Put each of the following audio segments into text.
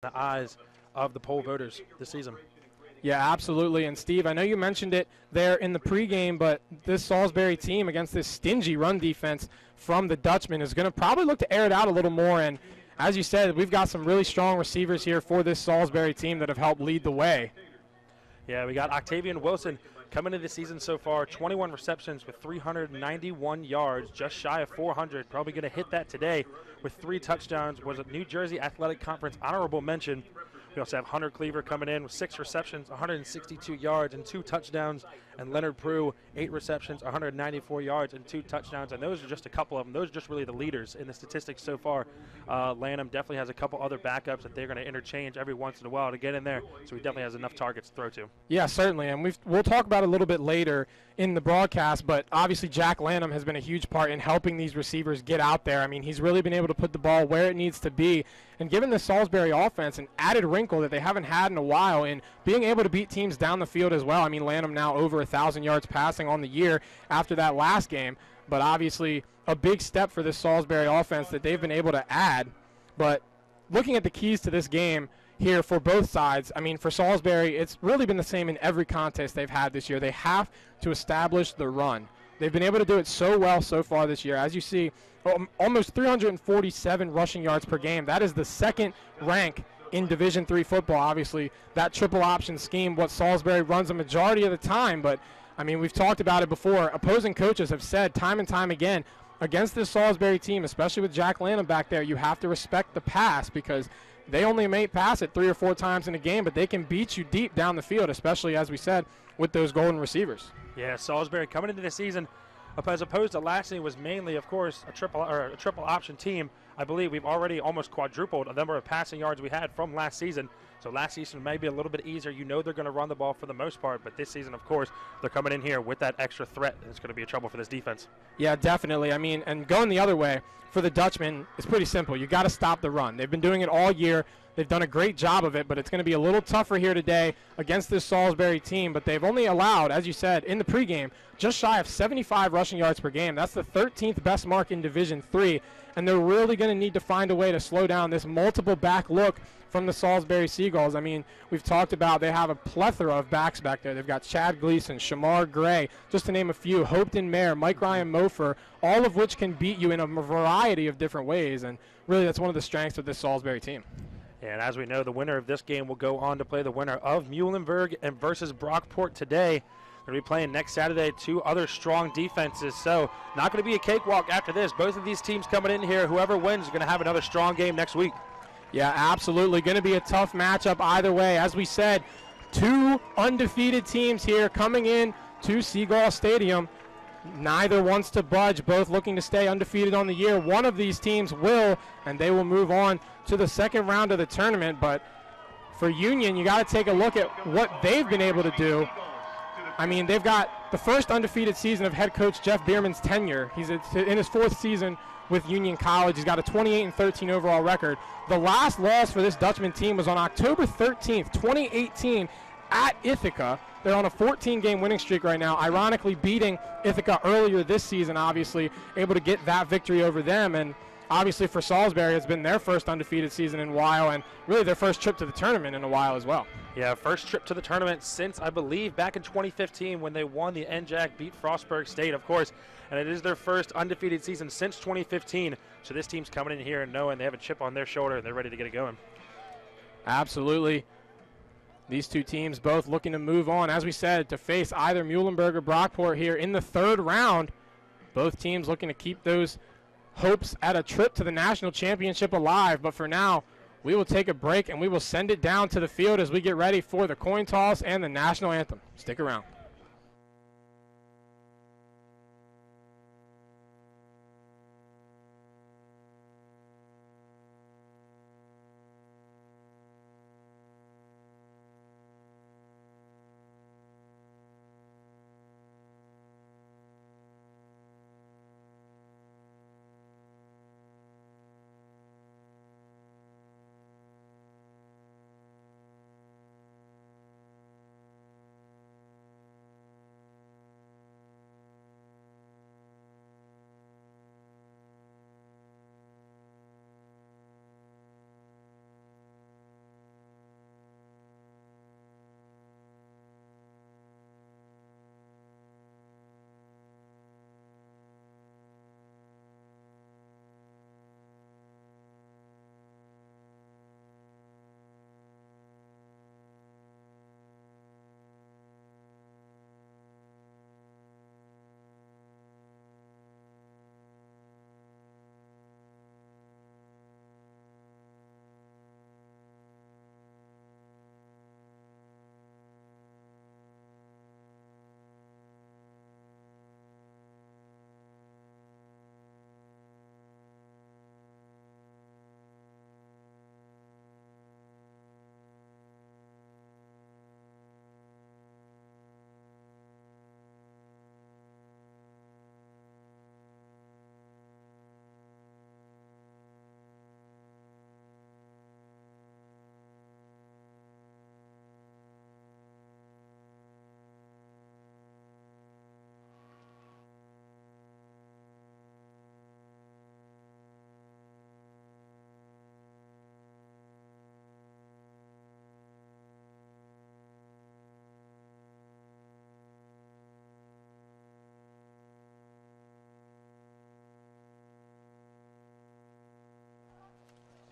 the eyes of the poll voters this season. Yeah, absolutely. And, Steve, I know you mentioned it there in the pregame, but this Salisbury team against this stingy run defense from the Dutchman is going to probably look to air it out a little more. And as you said, we've got some really strong receivers here for this Salisbury team that have helped lead the way. Yeah, we got Octavian Wilson coming into the season so far, 21 receptions with 391 yards, just shy of 400. Probably going to hit that today with 3 touchdowns. Was a New Jersey Athletic Conference honorable mention. We also have Hunter Cleaver coming in with 6 receptions, 162 yards, and 2 touchdowns. And Leonard Prue, 8 receptions, 194 yards, and 2 touchdowns. And those are just a couple of them. Those are just really the leaders in the statistics so far. Lanham definitely has a couple other backups that they're going to interchange every once in a while to get in there. So he definitely has enough targets to throw to. Yeah, certainly. And we'll talk about it a little bit later in the broadcast, but obviously Jack Lanham has been a huge part in helping these receivers get out there. I mean, he's really been able to put the ball where it needs to be. And given the Salisbury offense, an added wrinkle that they haven't had in a while in being able to beat teams down the field as well. I mean, Lanham now over 1,000 yards passing on the year after that last game, but obviously a big step for this Salisbury offense that they've been able to add. But looking at the keys to this game here for both sides, I mean, for Salisbury, it's really been the same in every contest they've had this year. They have to establish the run. They've been able to do it so well so far this year. As you see, almost 347 rushing yards per game. That is the second rank in Division III football. Obviously, that triple option scheme, what Salisbury runs a majority of the time. But, I mean, we've talked about it before. Opposing coaches have said time and time again, against this Salisbury team, especially with Jack Lanham back there, you have to respect the pass because they only may pass it 3 or 4 times in a game, but they can beat you deep down the field, especially, as we said, with those golden receivers. Yeah, Salisbury coming into the season, as opposed to last season, was mainly, of course, a triple option team. I believe we've already almost quadrupled the number of passing yards we had from last season. So last season may be a little bit easier. You know they're going to run the ball for the most part, but this season, of course, they're coming in here with that extra threat. It's going to be a trouble for this defense. Yeah, definitely. I mean, and going the other way for the Dutchman, it's pretty simple. You got to stop the run. They've been doing it all year. They've done a great job of it, but it's going to be a little tougher here today against this Salisbury team. But they've only allowed, as you said, in the pregame, just shy of 75 rushing yards per game. That's the 13th best mark in Division III, and they're really going to need to find a way to slow down this multiple back look from the Salisbury Seagulls. I mean, we've talked about they have a plethora of backs back there. They've got Chad Gleason, Shamar Gray, just to name a few, Hopeton Mayer, Mike Ryan Mofer, all of which can beat you in a variety of different ways, and really that's one of the strengths of this Salisbury team. And as we know, the winner of this game will go on to play the winner of Muhlenberg and versus Brockport today. They're going to be playing next Saturday 2 other strong defenses. So not going to be a cakewalk after this. Both of these teams coming in here, whoever wins is going to have another strong game next week. Yeah, absolutely. Going to be a tough matchup either way. As we said, 2 undefeated teams here coming in to Seagull Stadium. Neither wants to budge, both looking to stay undefeated on the year. One of these teams will, and they will move on to the second round of the tournament. But for Union, you got to take a look at what they've been able to do. I mean, they've got the first undefeated season of head coach Jeff Bierman's tenure. He's in his 4th season with Union College. He's got a 28-13 overall record. The last loss for this Dutchman team was on October 13th, 2018 at Ithaca. They're on a 14-game winning streak right now, ironically beating Ithaca earlier this season, obviously, able to get that victory over them. And obviously for Salisbury, it's been their first undefeated season in a while, and really their first trip to the tournament in a while as well. Yeah, first trip to the tournament since, I believe, back in 2015 when they won the NJAC, beat Frostburg State, of course. And it is their first undefeated season since 2015. So this team's coming in here and knowing they have a chip on their shoulder and they're ready to get it going. Absolutely. These 2 teams both looking to move on, as we said, to face either Muhlenberg or Brockport here in the 3rd round. Both teams looking to keep those hopes at a trip to the national championship alive. But for now, we will take a break and we will send it down to the field as we get ready for the coin toss and the national anthem. Stick around.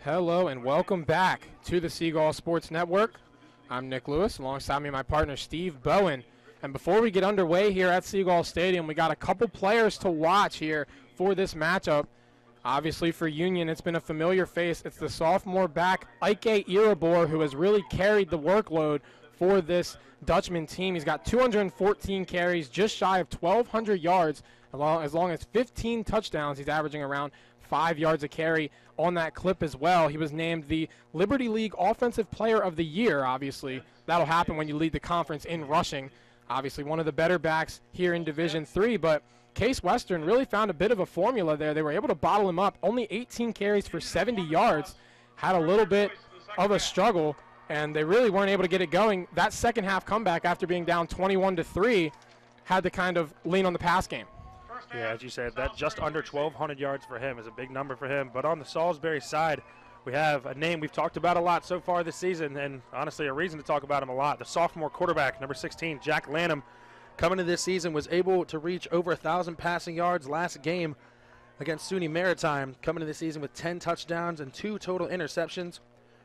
Hello and welcome back to the Seagull Sports Network. I'm Nick Lewis, alongside me my partner Steve Bowen. And before we get underway here at Seagull Stadium, we got a couple players to watch here for this matchup. Obviously for Union, it's been a familiar face. It's the sophomore back, Ike Irabor, who has really carried the workload for this Dutchman team. He's got 214 carries, just shy of 1,200 yards, as long as 15 touchdowns. He's averaging around 5 yards a carry on that clip as well. He was named the Liberty League Offensive Player of the Year, obviously. That'll happen when you lead the conference in rushing. Obviously one of the better backs here in Division III, but Case Western really found a bit of a formula there. They were able to bottle him up. Only 18 carries for 70 yards. Had a little bit of a struggle, and they really weren't able to get it going. That second half comeback after being down 21-3 had to kind of lean on the pass game. Yeah, as you said, that just under 1,200 yards for him is a big number for him. But on the Salisbury side, we have a name we've talked about a lot so far this season, and honestly a reason to talk about him a lot. The sophomore quarterback, number 16, Jack Lanham, coming into this season was able to reach over 1,000 passing yards last game against SUNY Maritime, coming into the season with 10 touchdowns and 2 total interceptions.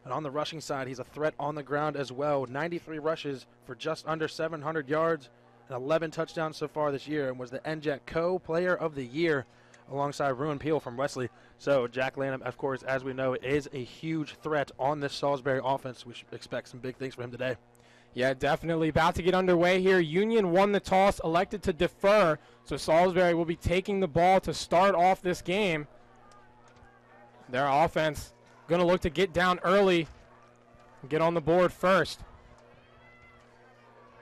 And on the rushing side, he's a threat on the ground as well. 93 rushes for just under 700 yards and 11 touchdowns so far this year, and was the NJAC Co-Player of the Year alongside Ruin Peel from Wesley. So Jack Lanham, of course, as we know, is a huge threat on this Salisbury offense. We should expect some big things from him today. Yeah, definitely. About to get underway here. Union won the toss, elected to defer, so Salisbury will be taking the ball to start off this game. Their offense going to look to get down early and get on the board first.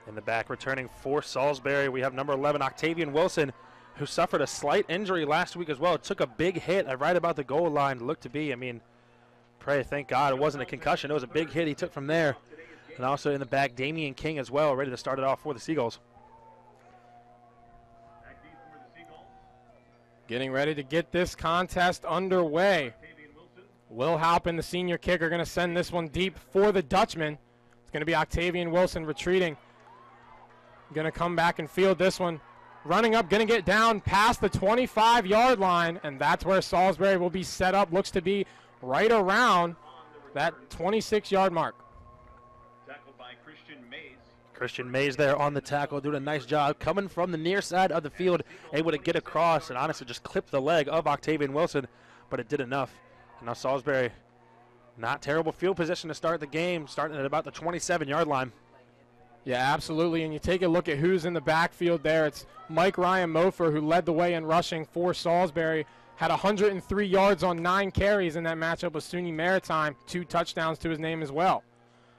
In the back, returning for Salisbury, we have number 11, Octavian Wilson, who suffered a slight injury last week as well. It took a big hit right about the goal line. Looked to be, thank God it wasn't a concussion. It was a big hit he took from there. And also in the back, Damian King as well, ready to start it off for the Seagulls. Getting ready to get this contest underway. Will Halpin, the senior kicker, going to send this one deep for the Dutchman. It's going to be Octavian Wilson retreating. Going to come back and field this one. Running up, going to get down past the 25-yard line, and that's where Salisbury will be set up. Looks to be right around that 26-yard mark. Tackled by Christian Mays there on the tackle, doing a nice job. Coming from the near side of the field, able to get across and honestly just clip the leg of Octavian Wilson, but it did enough. And now Salisbury, not terrible field position to start the game, starting at about the 27-yard line. Yeah, absolutely, and you take a look at who's in the backfield there. It's Mike Ryan Mofer, who led the way in rushing for Salisbury, had 103 yards on 9 carries in that matchup with SUNY Maritime, 2 touchdowns to his name as well.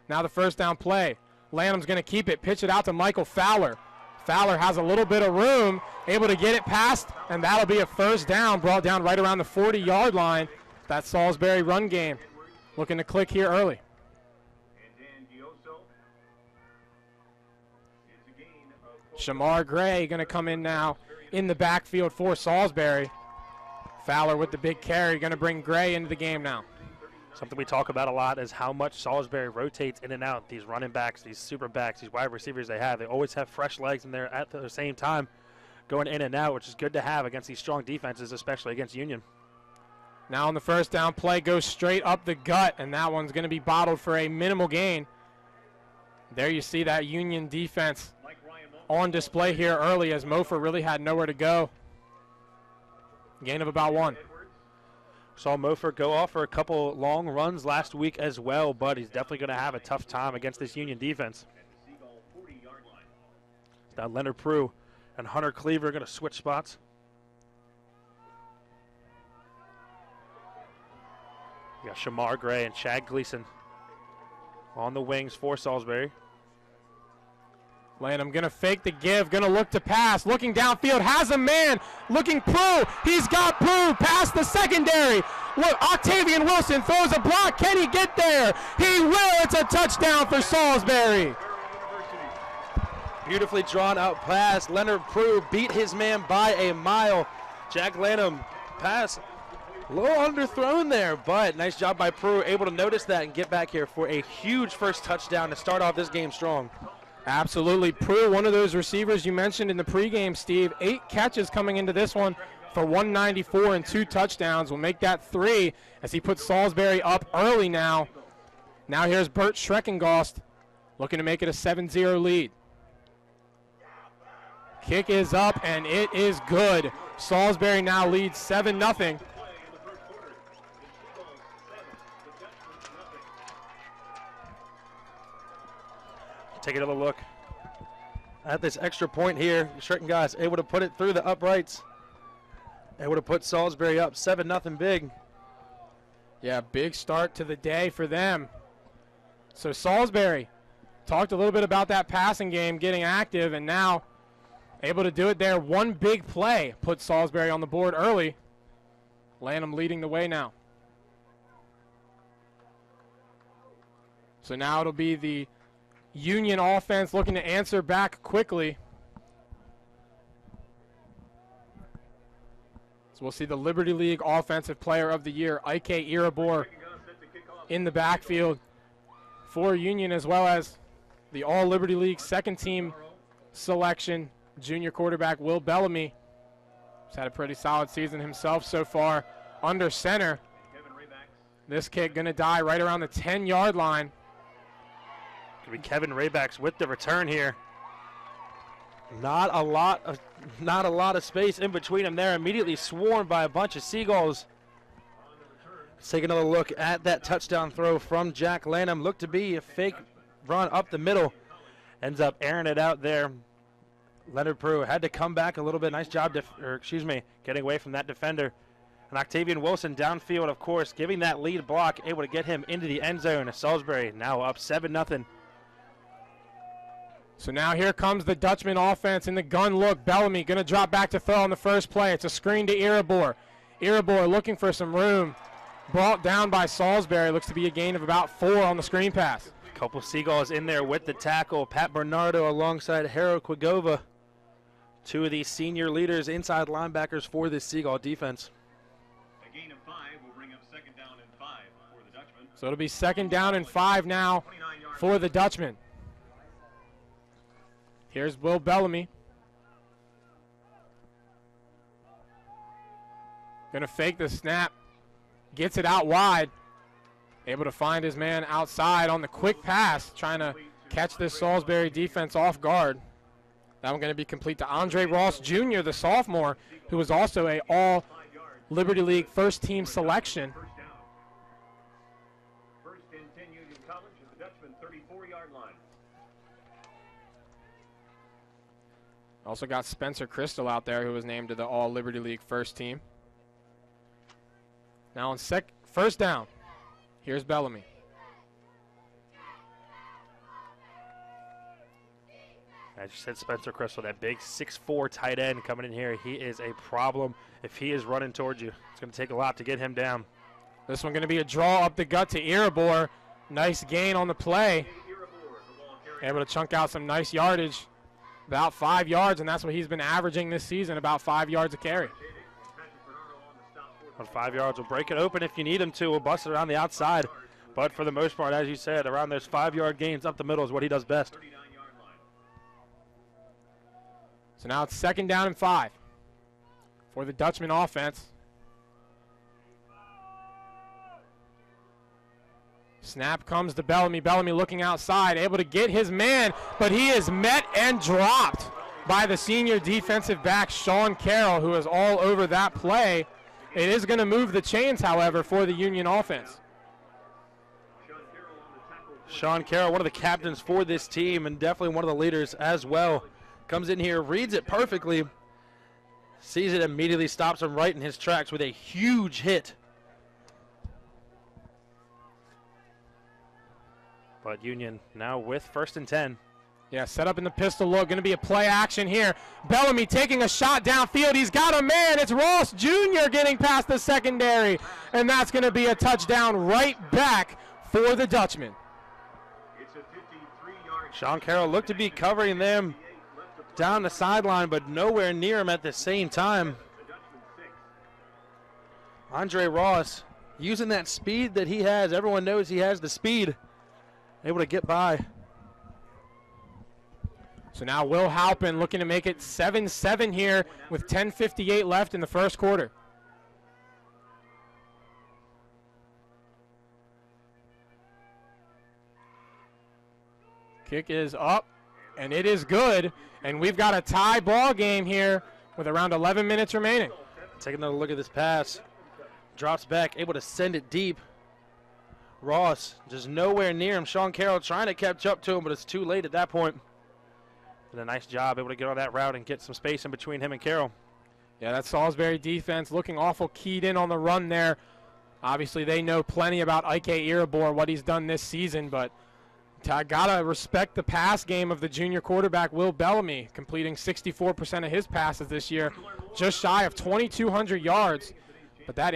Now the first down play. Lanham's going to keep it, pitch it out to Michael Fowler. Fowler has a little bit of room, able to get it past, and that'll be a first down, brought down right around the 40-yard line. That Salisbury run game looking to click here early. Shamar Gray going to come in now in the backfield for Salisbury. Fowler with the big carry, going to bring Gray into the game now. Something we talk about a lot is how much Salisbury rotates in and out. These running backs, these super backs, these wide receivers they have. They always have fresh legs in there at the same time going in and out, which is good to have against these strong defenses, especially against Union. Now on the first down play, goes straight up the gut, and that one's going to be bottled for a minimal gain. There you see that Union defense on display here early as Mofer really had nowhere to go. Gain of about 1. Saw Mofer go off for a couple long runs last week as well, but he's definitely going to have a tough time against this Union defense. Now Leonard Prue and Hunter Cleaver are going to switch spots. We got Shamar Gray and Chad Gleason on the wings for Salisbury. Lanham going to fake the give, going to look to pass, looking downfield, has a man, looking Prue, he's got Prue past the secondary. Look, Octavian Wilson throws a block, can he get there? He will, it's a touchdown for Salisbury. Beautifully drawn out pass, Leonard Prue beat his man by a mile. Jack Lanham pass, a little underthrown there, but nice job by Prue, able to notice that and get back here for a huge first touchdown to start off this game strong. Absolutely. Prue, one of those receivers you mentioned in the pregame, Steve. 8 catches coming into this one for 194 and 2 touchdowns. Will make that 3 as he puts Salisbury up early now. Now here's Bert Schreckengost looking to make it a 7-0 lead. Kick is up, and it is good. Salisbury now leads 7-0. Take another look at this extra point here. Schreckengost able to put it through the uprights. Able to put Salisbury up 7-0 big. Yeah, big start to the day for them. So Salisbury talked a little bit about that passing game getting active, and now able to do it there. One big play put Salisbury on the board early. Lanham leading the way now. So now it'll be the Union offense looking to answer back quickly. So we'll see the Liberty League Offensive Player of the Year, Ike Irabor, in the backfield for Union, as well as the All Liberty League second team selection, junior quarterback Will Bellamy. He's had a pretty solid season himself so far under center. This kick going to die right around the 10-yard line. Could be Kevin Raybacks with the return here. Not a lot of space in between them there. Immediately swarmed by a bunch of Seagulls. Let's take another look at that touchdown throw from Jack Lanham. Looked to be a fake run up the middle. Ends up airing it out there. Leonard Prue had to come back a little bit. Nice job, getting away from that defender. And Octavian Wilson downfield, of course, giving that lead block, able to get him into the end zone. Salisbury now up 7-0. So now here comes the Dutchman offense in the gun look. Bellamy going to drop back to throw on the first play. It's a screen to Irabor. Irabor looking for some room. Brought down by Salisbury. Looks to be a gain of about 4 on the screen pass. A couple Seagulls in there with the tackle. Pat Bernardo alongside Haro Quigova. Two of these senior leaders, inside linebackers for this Seagull defense. A gain of 5 will bring up 2nd down and 5 for the Dutchman. So it'll be 2nd down and 5 now for the Dutchman. Here's Will Bellamy. Gonna fake the snap. Gets it out wide. Able to find his man outside on the quick pass. Trying to catch this Salisbury defense off guard. That one going to be complete to Andre Ross Jr., the sophomore, who was also a All Liberty League first team selection. First and 10 Union College at the Dutchman 34-yard line. Also got Spencer Crystal out there, who was named to the All Liberty League first team. Now on first down, here's Bellamy. I just said Spencer Crystal, that big 6'4" tight end coming in here. He is a problem if he is running towards you. It's going to take a lot to get him down. This one going to be a draw up the gut to Irabor. Nice gain on the play. Able to chunk out some nice yardage. About 5 yards, and that's what he's been averaging this season, about 5 yards a carry. On 5 yards, will break it open if you need him to. We'll bust it around the outside. But for the most part, as you said, around those 5-yard gains up the middle is what he does best. So now it's 2nd down and 5 for the Dutchman offense. Snap comes to Bellamy. Bellamy looking outside, able to get his man, but he is met and dropped by the senior defensive back, Sean Carroll, who is all over that play. It is going to move the chains, however, for the Union offense. Sean Carroll, one of the captains for this team and definitely one of the leaders as well. Comes in here, reads it perfectly, sees it, immediately stops him right in his tracks with a huge hit. But Union now with 1st and 10. Yeah, set up in the pistol look. Going to be a play action here. Bellamy taking a shot downfield. He's got a man. It's Ross Jr. getting past the secondary. And that's going to be a touchdown right back for the Dutchman. Sean Carroll looked to be covering them down the sideline, but nowhere near him at the same time. Andre Ross using that speed that he has. Everyone knows he has the speed. Able to get by. So now Will Halpin looking to make it 7-7 here with 10:58 left in the first quarter. Kick is up, and it is good. And we've got a tie ball game here with around 11 minutes remaining. Take another look at this pass. Drops back, able to send it deep. Ross just nowhere near him. Sean Carroll trying to catch up to him, but it's too late at that point. Did a nice job able to get on that route and get some space in between him and Carroll. Yeah, that Salisbury defense looking awful keyed in on the run there. Obviously, they know plenty about Ike Irabor, what he's done this season, but gotta respect the pass game of the junior quarterback, Will Bellamy, completing 64% of his passes this year, just shy of 2,200 yards. But that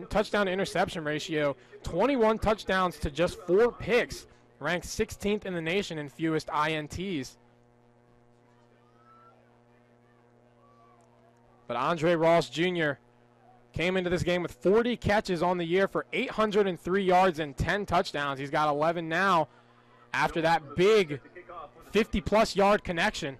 touchdown to interception ratio, 21 touchdowns to just 4 picks, ranked 16th in the nation in fewest INTs. But Andre Ross Jr. came into this game with 40 catches on the year for 803 yards and 10 touchdowns. He's got 11 now after that big 50-plus yard connection.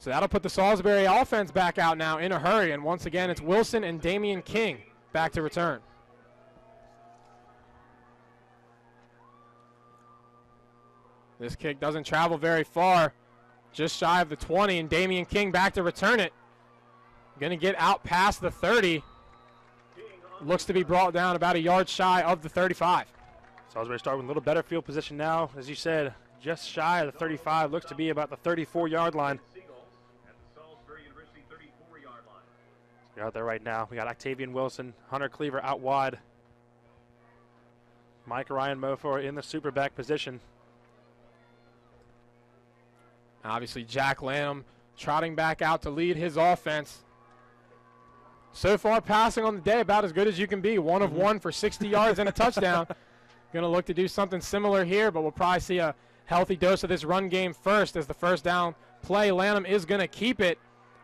So that'll put the Salisbury offense back out now in a hurry. And once again, it's Wilson and Damian King back to return. This kick doesn't travel very far, just shy of the 20, and Damian King back to return it. Going to get out past the 30. Looks to be brought down about a yard shy of the 35. Salisbury starting with a little better field position now. As you said, just shy of the 35. Looks to be about the 34-yard line. You're out there right now. We got Octavian Wilson, Hunter Cleaver out wide. Mike Ryan Mofor in the super back position. Obviously, Jack Lanham trotting back out to lead his offense. So far, passing on the day about as good as you can be. 1 of 1 for 60 yards and a touchdown. Going to look to do something similar here, but we'll probably see a healthy dose of this run game first as the first down play. Lanham is going to keep it.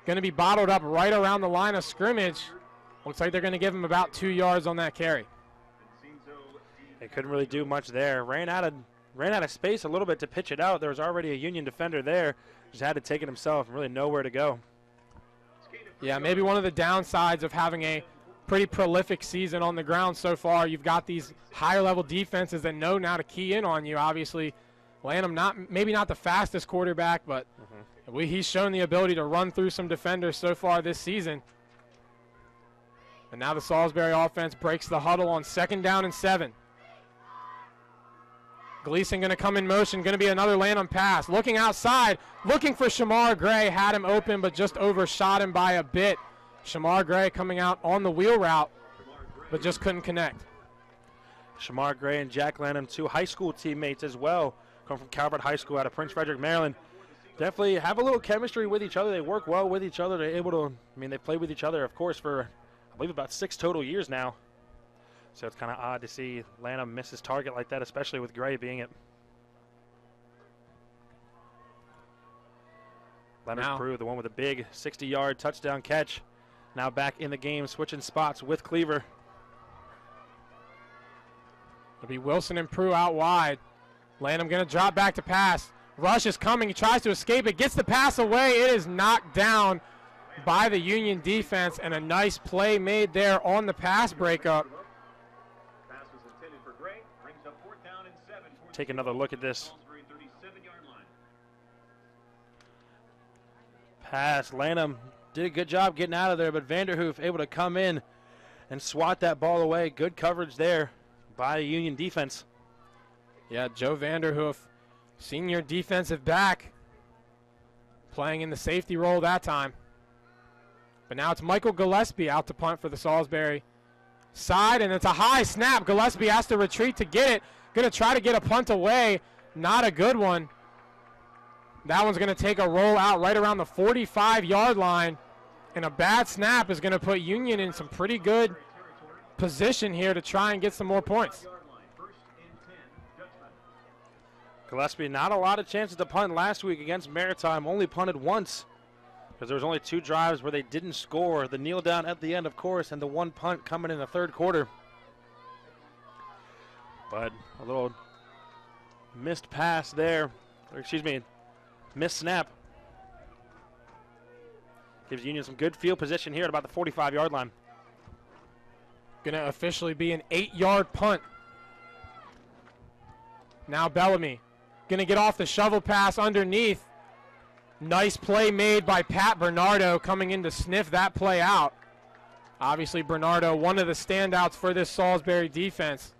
Going to be bottled up right around the line of scrimmage. Looks like they're going to give him about 2 yards on that carry. They couldn't really do much there. Ran out of space a little bit to pitch it out. There was already a Union defender there. Just had to take it himself and really nowhere to go. Yeah, maybe one of the downsides of having a pretty prolific season on the ground so far. You've got these higher level defenses that know now to key in on you. Obviously, Lanham maybe not the fastest quarterback, but he's shown the ability to run through some defenders so far this season. And now the Salisbury offense breaks the huddle on 2nd down and 7. Gleason going to come in motion, going to be another Lanham pass. Looking outside, looking for Shamar Gray, had him open but just overshot him by a bit. Shamar Gray coming out on the wheel route, but just couldn't connect. Shamar Gray and Jack Lanham, 2 high school teammates as well, come from Calvert High School out of Prince Frederick, Maryland. Definitely have a little chemistry with each other. They work well with each other. They're able to, they played with each other, of course, for, I believe, about 6 total years now. So it's kind of odd to see Lanham miss his target like that, especially with Gray being it. Leonard Prue, the one with a big 60-yard touchdown catch. Now back in the game, switching spots with Cleaver. It'll be Wilson and Prue out wide. Lanham going to drop back to pass. Rush is coming. He tries to escape it. Gets the pass away. It is knocked down by the Union defense, and a nice play made there on the pass breakup. Take another look at this. Pass. Lanham did a good job getting out of there, but Vanderhoof able to come in and swat that ball away. Good coverage there by the Union defense. Yeah, Joe Vanderhoof, senior defensive back, playing in the safety role that time. But now it's Michael Gillespie out to punt for the Salisbury side, and it's a high snap. Gillespie has to retreat to get it. Going to try to get a punt away. Not a good one. That one's going to take a roll out right around the 45-yard line. And a bad snap is going to put Union in some pretty good position here to try and get some more points. Gillespie, not a lot of chances to punt last week against Maritime. Only punted once because there was only 2 drives where they didn't score. The kneel down at the end, of course, and the 1 punt coming in the 3rd quarter. But a little missed pass there or excuse me, missed snap. Gives Union some good field position here at about the 45-yard line. Going to officially be an 8-yard punt. Now Bellamy going to get off the shovel pass underneath. Nice play made by Pat Bernardo coming in to sniff that play out. Obviously Bernardo, one of the standouts for this Salisbury defense.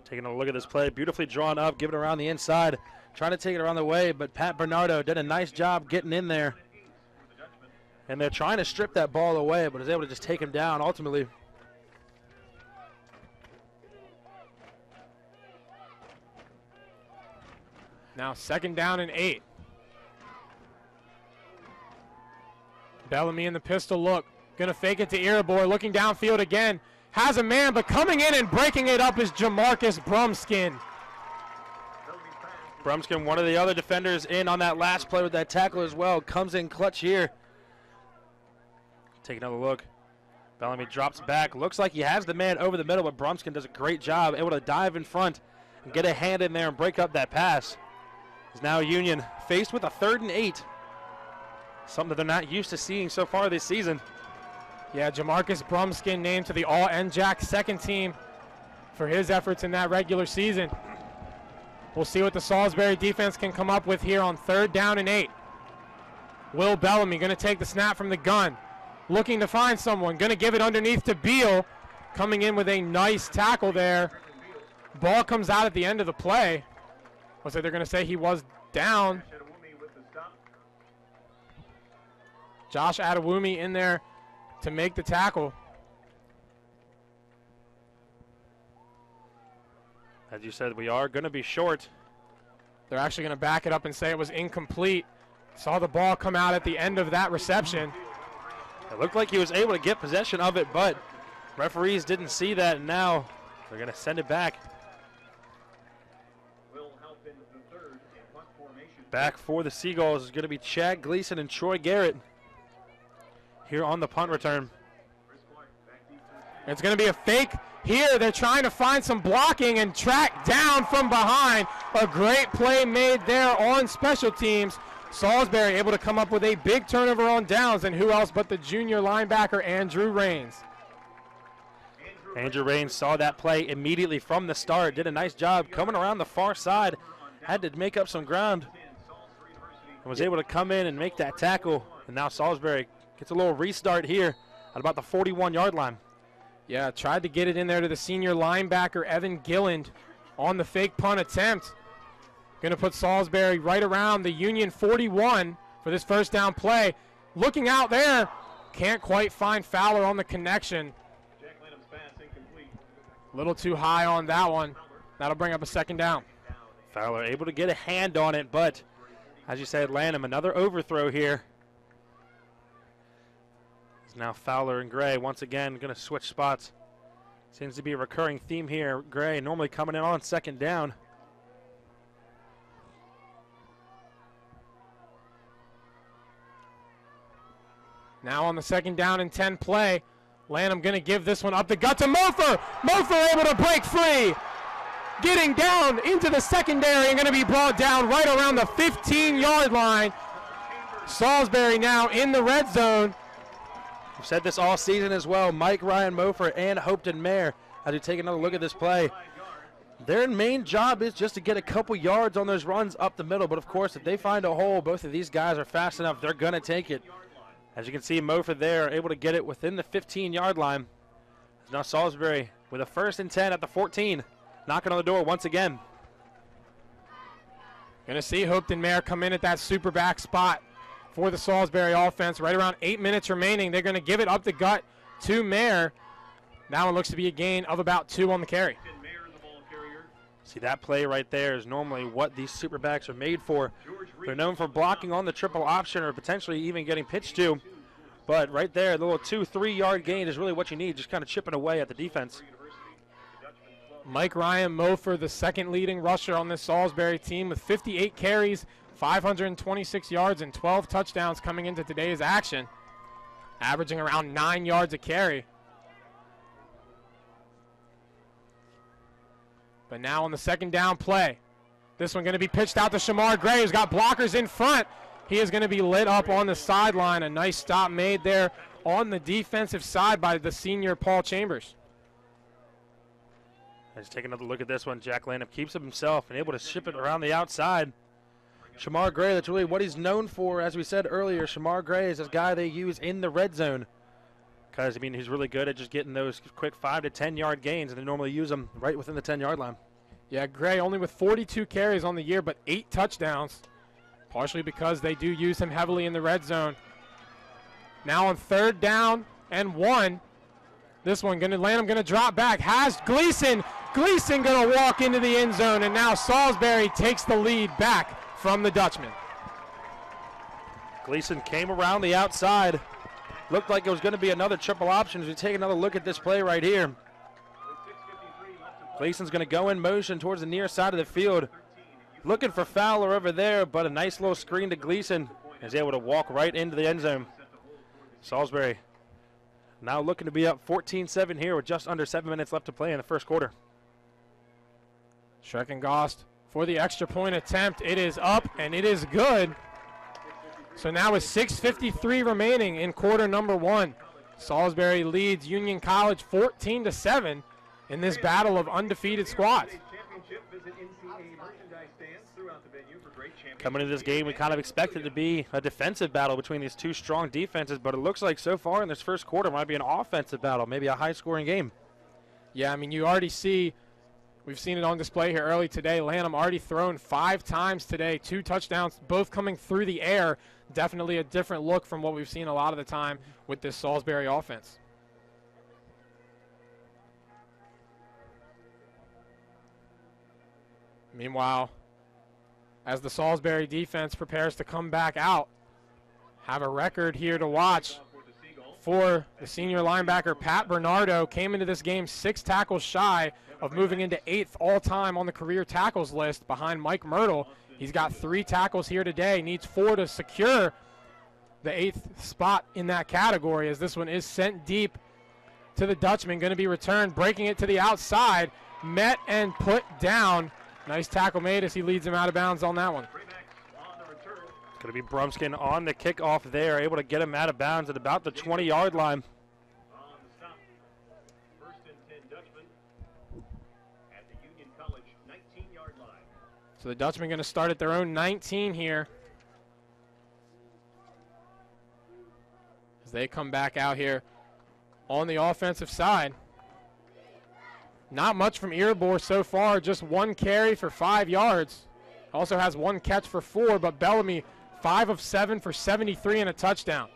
Taking a look at this play, beautifully drawn up, giving it around the inside, trying to take it around the way, but Pat Bernardo did a nice job getting in there. And they're trying to strip that ball away, but is able to just take him down ultimately. Now 2nd down and 8. Bellamy in the pistol look. Going to fake it to Iribor, looking downfield again. Has a man, but coming in and breaking it up is Jamarcus Brumskin. Brumskin, one of the other defenders in on that last play with that tackle as well. Comes in clutch here. Take another look. Bellamy drops back. Looks like he has the man over the middle, but Brumskin does a great job, able to dive in front and get a hand in there and break up that pass. Is now Union faced with a 3rd and 8. Something that they're not used to seeing so far this season. Yeah, Jamarcus Brumskin named to the All-NJAC 2nd team for his efforts in that regular season. We'll see what the Salisbury defense can come up with here on 3rd down and 8. Will Bellamy going to take the snap from the gun. Looking to find someone. Going to give it underneath to Beal. Coming in with a nice tackle there. Ball comes out at the end of the play. Looks like they're going to say he was down. Josh Adewumi in there to make the tackle. As you said, we are going to be short. They're actually going to back it up and say it was incomplete. Saw the ball come out at the end of that reception. It looked like he was able to get possession of it, but referees didn't see that, and now they're going to send it back. Back for the Seagulls is going to be Chad Gleason and Troy Garrett here on the punt return. It's going to be a fake here. They're trying to find some blocking and track down from behind. A great play made there on special teams. Salisbury able to come up with a big turnover on downs, and who else but the junior linebacker Andrew Rains. Andrew Rains saw that play immediately from the start. Did a nice job coming around the far side. Had to make up some ground. And was able to come in and make that tackle. And now Salisbury gets a little restart here at about the 41-yard line. Yeah, tried to get it in there to the senior linebacker Evan Gilland on the fake punt attempt. Going to put Salisbury right around the Union 41 for this 1st down play. Looking out there, can't quite find Fowler on the connection. A little too high on that one. That'll bring up a 2nd down. Fowler able to get a hand on it, but as you said, Lanham, another overthrow here. It's now Fowler and Gray once again going to switch spots. Seems to be a recurring theme here. Gray normally coming in on 2nd down. Now on the 2nd down and 10 play, Lanham going to give this one up the gut to Mofer. Mofer able to break free. Getting down into the secondary and going to be brought down right around the 15-yard line. Salisbury now in the red zone. We've said this all season as well. Mike Ryan Mofer and Hopeton Mayer, as we take another look at this play, their main job is just to get a couple yards on those runs up the middle. But, of course, if they find a hole, both of these guys are fast enough. They're going to take it. As you can see, Mofer there able to get it within the 15-yard line. Now Salisbury with a 1st and 10 at the 14. Knocking on the door once again. Going to see Hopeton Mayer come in at that super back spot for the Salisbury offense. Right around 8 minutes remaining. They're going to give it up the gut to Mayer. That one looks to be a gain of about 2 on the carry. See, that play right there is normally what these super backs are made for. They're known for blocking on the triple option or potentially even getting pitched to. But right there, the little 2-3 yard gain is really what you need, just kind of chipping away at the defense. Mike Ryan Mofer, the 2nd leading rusher on this Salisbury team with 58 carries, 526 yards, and 12 touchdowns coming into today's action, averaging around 9 yards a carry. But now on the second down play, this one going to be pitched out to Shamar Gray, who's got blockers in front. He is going to be lit up on the sideline. A nice stop made there on the defensive side by the senior Paul Chambers. Let's take another look at this one. Jack Lanham keeps it himself and able to ship it around the outside. Shamar Gray, that's really what he's known for. As we said earlier, Shamar Gray is this guy they use in the red zone. Because, I mean, he's really good at just getting those quick 5 to 10 yard gains, and they normally use them right within the 10-yard line. Yeah, Gray only with 42 carries on the year, but 8 touchdowns, partially because they do use him heavily in the red zone. Now on 3rd down and 1, this one Lanham going to drop back. Has Gleason going to walk into the end zone, and now Salisbury takes the lead back from the Dutchman. Gleason came around the outside. Looked like it was going to be another triple option as we take another look at this play right here. Gleason's going to go in motion towards the near side of the field. Looking for Fowler over there, but a nice little screen to Gleason. Is able to walk right into the end zone. Salisbury now looking to be up 14-7 here with just under 7 minutes left to play in the first quarter. Schreckengost for the extra point attempt. It is up, and it is good. So now with 6:53 remaining in quarter number 1, Salisbury leads Union College 14-7 in this battle of undefeated squads. Coming into this game, we kind of expected it to be a defensive battle between these two strong defenses, but it looks like so far in this first quarter might be an offensive battle, maybe a high-scoring game. Yeah, I mean, you already see, we've seen it on display here early today. Lanham already thrown 5 times today, 2 touchdowns, both coming through the air. Definitely a different look from what we've seen a lot of the time with this Salisbury offense. Meanwhile, as the Salisbury defense prepares to come back out, have a record here to watch for the senior linebacker Pat Bernardo. Came into this game 6 tackles shy of moving into 8th all-time on the career tackles list behind Mike Myrtle. He's got 3 tackles here today, needs 4 to secure the 8th spot in that category, as this one is sent deep to the Dutchman. Going to be returned, breaking it to the outside, met and put down. Nice tackle made as he leads him out of bounds on that one. It's going to be Brumskin on the kickoff there, able to get him out of bounds at about the 20-yard line. So the Dutchmen going to start at their own 19 here, as they come back out here on the offensive side. Not much from Erebor so far, just 1 carry for 5 yards. Also has 1 catch for 4, but Bellamy 5 of 7 for 73 and a touchdown.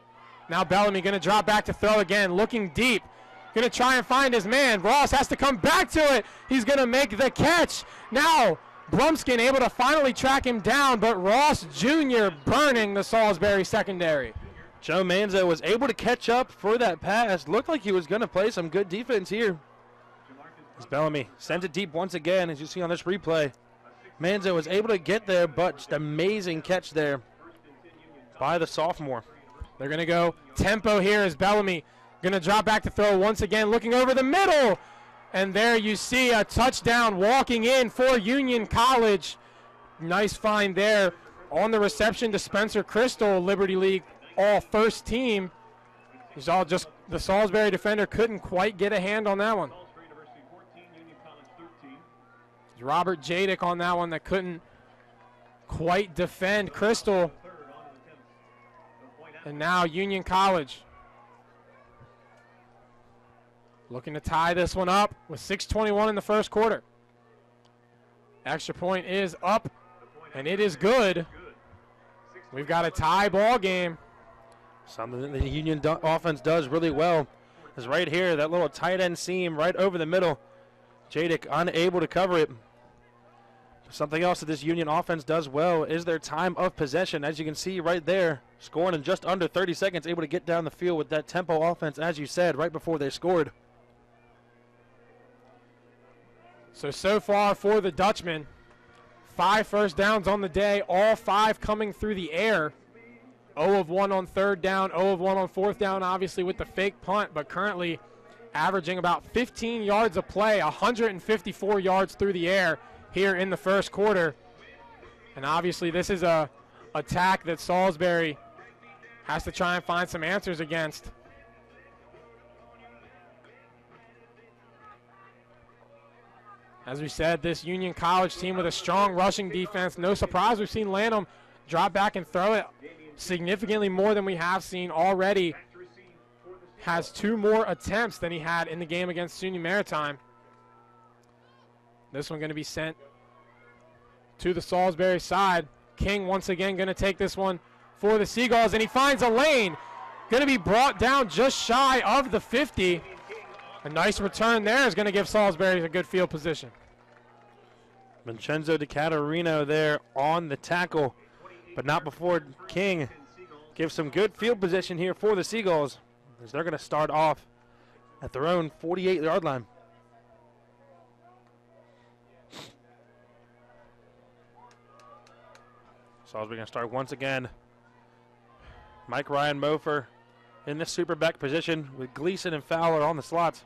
Now Bellamy going to drop back to throw again, looking deep. Going to try and find his man. Ross has to come back to it. He's going to make the catch. Now Brumskin able to finally track him down, but Ross Jr. burning the Salisbury secondary. Joe Manzo was able to catch up for that pass. Looked like he was going to play some good defense here. As Bellamy sends it deep once again, as you see on this replay. Manzo was able to get there, but just amazing catch there by the sophomore. They're going to go tempo here as Bellamy going to drop back to throw once again, looking over the middle. And there you see a touchdown walking in for Union College. Nice find there on the reception to Spencer Crystal, Liberty League all-first team. He's all just, the Salisbury defender couldn't quite get a hand on that one. Robert Jadick on that one that couldn't quite defend Crystal. And now Union College looking to tie this one up with 6:21 in the first quarter. Extra point is up, and it is good. We've got a tie ball game. Something that the Union offense does really well is right here, that little tight end seam right over the middle. Jadick unable to cover it. Something else that this Union offense does well is their time of possession. As you can see right there, scoring in just under 30 seconds, able to get down the field with that tempo offense, as you said, right before they scored. So far for the Dutchmen, 5 first downs on the day, all 5 coming through the air. 0 of 1 on 3rd down, 0 of 1 on 4th down, obviously with the fake punt, but currently averaging about 15 yards a play, 154 yards through the air here in the first quarter. And obviously this is a attack that Salisbury has to try and find some answers against. As we said, this Union College team with a strong rushing defense. No surprise we've seen Lanham drop back and throw it significantly more than we have seen already. Has 2 more attempts than he had in the game against SUNY Maritime. This one going to be sent to the Salisbury side. King once again going to take this one for the Seagulls, and he finds a lane. Going to be brought down just shy of the 50. A nice return there is going to give Salisbury a good field position. Vincenzo DeCaterino there on the tackle, but not before King gives some good field position here for the Seagulls, as they're going to start off at their own 48-yard line. Salisbury going to start once again. Mike Ryan Mofer in this super back position with Gleason and Fowler on the slots.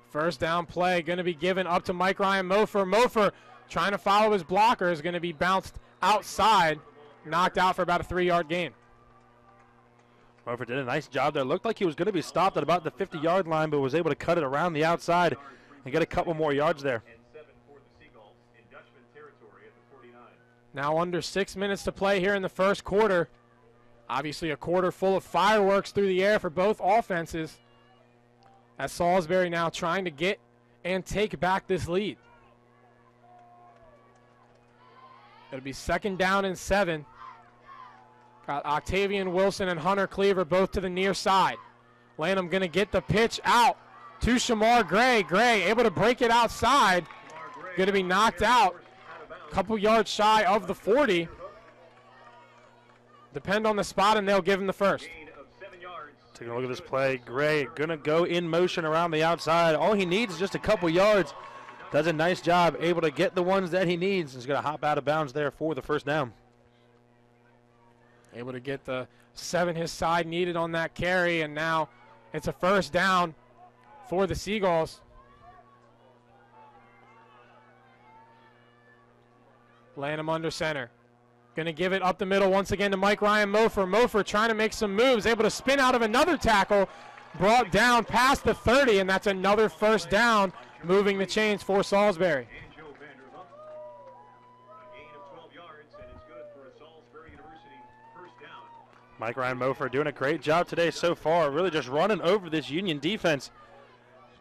First down play going to be given up to Mike Ryan Mofer. Mofer trying to follow his blocker is going to be bounced outside, knocked out for about a 3-yard gain. Mofer did a nice job there. Looked like he was going to be stopped at about the 50-yard line, but was able to cut it around the outside and get a couple more yards there. Now under 6 minutes to play here in the first quarter. Obviously a quarter full of fireworks through the air for both offenses, as Salisbury now trying to get and take back this lead. It'll be 2nd down and 7. Got Octavian Wilson and Hunter Cleaver both to the near side. Lanham going to get the pitch out to Shamar Gray. Gray able to break it outside. Going to be knocked out a couple yards shy of the 40. Depend on the spot, and they'll give him the first. Taking a look at this play, Gray going to go in motion around the outside. All he needs is just a couple yards. Does a nice job, able to get the ones that he needs. He's going to hop out of bounds there for the first down. Able to get the 7 his side needed on that carry, and now it's a first down for the Seagulls. Lanham under center. Going to give it up the middle once again to Mike Ryan Mofer. Mofer trying to make some moves, able to spin out of another tackle, brought down past the 30, and that's another first down, moving the chains for Salisbury. Mike Ryan Mofer doing a great job today so far, really just running over this Union defense,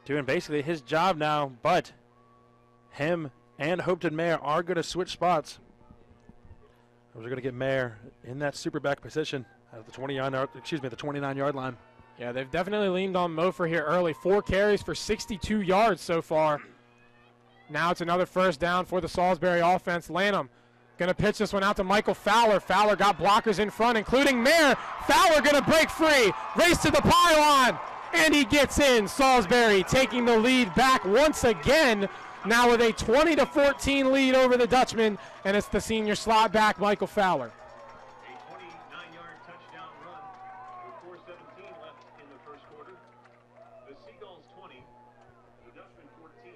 doing basically his job now, but him and Hopeton Mayer are going to switch spots. We're going to get Mayer in that super back position at the 29-yard line. Yeah, they've definitely leaned on Mofer here early. 4 carries for 62 yards so far. Now it's another first down for the Salisbury offense. Lanham going to pitch this one out to Michael Fowler. Fowler got blockers in front, including Mayer. Fowler going to break free, race to the pylon, and he gets in. Salisbury taking the lead back once again, now with a 20-14 lead over the Dutchman, and it's the senior slot back, Michael Fowler. A 29-yard touchdown run with 4:17 left in the first quarter. The Seagulls 20, the Dutchman 14.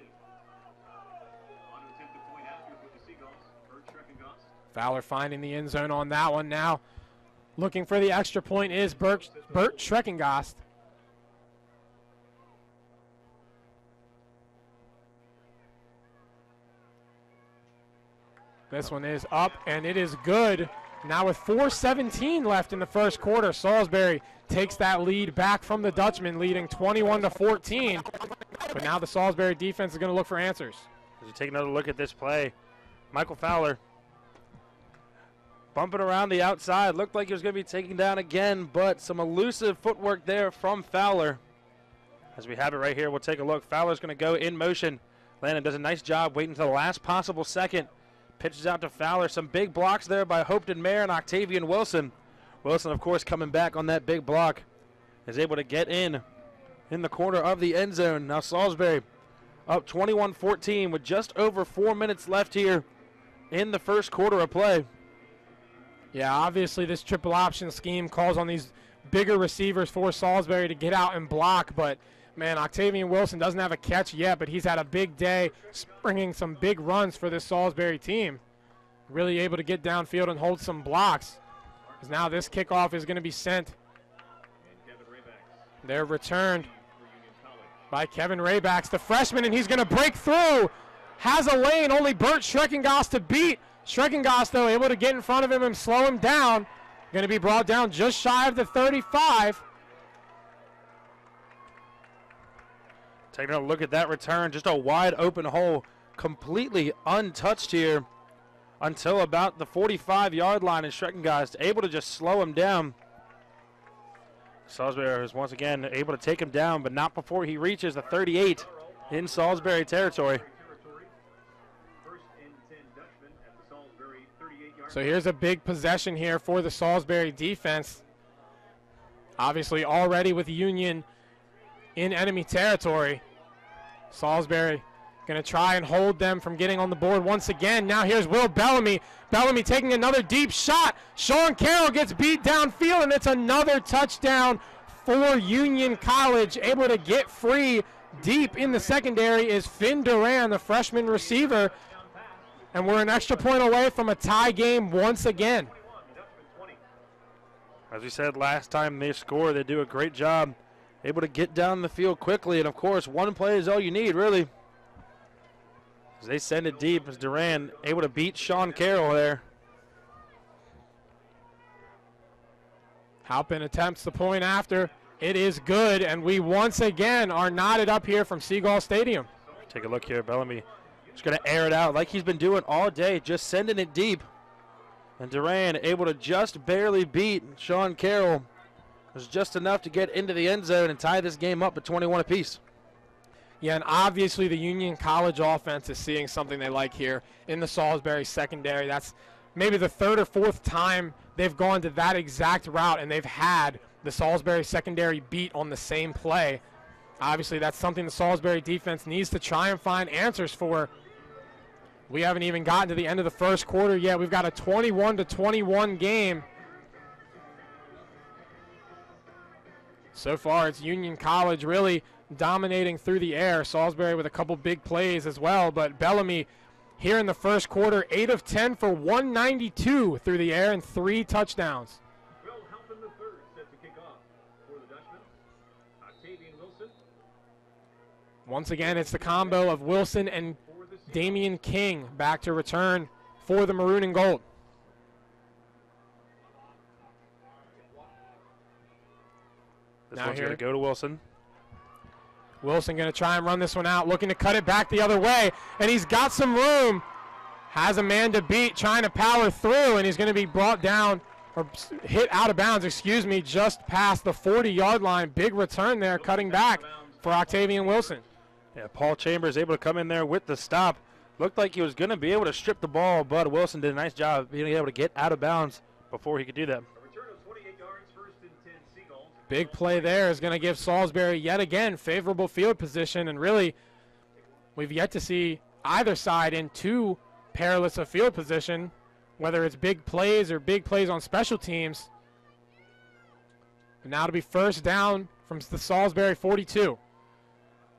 On to attempt the point after for the Seagulls, Bert Schreckengost. Fowler finding the end zone on that one now. Looking for the extra point is Bert Schreckengost. This one is up, and it is good. Now with 4:17 left in the first quarter, Salisbury takes that lead back from the Dutchman, leading 21-14. But now the Salisbury defense is going to look for answers. As you take another look at this play, Michael Fowler bumping around the outside. Looked like he was going to be taken down again, but some elusive footwork there from Fowler. As we have it right here, we'll take a look. Fowler's going to go in motion. Landon does a nice job waiting until the last possible second. Pitches out to Fowler. Some big blocks there by Hopeton Mayer and Octavian Wilson. Wilson, of course, coming back on that big block, is able to get in the corner of the end zone. Now Salisbury up 21-14 with just over 4 minutes left here in the first quarter of play. Yeah, obviously this triple option scheme calls on these bigger receivers for Salisbury to get out and block, but man, Octavian Wilson doesn't have a catch yet, but he's had a big day, springing some big runs for this Salisbury team. Really able to get downfield and hold some blocks. Because now this kickoff is going to be sent. They're returned by Kevin Raybacks, the freshman, and he's going to break through. Has a lane, only Bert Schreckengast to beat. Schreckengast, though, able to get in front of him and slow him down. Going to be brought down just shy of the 35. Taking a look at that return, just a wide open hole, completely untouched here until about the 45-yard line, and Schreckengast able to just slow him down. Salisbury is once again able to take him down, but not before he reaches the 38 in Salisbury territory. So here's a big possession here for the Salisbury defense. Obviously already with Union in enemy territory. Salisbury going to try and hold them from getting on the board once again. Now here's Will Bellamy. Bellamy taking another deep shot. Sean Carroll gets beat downfield, and it's another touchdown for Union College. Able to get free deep in the secondary is Finn Duran, the freshman receiver. And we're an extra point away from a tie game once again. As we said last time they score, they do a great job. Able to get down the field quickly, and of course, one play is all you need, really. As they send it deep, as Duran able to beat Sean Carroll there. Halpin attempts the point after. It is good, and we once again are knotted up here from Seagull Stadium. Take a look here, Bellamy. Just going to air it out like he's been doing all day, just sending it deep. And Duran able to just barely beat Sean Carroll. It was just enough to get into the end zone and tie this game up at 21 apiece. Yeah, and obviously the Union College offense is seeing something they like here in the Salisbury secondary. That's maybe the third or fourth time they've gone to that exact route, and they've had the Salisbury secondary beat on the same play. Obviously, that's something the Salisbury defense needs to try and find answers for. We haven't even gotten to the end of the first quarter yet. We've got a 21-21 game. So far, it's Union College really dominating through the air. Salisbury with a couple big plays as well, but Bellamy here in the first quarter, 8 of 10 for 192 through the air and 3 touchdowns. Will Halpin the third set to kick off for the Dutchman. Octavian Wilson. Once again, it's the combo of Wilson and Damian King back to return for the Maroon and Gold. This one's going to go to Wilson. Wilson going to try and run this one out, looking to cut it back the other way, and he's got some room. Has a man to beat, trying to power through, and he's going to be brought down, or hit out of bounds, excuse me, just past the 40-yard line. Big return there, cutting back for Octavian Wilson. Yeah, Paul Chambers able to come in there with the stop. Looked like he was going to be able to strip the ball, but Wilson did a nice job being able to get out of bounds before he could do that. Big play there is going to give Salisbury yet again favorable field position, and really we've yet to see either side in too perilous a field position, whether it's big plays or big plays on special teams. And now to be first down from the Salisbury 42.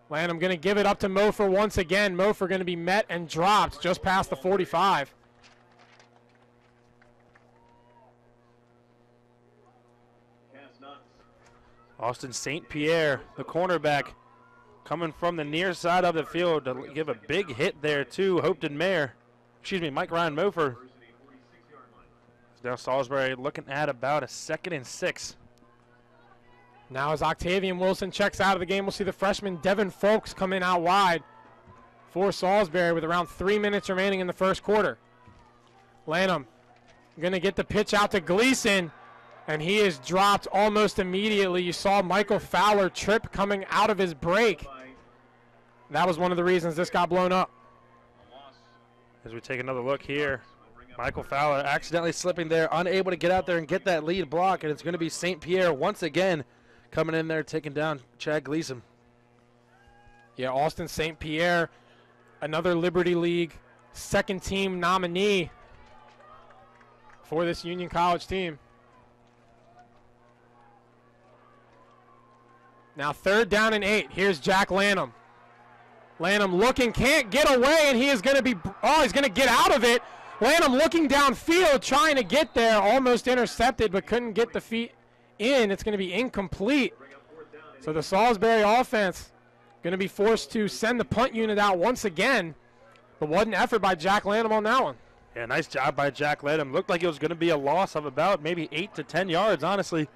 Lanham going to give it up to Mofer once again. Mofer going to be met and dropped just past the 45. Austin St. Pierre, the cornerback, coming from the near side of the field to give a big hit there to Mike Ryan Mofer. Now Salisbury looking at about a 2nd and 6. Now as Octavian Wilson checks out of the game, we'll see the freshman Devin Folks come in out wide for Salisbury with around 3 minutes remaining in the first quarter. Lanham going to get the pitch out to Gleason, and he is dropped almost immediately. You saw Michael Fowler trip coming out of his break. That was one of the reasons this got blown up. As we take another look here, Michael Fowler accidentally slipping there, unable to get out there and get that lead block, and it's going to be St. Pierre once again coming in there, taking down Chad Gleason. Yeah, Austin St. Pierre, another Liberty League second team nominee for this Union College team. Now 3rd down and 8. Here's Jack Lanham. Lanham looking, can't get away, and he is going to be, he's going to get out of it. Lanham looking downfield, trying to get there, almost intercepted, but couldn't get the feet in. It's going to be incomplete. So the Salisbury offense going to be forced to send the punt unit out once again. But what an effort by Jack Lanham on that one. Yeah, nice job by Jack Lanham. Looked like it was going to be a loss of about maybe 8 to 10 yards, honestly.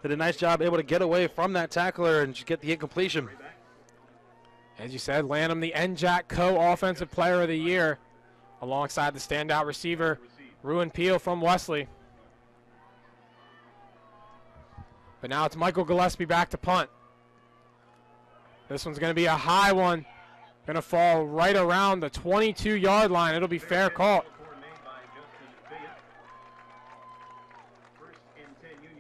Did a nice job able to get away from that tackler and just get the incompletion. As you said, Lanham, the NJAC Co-Offensive Player of the Year, alongside the standout receiver, Ruin Peel from Wesley. But now it's Michael Gillespie back to punt. This one's going to be a high one. Going to fall right around the 22-yard line. It'll be fair call.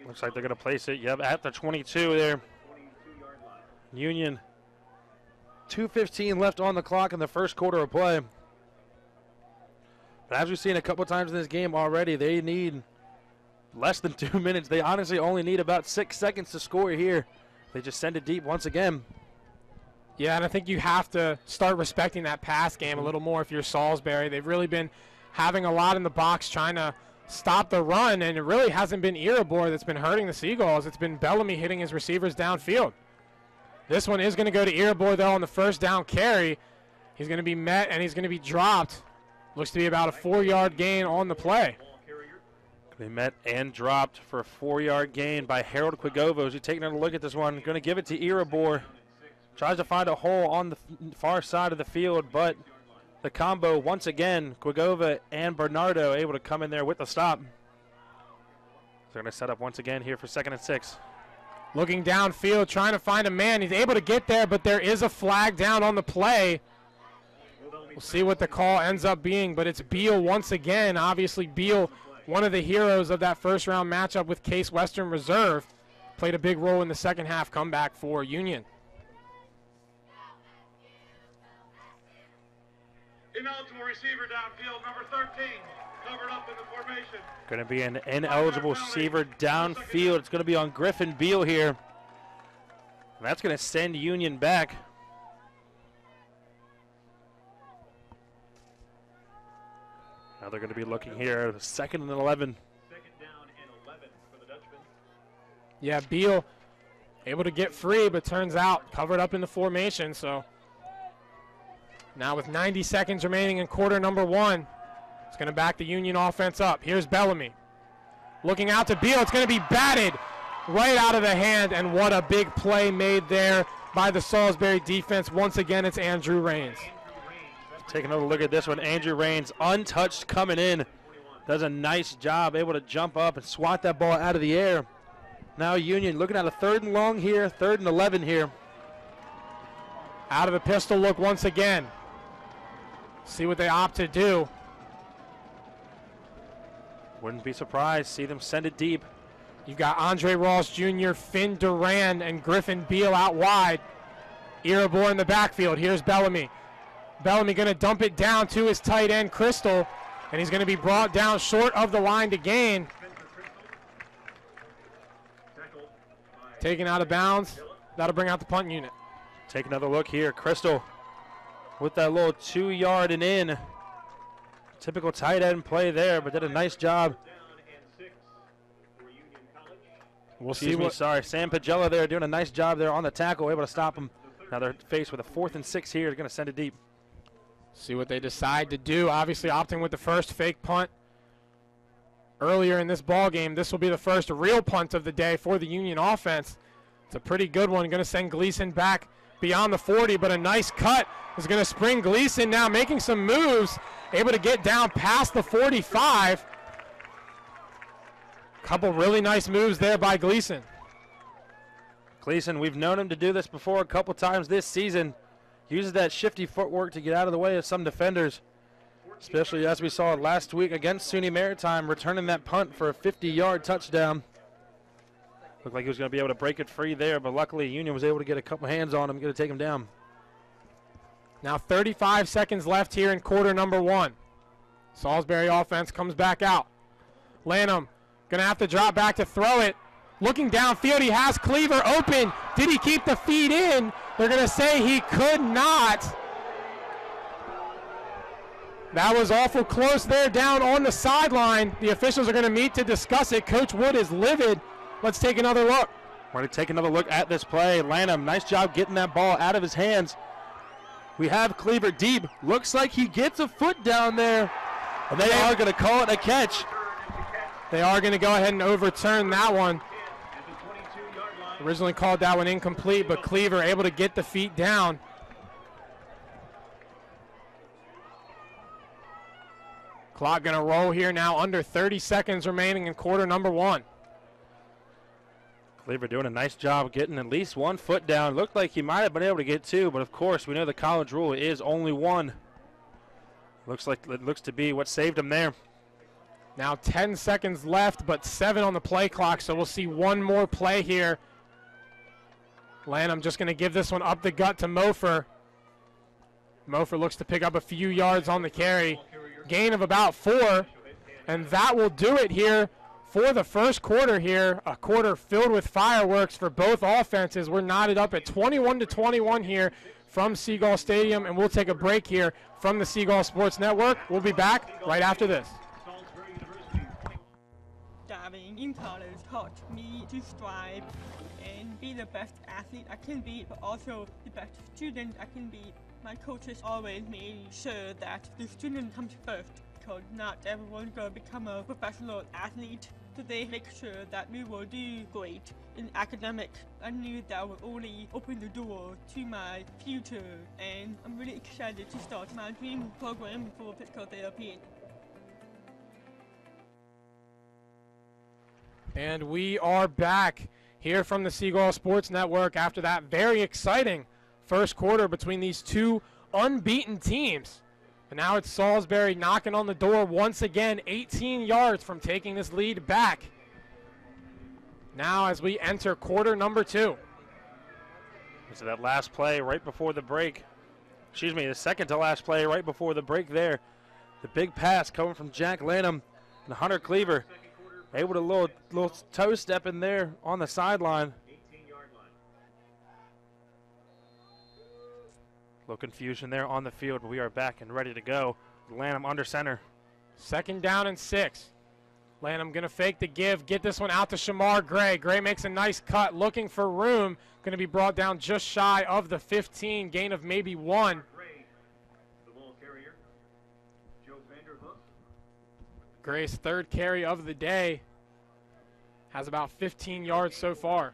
Looks like they're going to place it, at the 22 there. Union, 2:15 left on the clock in the first quarter of play. But as we've seen a couple times in this game already, they need less than 2 minutes. They honestly only need about 6 seconds to score here. They just send it deep once again. Yeah, and I think you have to start respecting that pass game a little more if you're Salisbury. They've really been having a lot in the box trying to stop the run, and it really hasn't been Irabor that's been hurting the Seagulls. It's been Bellamy hitting his receivers downfield. This one is going to go to Irabor, though, on the 1st down carry. He's going to be met, and he's going to be dropped. Looks to be about a 4-yard gain on the play. They met and dropped for a 4-yard gain by Harold Quigovos. He's taking a look at this one. Going to give it to Irabor. Tries to find a hole on the far side of the field, but the combo, once again, Quigova and Bernardo able to come in there with the stop. They're going to set up once again here for 2nd and 6. Looking downfield, trying to find a man. He's able to get there, but there is a flag down on the play. We'll see what the call ends up being, but it's Beal once again. Obviously, Beal, one of the heroes of that first-round matchup with Case Western Reserve, played a big role in the second half comeback for Union. Ineligible receiver downfield, number 13, covered up in the formation. Going to be an ineligible receiver downfield. It's going to be on Griffin Beal here. And that's going to send Union back. Now they're going to be looking here, 2nd and 11. 2nd down and 11 for the Dutchman. Yeah, Beal able to get free, but turns out covered up in the formation, so now with 90 seconds remaining in quarter number 1, it's going to back the Union offense up. Here's Bellamy. Looking out to Beal. It's going to be batted right out of the hand, and what a big play made there by the Salisbury defense. Once again, it's Andrew Raines. Take another look at this one. Andrew Raines, untouched coming in. Does a nice job, able to jump up and swat that ball out of the air. Now Union looking at a 3rd and long here, 3rd and 11 here. Out of the pistol look once again. See what they opt to do. Wouldn't be surprised. See them send it deep. You've got Andre Ross Jr., Finn Duran, and Griffin Beal out wide. Irabor in the backfield. Here's Bellamy. Bellamy going to dump it down to his tight end, Crystal, and he's going to be brought down short of the line to gain. Taken out of bounds. That'll bring out the punt unit. Take another look here. Crystal with that little 2-yard and in. Typical tight end play there, but did a nice job. We'll see what. Sam Pagella there doing a nice job there on the tackle, able to stop him. Now they're faced with a 4th and 6 here. They're going to send it deep. See what they decide to do. Obviously opting with the first fake punt earlier in this ball game. This will be the first real punt of the day for the Union offense. It's a pretty good one. Going to send Gleason back beyond the 40, but a nice cut is going to spring Gleason now making some moves, able to get down past the 45. Couple really nice moves there by Gleason. Gleason, we've known him to do this before a couple times this season. Uses that shifty footwork to get out of the way of some defenders, especially as we saw last week against SUNY Maritime, returning that punt for a 50-yard touchdown. Looked like he was going to be able to break it free there, but luckily Union was able to get a couple hands on him, going to take him down. Now 35 seconds left here in quarter number 1. Salisbury offense comes back out. Lanham going to have to drop back to throw it. Looking downfield, he has Cleaver open. Did he keep the feet in? They're going to say he could not. That was awful close there down on the sideline. The officials are going to meet to discuss it. Coach Wood is livid. Let's take another look. We're going to take another look at this play. Lanham, nice job getting that ball out of his hands. We have Cleaver deep. Looks like he gets a foot down there. And they are going to call it a catch. They are going to go ahead and overturn that one. Originally called that one incomplete, but Cleaver able to get the feet down. Clock going to roll here now, under 30 seconds remaining in quarter number 1. Cleaver doing a nice job getting at least 1 foot down. Looked like he might have been able to get 2, but of course we know the college rule is only 1. Looks like it looks to be what saved him there. Now 10 seconds left, but 7 on the play clock, so we'll see one more play here. Lanham just going to give this one up the gut to Mofer. Mofer looks to pick up a few yards on the carry. Gain of about 4, and that will do it here for the first quarter here. A quarter filled with fireworks for both offenses. We're knotted up at 21-21 here from Seagull Stadium, and we'll take a break here from the Seagull Sports Network. We'll be back right after this. Diving in college taught me to strive and be the best athlete I can be, but also the best student I can be. My coaches always made sure that the student comes first, because not everyone's going to become a professional athlete. So they make sure that we will do great in academics. I knew that would only open the door to my future, and I'm really excited to start my dream program for physical therapy. And we are back here from the Seagull Sports Network after that very exciting first quarter between these two unbeaten teams. And now it's Salisbury knocking on the door once again, 18 yards from taking this lead back. Now as we enter quarter number 2. So that last play right before the break. Excuse me, the second to last play right before the break there. The big pass coming from Jack Lanham and Hunter Cleaver. Able to little toe step in there on the sideline. Little confusion there on the field, but we are back and ready to go. Lanham under center. 2nd down and 6. Lanham going to fake the give, get this one out to Shamar Gray. Gray makes a nice cut, looking for room. Going to be brought down just shy of the 15, gain of maybe 1. Gray's 3rd carry of the day. Has about 15 yards so far.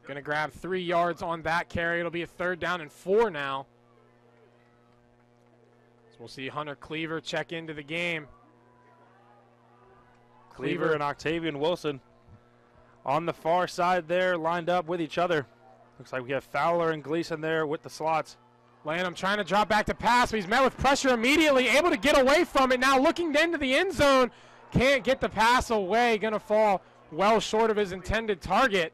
Going to grab 3 yards on that carry. It'll be a 3rd down and 4 now. So we'll see Hunter Cleaver check into the game. Cleaver and Octavian Wilson on the far side there, lined up with each other. Looks like we have Fowler and Gleason there with the slots. Lanham trying to drop back to pass, but he's met with pressure immediately, able to get away from it. Now looking into the end zone, can't get the pass away, going to fall well short of his intended target.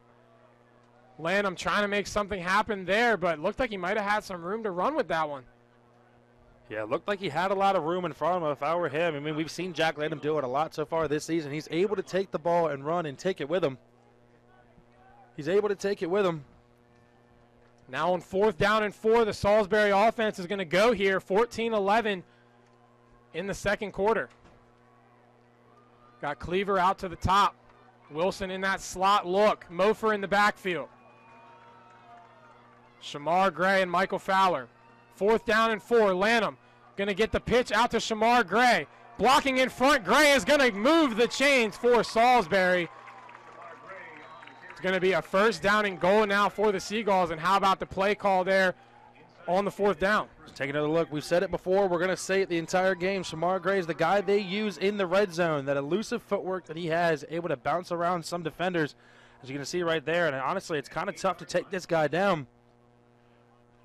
Lanham trying to make something happen there, but looked like he might have had some room to run with that one. Yeah, it looked like he had a lot of room in front of him if I were him. I mean, we've seen Jack Lanham do it a lot so far this season. He's able to take the ball and run and take it with him. He's able to take it with him. Now on 4th down and 4, the Salisbury offense is going to go here, 14-11 in the second quarter. Got Cleaver out to the top. Wilson in that slot look. Mofer in the backfield. Shamar Gray and Michael Fowler. 4th down and 4. Lanham going to get the pitch out to Shamar Gray. Blocking in front. Gray is going to move the chains for Salisbury. It's going to be a 1st down and goal now for the Seagulls. And how about the play call there on the 4th down? Let's take another look. We've said it before. We're going to say it the entire game. Shamar Gray is the guy they use in the red zone. That elusive footwork that he has, able to bounce around some defenders, as you can see right there. And honestly, it's kind of tough to take this guy down.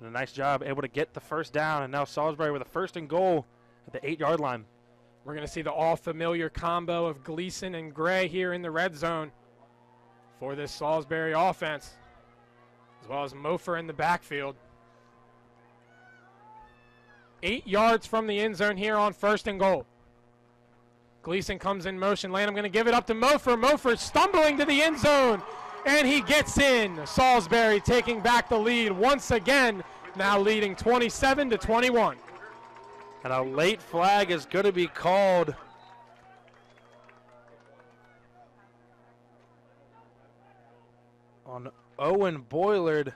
And a nice job, able to get the 1st down. And now Salisbury with a 1st and goal at the 8-yard line. We're going to see the all-familiar combo of Gleason and Gray here in the red zone for this Salisbury offense, as well as Mofer in the backfield. 8 yards from the end zone here on 1st and goal. Gleason comes in motion. Lanham going to give it up to Mofer. Mofer stumbling to the end zone, and he gets in. Salisbury taking back the lead once again, now leading 27-21. And a late flag is going to be called on Owen Boylard.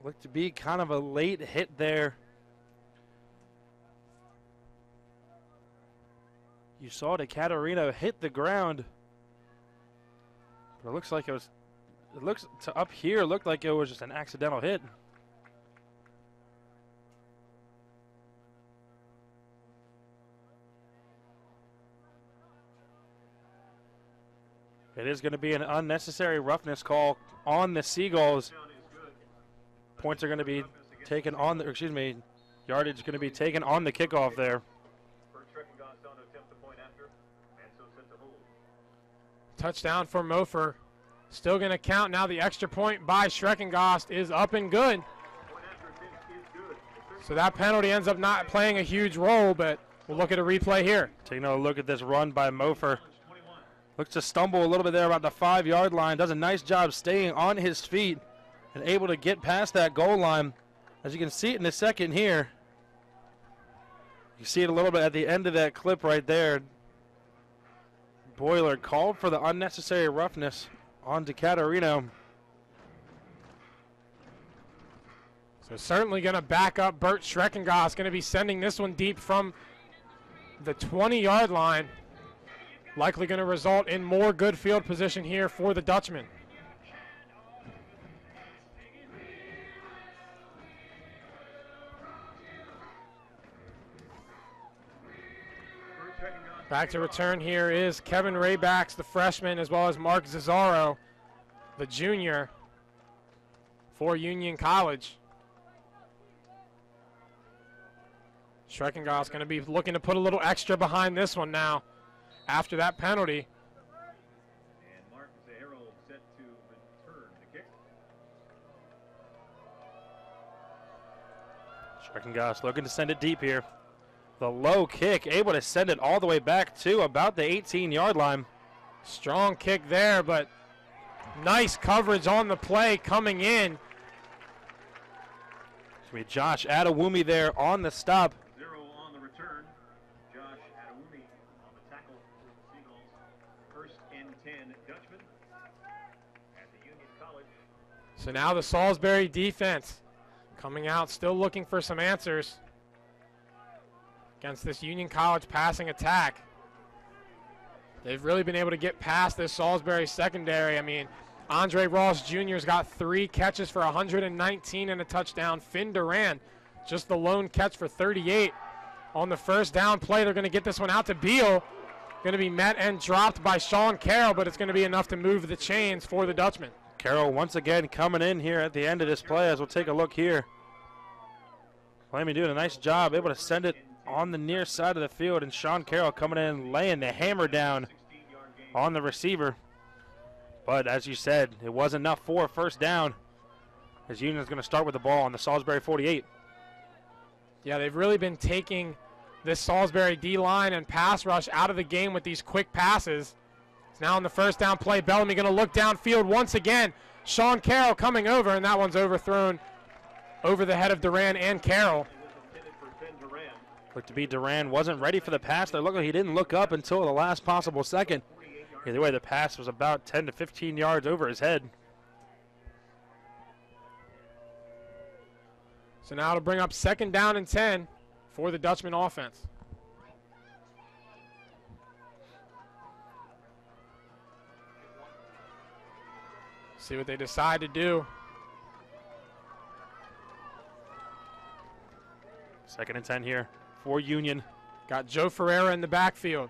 Looked to be kind of a late hit there. You saw DeCaterino hit the ground. But it looks like it was, up here, looked like it was just an accidental hit. It is going to be an unnecessary roughness call on the Seagulls. Points are going to be taken on the, yardage is going to be taken on the kickoff there. Touchdown for Mofer. Still going to count now. The extra point by Schreckengost is up and good. So that penalty ends up not playing a huge role, but we'll look at a replay here. Taking a look at this run by Mofer. Looks to stumble a little bit there about the 5-yard line. Does a nice job staying on his feet and able to get past that goal line. As you can see it in a second here. You see it a little bit at the end of that clip right there. Boylard called for the unnecessary roughness on DeCaterino. So certainly going to back up Bert Schreckengost. Going to be sending this one deep from the 20-yard line. Likely going to result in more good field position here for the Dutchman. Back to return here is Kevin Raybacks, the freshman, as well as Mark Zazaro, the junior for Union College. Schreckengost going to be looking to put a little extra behind this one now after that penalty. And Mark Zazaro set to return the kick. Schreckengost looking to send it deep here. The low kick, able to send it all the way back to about the 18-yard line. Strong kick there, but nice coverage on the play coming in. It's going to be Josh Adewumi there on the stop. Zero on the return. Josh Adewumi on the tackle for the Seagulls. First and 10 Dutchman at the Union College. So now the Salisbury defense coming out, still looking for some answers against this Union College passing attack. They've really been able to get past this Salisbury secondary. I mean, Andre Ross Jr.'s got 3 catches for 119 and a touchdown. Finn Duran, just the lone catch for 38. On the first down play, they're going to get this one out to Beal. Going to be met and dropped by Sean Carroll, but it's going to be enough to move the chains for the Dutchman. Carroll once again coming in here at the end of this play as we'll take a look here. Miami doing a nice job, able to send it on the near side of the field, and Sean Carroll coming in, laying the hammer down on the receiver. But as you said, it was enough for a first down, as Union's going to start with the ball on the Salisbury 48. Yeah, they've really been taking this Salisbury D-line and pass rush out of the game with these quick passes. It's now on the first down play. Bellamy going to look downfield once again. Sean Carroll coming over, and that one's overthrown over the head of Duran and Carroll. Looked to be Duran wasn't ready for the pass. It looked like he didn't look up until the last possible second. Either way, the pass was about 10 to 15 yards over his head. So now to bring up second down and 10 for the Dutchman offense. See what they decide to do. Second and 10 here for Union. Got Joe Ferreira in the backfield.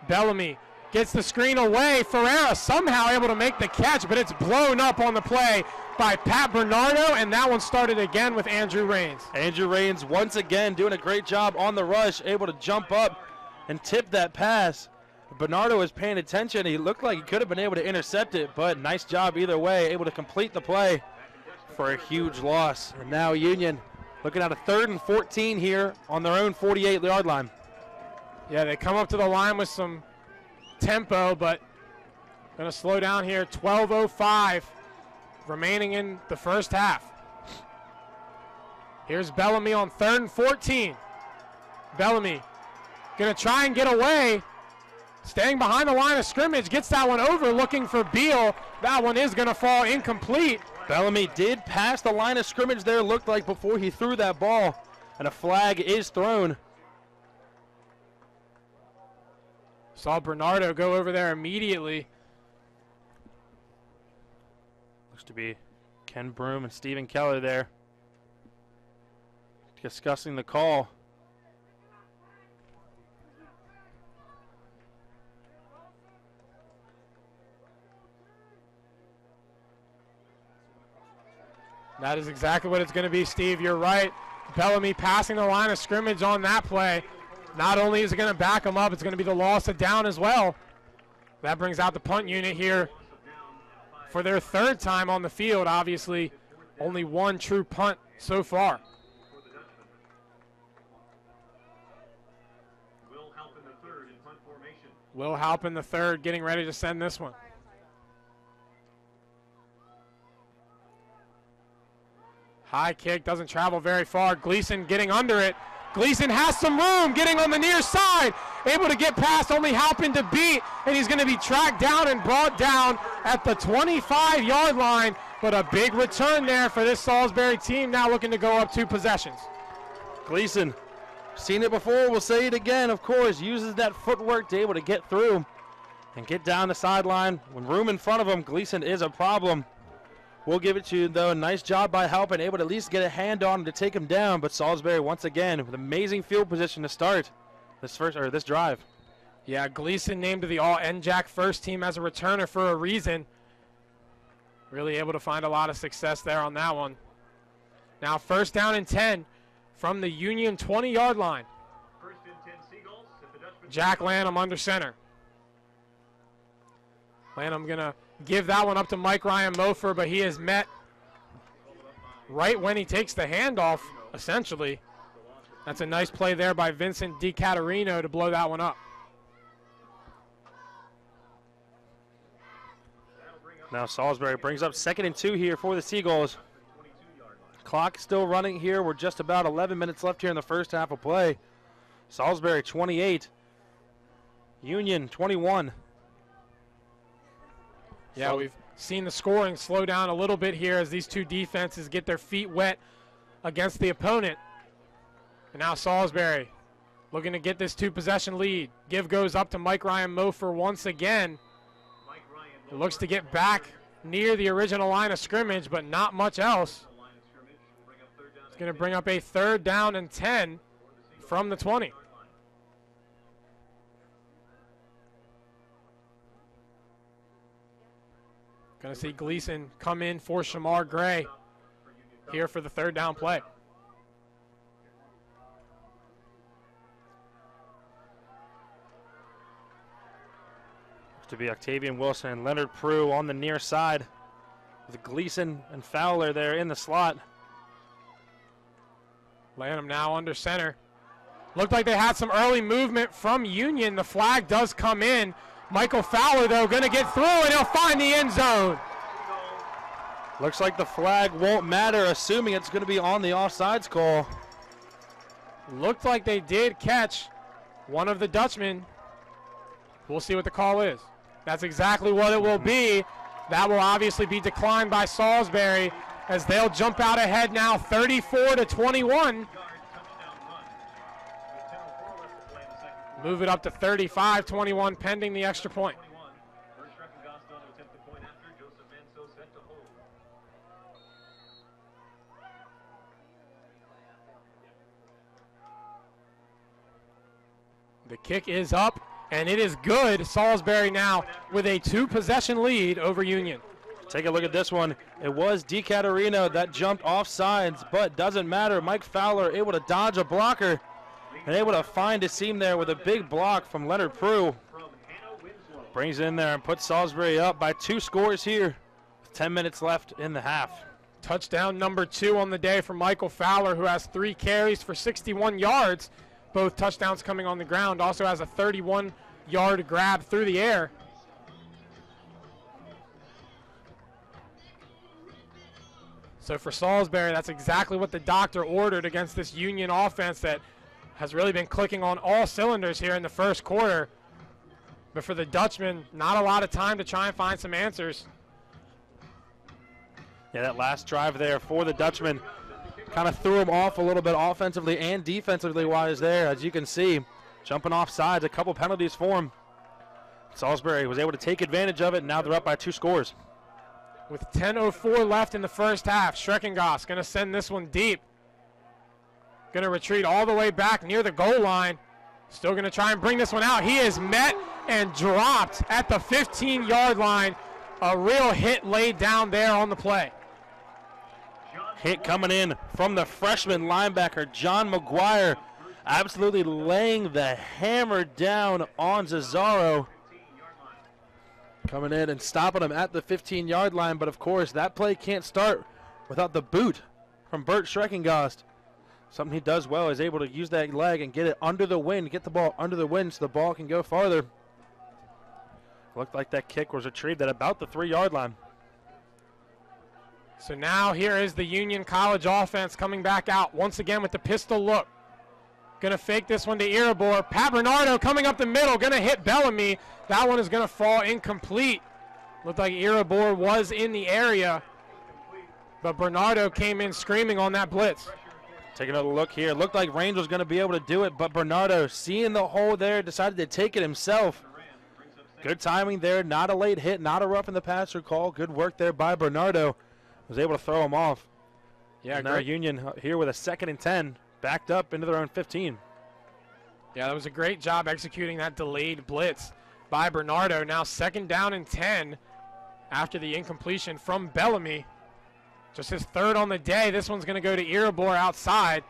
Bellamy gets the screen away. Ferreira somehow able to make the catch, but it's blown up on the play by Pat Bernardo, and that one started again with Andrew Raines. Andrew Raines once again doing a great job on the rush, able to jump up and tip that pass. Bernardo was paying attention. He looked like he could have been able to intercept it, but nice job either way, able to complete the play for a huge loss. And now Union Looking at a 3rd and 14 here on their own 48-yard line. Yeah, they come up to the line with some tempo, but going to slow down here. 12:05 remaining in the first half. Here's Bellamy on 3rd and 14. Bellamy going to try and get away. Staying behind the line of scrimmage, gets that one over, looking for Beal. That one is going to fall incomplete. Bellamy did pass the line of scrimmage there, looked like, before he threw that ball, and a flag is thrown. Saw Bernardo go over there immediately. Looks to be Ken Broom and Stephen Keller there discussing the call. That is exactly what it's going to be, Steve. You're right. Bellamy passing the line of scrimmage on that play. Not only is it going to back him up, it's going to be the loss of down as well. That brings out the punt unit here for their 3rd time on the field. Obviously, only one true punt so far. Will Halpin the third getting ready to send this one. High kick, doesn't travel very far. Gleason getting under it. Gleason has some room, getting on the near side. Able to get past, only Halpin to beat, and he's going to be tracked down and brought down at the 25-yard line. But a big return there for this Salisbury team, now looking to go up 2 possessions. Gleason, seen it before, we'll say it again, of course, uses that footwork to able to get through and get down the sideline. When room in front of him, Gleason is a problem. We'll give it to you, though. Nice job by Halpin, able to at least get a hand on him to take him down. But Salisbury, once again, with amazing field position to start this drive. Yeah, Gleason named to the All-NJAC first team as a returner for a reason. Really able to find a lot of success there on that one. Now 1st down and 10 from the Union 20-yard line. Jack Lanham under center. Lanham going to give that one up to Mike Ryan Mofer, but he is met right when he takes the handoff, essentially. That's a nice play there by Vincent DiCaterino to blow that one up. Now Salisbury brings up 2nd and 2 here for the Seagulls. Clock still running here. We're just about 11 minutes left here in the first half of play. Salisbury 28, Union 21. Yeah, we've seen the scoring slow down a little bit here as these 2 defenses get their feet wet against the opponent. And now Salisbury looking to get this 2-possession lead. Give goes up to Mike Ryan Mofer once again. It looks to get back near the original line of scrimmage, but not much else. It's going to bring up a 3rd down and 10 from the 20. Going to see Gleason come in for Shamar Gray here for the 3rd down play. To be Octavian Wilson and Leonard Prue on the near side with Gleason and Fowler there in the slot. Lanham now under center. Looked like they had some early movement from Union. The flag does come in. Michael Fowler, though, going to get through, and he'll find the end zone. Looks like the flag won't matter, assuming it's going to be on the offsides call. Looked like they did catch one of the Dutchmen. We'll see what the call is. That's exactly what it will be. That will obviously be declined by Salisbury as they'll jump out ahead now 34-21. Move it up to 35-21 pending the extra point. The kick is up, and it is good. Salisbury now with a 2-possession lead over Union. Take a look at this one. It was DiCaterino that jumped off sides, but doesn't matter. Mike Fowler able to dodge a blocker and able to find a seam there with a big block from Leonard Prue. Brings it in there and puts Salisbury up by 2 scores here with 10 minutes left in the half. Touchdown number 2 on the day for Michael Fowler, who has 3 carries for 61 yards. Both touchdowns coming on the ground. Also has a 31-yard grab through the air. So for Salisbury, that's exactly what the doctor ordered against this Union offense that has really been clicking on all cylinders here in the first quarter. But for the Dutchmen, not a lot of time to try and find some answers. Yeah, that last drive there for the Dutchmen kind of threw them off a little bit offensively and defensively wise there. As you can see, jumping off sides, a couple penalties for them. Salisbury was able to take advantage of it, and now they're up by 2 scores. With 10:04 left in the first half, Schreckengoss going to send this one deep. Going to retreat all the way back near the goal line. Still going to try and bring this one out. He is met and dropped at the 15-yard line. A real hit laid down there on the play. Hit coming in from the freshman linebacker, John McGuire, absolutely laying the hammer down on Cesaro. Coming in and stopping him at the 15-yard line, but of course that play can't start without the boot from Bert Schreckengost. Something he does well is able to use that leg and get it under the wind, get the ball under the wind so the ball can go farther. Looked like that kick was retrieved at about the 3-yard line. So now here is the Union College offense coming back out once again with the pistol look. Going to fake this one to Iribor. Pat Bernardo coming up the middle, going to hit Bellamy. That one is going to fall incomplete. Looked like Iribor was in the area, but Bernardo came in screaming on that blitz. Take another look here. Looked like Range was going to be able to do it, but Bernardo, seeing the hole there, decided to take it himself. Good timing there. Not a late hit, not a rough in the passer call. Good work there by Bernardo. Was able to throw him off. Yeah, now Union here with a 2nd and 10, backed up into their own 15. Yeah, that was a great job executing that delayed blitz by Bernardo. Now 2nd down and 10 after the incompletion from Bellamy. Just his 3rd on the day. This one's going to go to Iribor outside.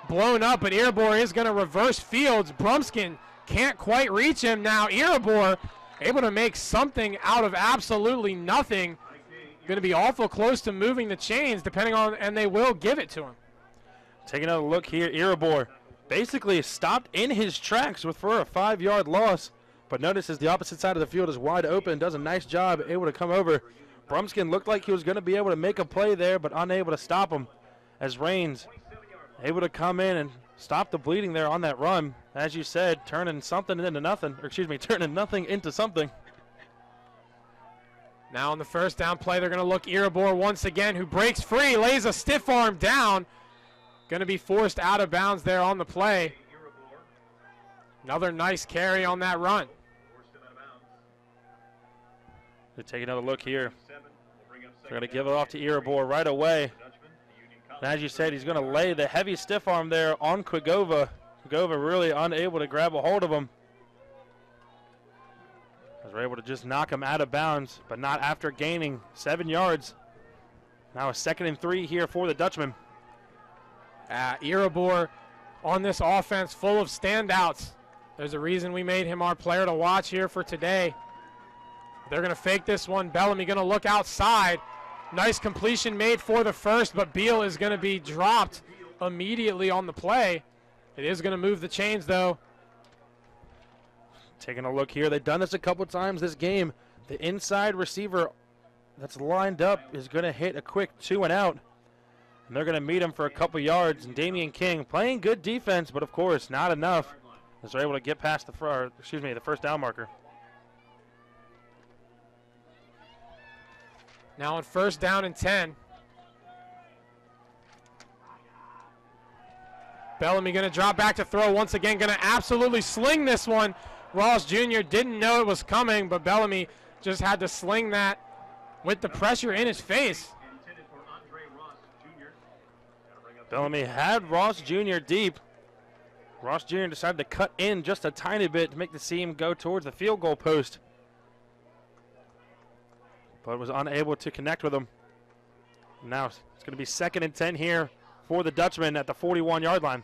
Blown up, but Iribor is going to reverse fields. Brumskin can't quite reach him now. Iribor able to make something out of absolutely nothing. Going to be awful close to moving the chains, depending on, and they will give it to him. Take another look here. Iribor basically stopped in his tracks for a 5-yard loss, but notices the opposite side of the field is wide open. Does a nice job, able to come over. Brumskin looked like he was going to be able to make a play there, but unable to stop him. As Raines able to come in and stop the bleeding there on that run. As you said, turning something into nothing, or excuse me, turning nothing into something. Now on the 1st down play, they're going to look Iribor once again, who breaks free, lays a stiff arm down. Going to be forced out of bounds there on the play. Another nice carry on that run. They take another look here. They're going to give it off to Iribor right away. And as you said, he's going to lay the heavy stiff arm there on Quigova. Quigova really unable to grab a hold of him. They're able to just knock him out of bounds, but not after gaining 7 yards. Now a 2nd and 3 here for the Dutchman. Iribor on this offense full of standouts. There's a reason we made him our player to watch here for today. They're going to fake this one. Bellamy going to look outside. Nice completion made for the 1st, but Beal is going to be dropped immediately on the play. It is going to move the chains, though. Taking a look here. They've done this a couple times this game. The inside receiver that's lined up is going to hit a quick 2 and out. And they're going to meet him for a couple yards. And Damian King playing good defense, but of course not enough as they're able to get past the 1st down marker. Now on 1st down and 10. Bellamy going to drop back to throw once again. Going to absolutely sling this one. Ross Jr. didn't know it was coming, but Bellamy just had to sling that with the pressure in his face. Bellamy had Ross Jr. deep. Ross Jr. decided to cut in just a tiny bit to make the seam go towards the field goal post, but was unable to connect with him. Now it's going to be 2nd and 10 here for the Dutchman at the 41-yard line.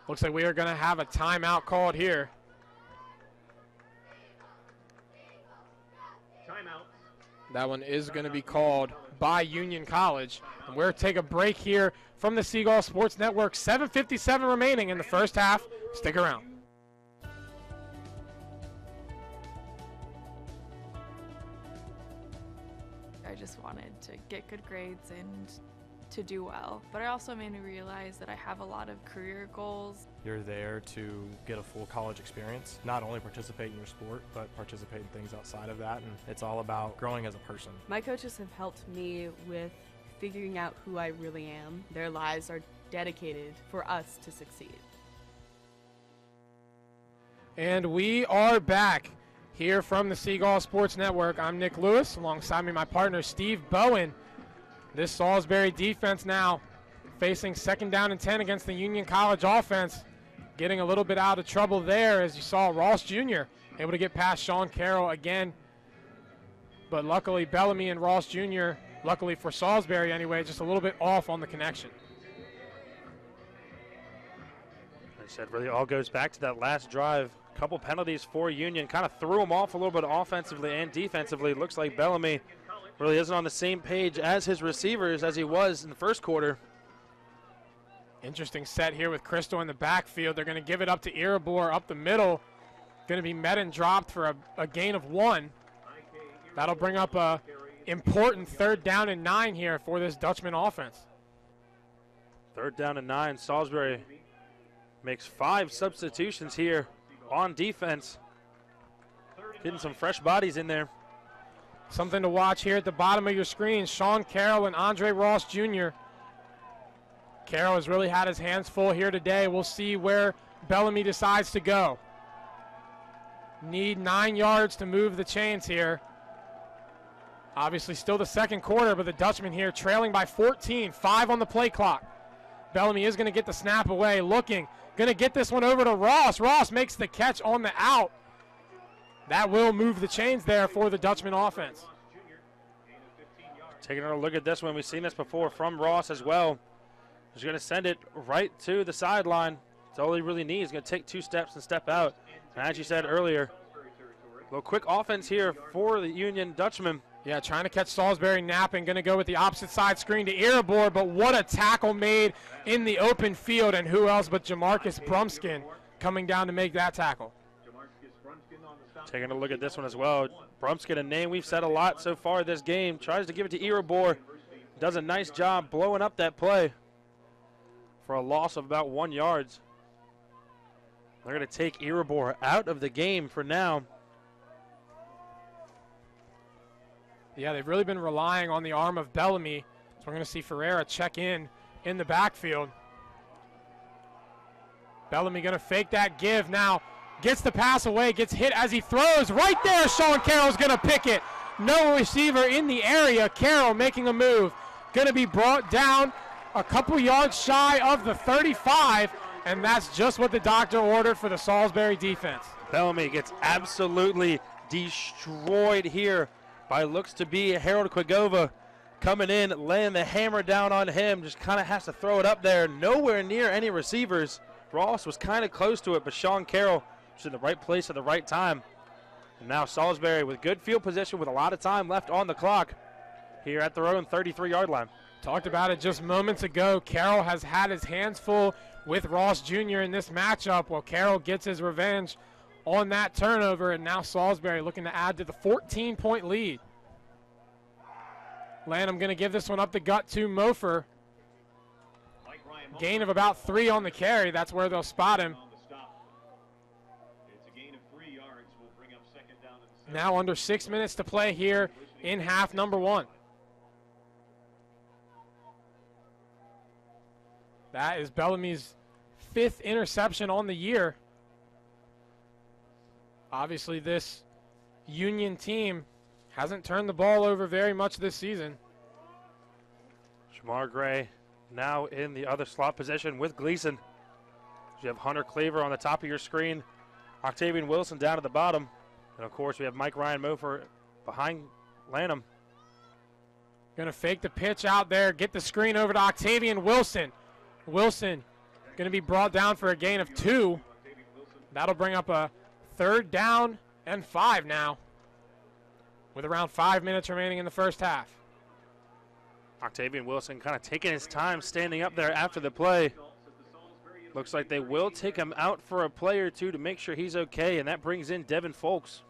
Looks like we are going to have a timeout called here. Timeout That one is going to be called by Union College. And we're take a break here from the Seagull Sports Network. 7:57 remaining in the first half. Stick around. I just wanted to get good grades and to do well. But it also made me realize that I have a lot of career goals. You're there to get a full college experience, not only participate in your sport, but participate in things outside of that. And it's all about growing as a person. My coaches have helped me with figuring out who I really am. Their lives are dedicated for us to succeed. And we are back here from the Seagull Sports Network. I'm Nick Lewis, alongside me my partner Steve Bowen. This Salisbury defense now facing 2nd down and 10 against the Union College offense. Getting a little bit out of trouble there, as you saw Ross Jr. able to get past Sean Carroll again. But luckily Bellamy and Ross Jr., luckily for Salisbury anyway, just a little bit off on the connection. Like I said, really all goes back to that last drive. Couple penalties for Union, kind of threw them off a little bit offensively and defensively. Looks like Bellamy really isn't on the same page as his receivers as he was in the first quarter. Interesting set here with Crystal in the backfield. They're going to give it up to Irabor up the middle. Going to be met and dropped for a gain of 1. That'll bring up a important 3rd down and 9 here for this Dutchman offense. 3rd down and 9. Salisbury makes 5 substitutions here on defense. Getting some fresh bodies in there. Something to watch here at the bottom of your screen. Sean Carroll and Andre Ross Jr. Carroll has really had his hands full here today. We'll see where Bellamy decides to go. Need 9 yards to move the chains here. Obviously still the second quarter, but the Dutchman here trailing by 14, 5 on the play clock. Bellamy is going to get the snap away, looking, going to get this one over to Ross. Ross makes the catch on the out. That will move the chains there for the Dutchman offense. Taking a look at this one, we've seen this before from Ross as well. He's going to send it right to the sideline. That's all he really needs. He's going to take 2 steps and step out. And as you said earlier, a little quick offense here for the Union Dutchman. Yeah, trying to catch Salisbury napping. Going to go with the opposite side screen to Irabor, but what a tackle made in the open field. And who else but Jamarcus Brumskin coming down to make that tackle. Taking a look at this one as well. Brumskin, a name we've said a lot so far this game. Tries to give it to Irabor. Does a nice job blowing up that play for a loss of about 1 yard. They're going to take Irabor out of the game for now. Yeah, they've really been relying on the arm of Bellamy. So we're going to see Ferreira check in the backfield. Bellamy going to fake that give now. Gets the pass away, gets hit as he throws. Right there, Sean Carroll's going to pick it. No receiver in the area. Carroll making a move. Going to be brought down a couple yards shy of the 35, and that's just what the doctor ordered for the Salisbury defense. Bellamy gets absolutely destroyed here by looks to be Harold Quigova coming in, laying the hammer down on him. Just kind of has to throw it up there. Nowhere near any receivers. Ross was kind of close to it, but Sean Carroll was in the right place at the right time. And now Salisbury with good field position with a lot of time left on the clock here at their own 33-yard line. Talked about it just moments ago. Carroll has had his hands full with Ross Jr. in this matchup. Well, Carroll gets his revenge on that turnover, and now Salisbury looking to add to the 14-point lead. Lanham going to give this one up the gut to Mofer. Gain of about 3 on the carry. That's where they'll spot him. Now under 6 minutes to play here in half number 1. That is Bellamy's 5th interception on the year. Obviously, this Union team hasn't turned the ball over very much this season. Jamar Gray now in the other slot position with Gleason. You have Hunter Cleaver on the top of your screen, Octavian Wilson down at the bottom, and of course we have Mike Ryan Mofer behind Lanham. Going to fake the pitch out there, get the screen over to Octavian Wilson. Wilson going to be brought down for a gain of 2. That'll bring up a 3rd down and 5 now. with around 5 minutes remaining in the first half. Octavian Wilson kind of taking his time standing up there after the play. Looks like they will take him out for a play or two to make sure he's okay, and that brings in Devin Folks.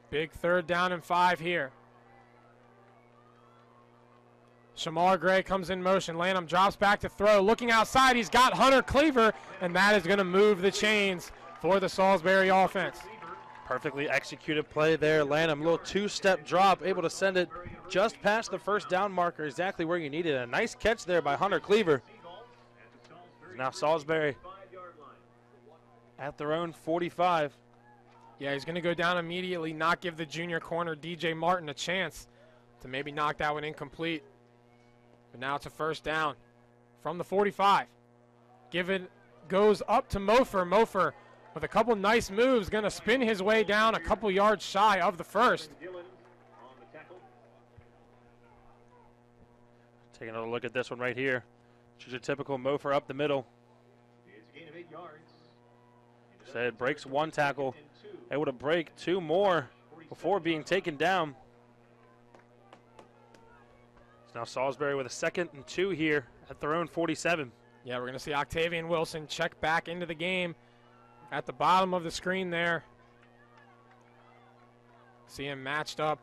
Big 3rd down and 5 here. Shamar Gray comes in motion. Lanham drops back to throw. Looking outside, he's got Hunter Cleaver, and that is going to move the chains for the Salisbury offense. Perfectly executed play there. Lanham, little 2-step drop, able to send it just past the first down marker, exactly where you needed. A nice catch there by Hunter Cleaver. Now Salisbury at their own 45. Yeah, he's going to go down immediately, not give the junior corner DJ Martin a chance to maybe knock that one incomplete. But now it's a 1st down from the 45. Give it goes up to Mofer. Mofer with a couple nice moves, going to spin his way down a couple yards shy of the 1st. Taking another look at this one right here. Just your typical Mofer up the middle. Said breaks 1 tackle, able to break 2 more before being taken down. So now Salisbury with a 2nd and 2 here at their own 47. Yeah, we're going to see Octavian Wilson check back into the game at the bottom of the screen there. See him matched up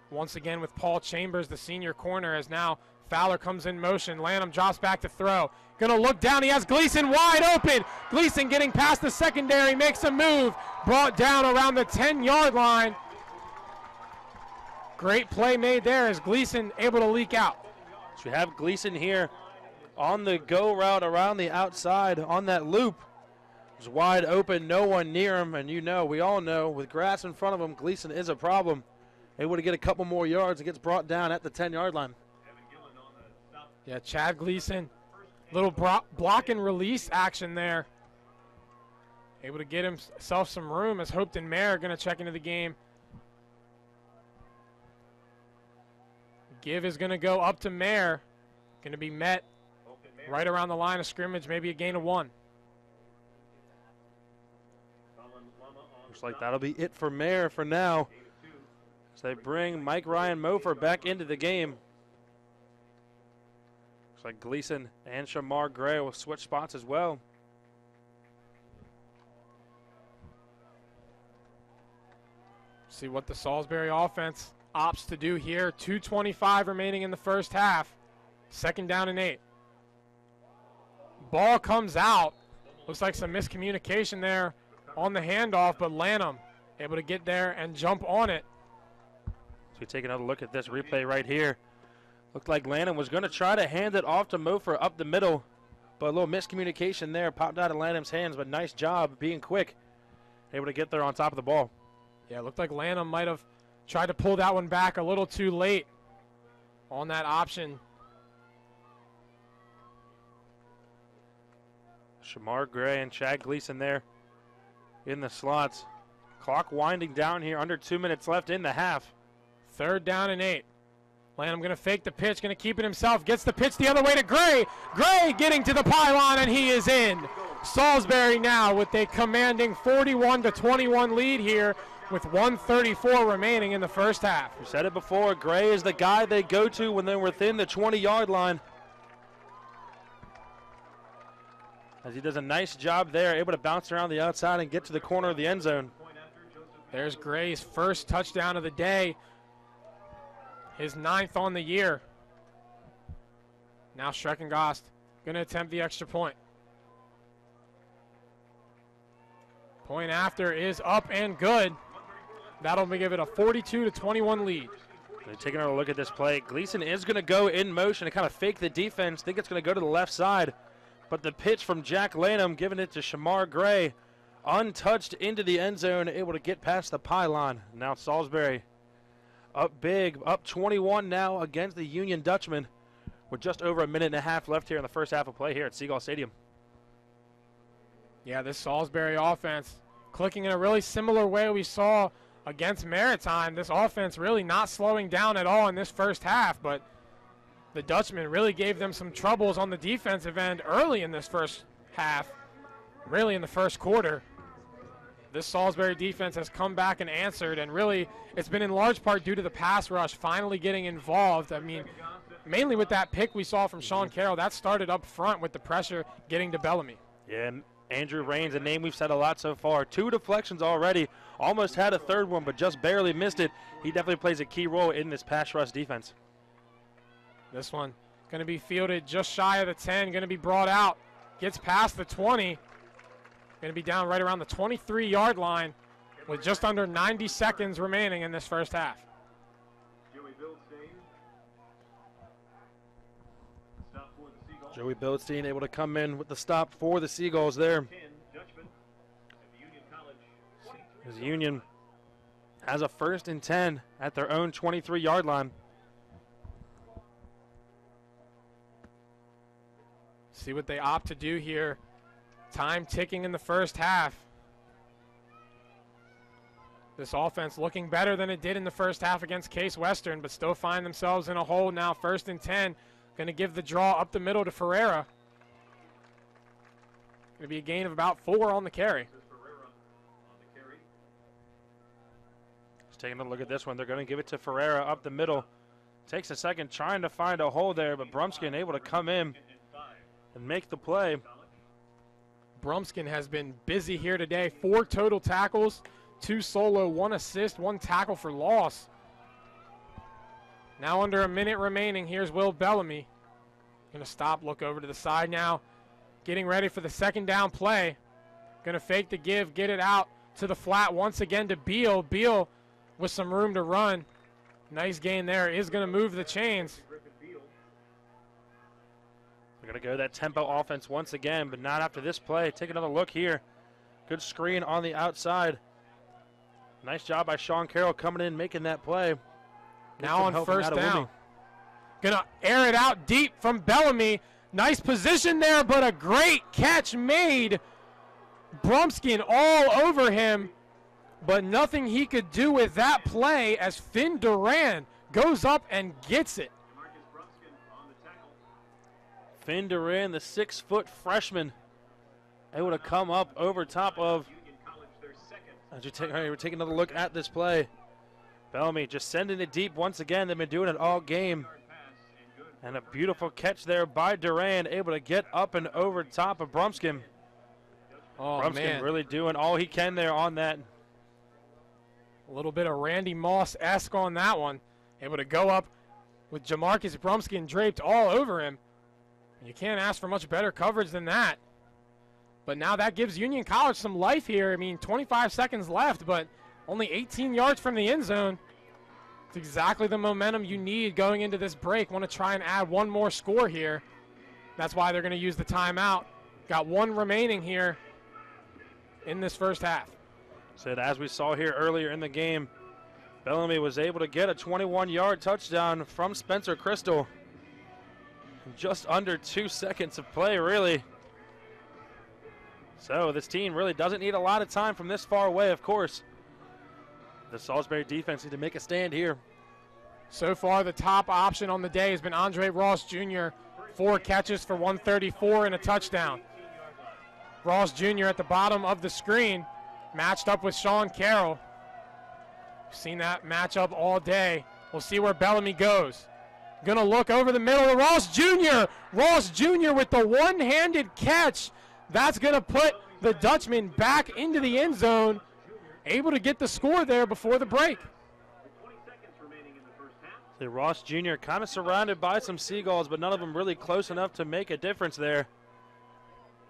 once again with Paul Chambers, the senior corner, as now Fowler comes in motion. Lanham drops back to throw. Gonna look down, he has Gleason wide open. Gleason getting past the secondary, makes a move. Brought down around the 10-yard line. Great play made there as Gleason able to leak out. So we have Gleason here on the go route around the outside on that loop. It was wide open, no one near him, and we all know, with grass in front of him, Gleason is a problem. Able to get a couple more yards and gets brought down at the 10-yard line. Yeah, Chad Gleason, little block and release action there. Able to get himself some room as Hopeton Mayer going to check into the game. Give is going to go up to Mayer. Going to be met right around the line of scrimmage, maybe a gain of 1. Looks like that'll be it for Mayer for now. So they bring Mike Ryan Mofer back into the game. Looks like Gleason and Shamar Gray will switch spots as well. See what the Salisbury offense opts to do here. 2:25 remaining in the first half. 2nd down and 8. Ball comes out. Looks like some miscommunication there on the handoff, but Lanham able to get there and jump on it. So we take another look at this replay right here. Looked like Lanham was going to try to hand it off to Mofer up the middle, but a little miscommunication there. Popped out of Lanham's hands, but nice job being quick. Able to get there on top of the ball. Yeah, it looked like Lanham might have tried to pull that one back a little too late on that option. Shamar Gray and Chad Gleason there in the slots. Clock winding down here, under 2 minutes left in the half. 3rd down and 8. Lanham going to fake the pitch, going to keep it himself. Gets the pitch the other way to Gray. Gray getting to the pylon, and he is in. Salisbury now with a commanding 41-21 lead here with 1:34 remaining in the first half. We said it before, Gray is the guy they go to when they're within the 20-yard line. As he does a nice job there, able to bounce around the outside and get to the corner of the end zone. There's Gray's first touchdown of the day. His 9th on the year. Now Schreckengost going to attempt the extra point. Point after is up and good. That'll give it a 42-21 lead. They're taking another look at this play. Gleason is going to go in motion to kind of fake the defense. Think it's going to go to the left side. But the pitch from Jack Lanham, giving it to Shamar Gray, untouched into the end zone, able to get past the pylon. Now Salisbury up big, up 21 now against the Union Dutchman, with just over a minute and a half left here in the first half of play here at Seagull Stadium. Yeah, this Salisbury offense clicking in a really similar way we saw against Maritime. This offense really not slowing down at all in this first half, but the Dutchman really gave them some troubles on the defensive end early in this first half. really in the first quarter. This Salisbury defense has come back and answered, and really it's been in large part due to the pass rush finally getting involved. I mean, mainly with that pick we saw from Sean Carroll, that started up front with the pressure getting to Bellamy. Yeah, and Andrew Raines, a name we've said a lot so far. 2 deflections already. Almost had a third one, but just barely missed it. He definitely plays a key role in this pass rush defense. This one going to be fielded just shy of the 10, going to be brought out. Gets past the 20. Going to be down right around the 23-yard line with just under 90 seconds remaining in this first half. Joey Bildstein able to come in with the stop for the Seagulls there. As Union has a 1st and 10 at their own 23-yard line. See what they opt to do here. Time ticking in the first half. This offense looking better than it did in the first half against Case Western, but still find themselves in a hole now. 1st and 10. Going to give the draw up the middle to Ferreira. Going to be a gain of about 4 on the carry. Just taking a look at this one. They're going to give it to Ferreira up the middle. Takes a second trying to find a hole there, but Brumskin able to come in and make the play. Brumskin has been busy here today. 4 total tackles, 2 solo, 1 assist, 1 tackle for loss. Now under a minute remaining, here's Will Bellamy. Going to stop, look over to the side now. Getting ready for the 2nd down play. Going to fake the give, get it out to the flat once again to Beal. Beal with some room to run. Nice gain there, is going to move the chains. They're going to go that tempo offense once again, but not after this play. Take another look here. Good screen on the outside. Nice job by Sean Carroll coming in, making that play. Now on 1st down. Gonna air it out deep from Bellamy. Nice position there, but a great catch made. Brumskin all over him, but nothing he could do with that play as Finn Duran goes up and gets it. Finn Duran, the 6-foot freshman, able to come up over top of. We're taking another look at this play. Bellamy just sending it deep once again. They've been doing it all game. And a beautiful catch there by Duran, able to get up and over top of Brumskin. Oh, Brumskin man. really doing all he can there on that. A little bit of Randy Moss-esque on that one. Able to go up with Jamarcus Brumskin draped all over him. You can't ask for much better coverage than that. But now that gives Union College some life here. I mean, 25 seconds left, but only 18 yards from the end zone. It's exactly the momentum you need going into this break. Want to try and add one more score here. That's why they're going to use the timeout. Got 1 remaining here in this first half. Said as we saw here earlier in the game, Bellamy was able to get a 21-yard touchdown from Spencer Crystal. Just under 2 seconds of play, really. So this team really doesn't need a lot of time from this far away, of course. The Salisbury defense need to make a stand here. So far, the top option on the day has been Andre Ross Jr. 4 catches for 134 and a touchdown. Ross Jr. at the bottom of the screen, matched up with Sean Carroll. We've seen that matchup all day. We'll see where Bellamy goes. Gonna look over the middle of Ross Jr. Ross Jr. with the one-handed catch. That's gonna put the Dutchman back into the end zone. Able to get the score there before the break. See, Ross Jr. kind of surrounded by some Seagulls, but none of them really close enough to make a difference there.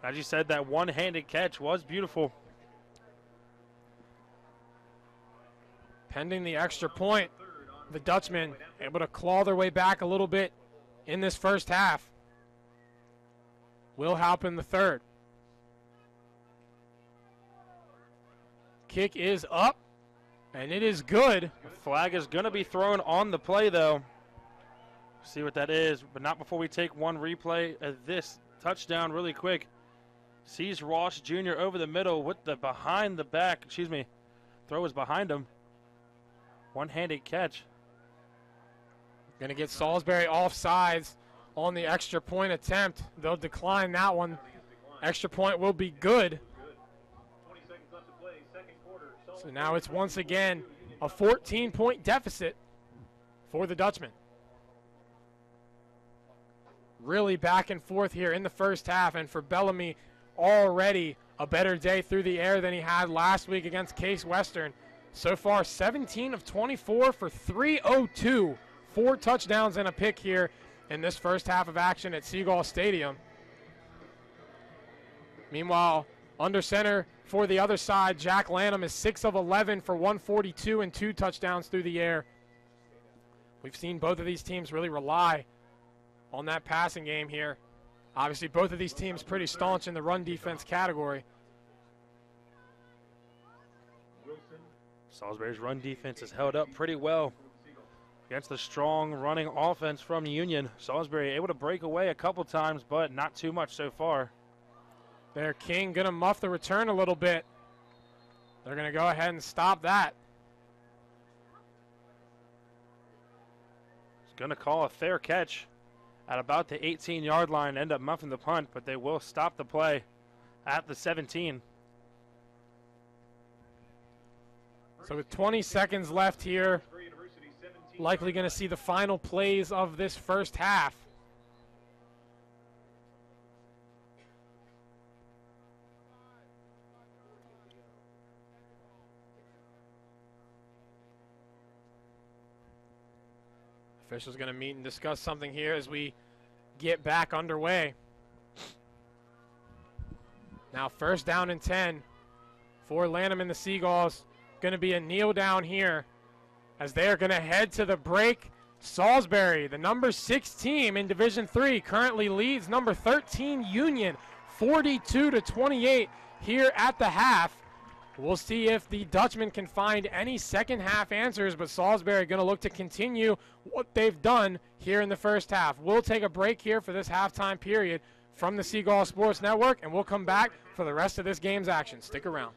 As you said, that one-handed catch was beautiful. Pending the extra point, the Dutchmen able to claw their way back a little bit in this first half. Will Halpin the third. Kick is up, and it is good. Flag is going to be thrown on the play, though. See what that is, but not before we take one replay of this touchdown really quick. Sees Ross Jr. over the middle with the behind the back, throw is behind him. One-handed catch. Going to get Salisbury offsides on the extra point attempt. They'll decline that one. Extra point will be good. 20 seconds left to play, second quarter. So now it's once again a 14-point deficit for the Dutchmen. Really back and forth here in the first half, and for Bellamy, already a better day through the air than he had last week against Case Western. So far, 17 of 24 for 302. 4 touchdowns and a pick here in this first half of action at Seagull Stadium. Meanwhile, under center for the other side, Jack Lanham is 6 of 11 for 142 and 2 touchdowns through the air. We've seen both of these teams really rely on that passing game here. Obviously, both of these teams pretty staunch in the run defense category. Salisbury's run defense has held up pretty well against the strong running offense from Union. Salisbury able to break away a couple times, but not too much so far. There, King going to muff the return a little bit. They're going to go ahead and stop that. He's going to call a fair catch at about the 18-yard line, end up muffing the punt, but they will stop the play at the 17. So with 20 seconds left here, likely going to see the final plays of this first half. Officials going to meet and discuss something here as we get back underway. Now first down and 10 for Lanham and the Seagulls. Going to be a kneel down here as they are going to head to the break. Salisbury, the number 6 team in Division III, currently leads number 13 Union 42-28 here at the half. We'll see if the Dutchmen can find any second half answers, but Salisbury going to look to continue what they've done here in the first half. We'll take a break here for this halftime period from the Seagull Sports Network, and we'll come back for the rest of this game's action. Stick around.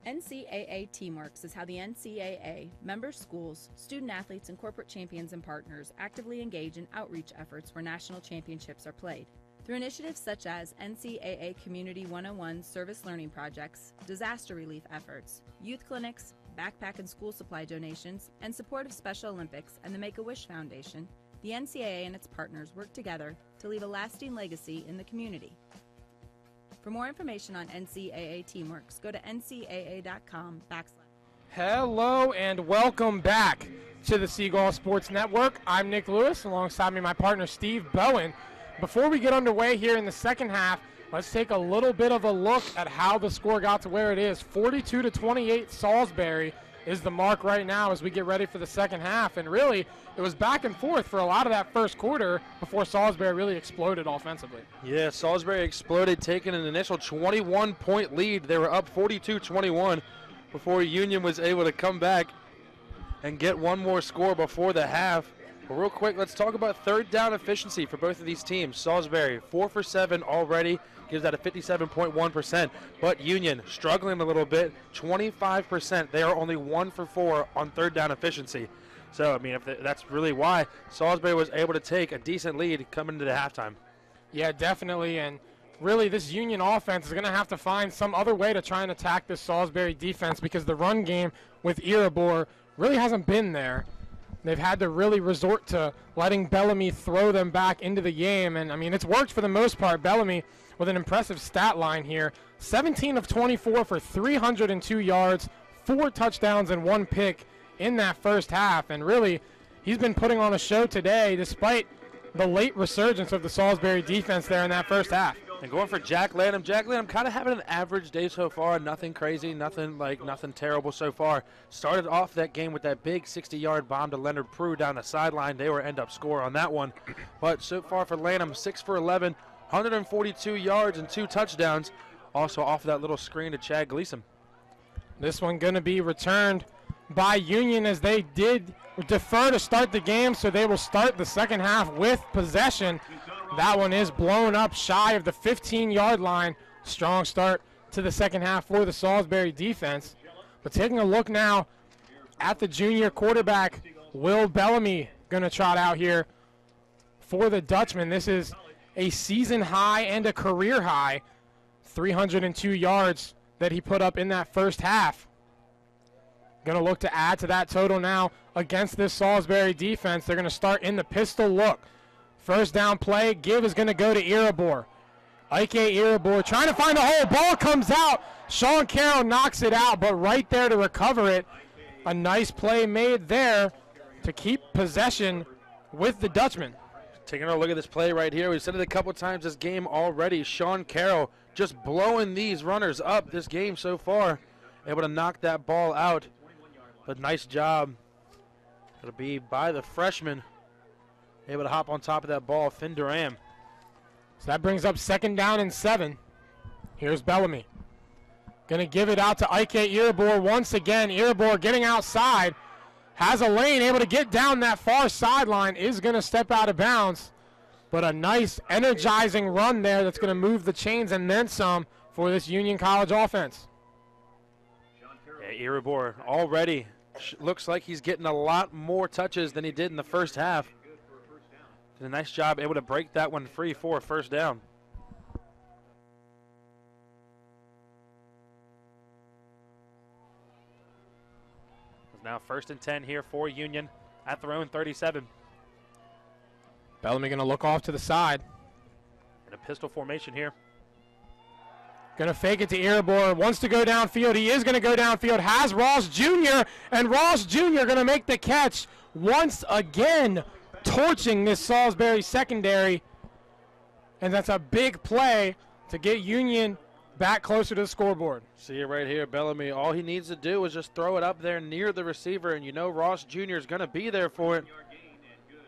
NCAA Teamworks is how the NCAA, member schools, student athletes, and corporate champions and partners actively engage in outreach efforts where national championships are played. Through initiatives such as NCAA Community 101 service learning projects, disaster relief efforts, youth clinics, backpack and school supply donations, and support of Special Olympics and the Make-A-Wish Foundation, the NCAA and its partners work together to leave a lasting legacy in the community. For more information on NCAA Teamworks, go to ncaa.com/. Hello and welcome back to the Seagull Sports Network. I'm Nick Lewis, alongside me my partner Steve Bowen. Before we get underway here in the second half, let's take a little bit of a look at how the score got to where it is. 42-28 Salisbury is the mark right now as we get ready for the second half. And really, it was back and forth for a lot of that first quarter before Salisbury really exploded offensively. Yeah, Salisbury exploded, taking an initial 21-point lead. They were up 42-21 before Union was able to come back and get one more score before the half. But real quick, let's talk about third down efficiency for both of these teams. Salisbury, 4 for 7 already, gives that a 57.1%. But Union, struggling a little bit, 25%. They are only 1 for 4 on third down efficiency. So, I mean, that's really why Salisbury was able to take a decent lead coming into the halftime. Yeah, definitely. And really, this Union offense is going to have to find some other way to try and attack this Salisbury defense because the run game with Erebor really hasn't been there. They've had to really resort to letting Bellamy throw them back into the game. And, I mean, it's worked for the most part. Bellamy with an impressive stat line here. 17 of 24 for 302 yards, 4 touchdowns, and 1 pick in that first half. And really, he's been putting on a show today despite the late resurgence of the Salisbury defense there in that first half. And going for Jack Lanham. Jack Lanham kind of having an average day so far. Nothing crazy, nothing terrible so far. Started off that game with that big 60-yard bomb to Leonard Prue down the sideline. They were end up score on that one. But so far for Lanham, 6 for 11, 142 yards and 2 touchdowns. Also off that little screen to Chad Gleason. This one going to be returned by Union as they did defer to start the game, so they will start the second half with possession. That one is blown up shy of the 15-yard line. Strong start to the second half for the Salisbury defense. But taking a look now at the junior quarterback, Will Bellamy, going to trot out here for the Dutchman. This is a season high and a career high, 302 yards that he put up in that first half. Going to look to add to that total now against this Salisbury defense. They're going to start in the pistol look. First down play, give is going to go to Erebor. Ike Erebor trying to find a hole. Ball comes out. Sean Carroll knocks it out, but right there to recover it. A nice play made there to keep possession with the Dutchman. Taking a look at this play right here. We've said it a couple times this game already. Sean Carroll just blowing these runners up this game so far. Able to knock that ball out. But nice job. It'll be by the freshman. Able to hop on top of that ball, Finn Duran. So that brings up second down and 7. Here's Bellamy. Going to give it out to Ike Erebor once again. Erebor getting outside. Has a lane, able to get down that far sideline. Is going to step out of bounds. But a nice, energizing run there that's going to move the chains and then some for this Union College offense. Yeah, Erebor already looks like he's getting a lot more touches than he did in the first half. Did a nice job able to break that one free for a first down. It's now 1st and 10 here for Union at their own 37. Bellamy going to look off to the side. In a pistol formation here. Going to fake it to Erebor. Wants to go downfield. He is going to go downfield. Has Ross Jr. And Ross Jr. going to make the catch once again, torching this Salisbury secondary. And that's a big play to get Union back closer to the scoreboard. See it right here, Bellamy. All he needs to do is just throw it up there near the receiver, and you know Ross Jr. is going to be there for it.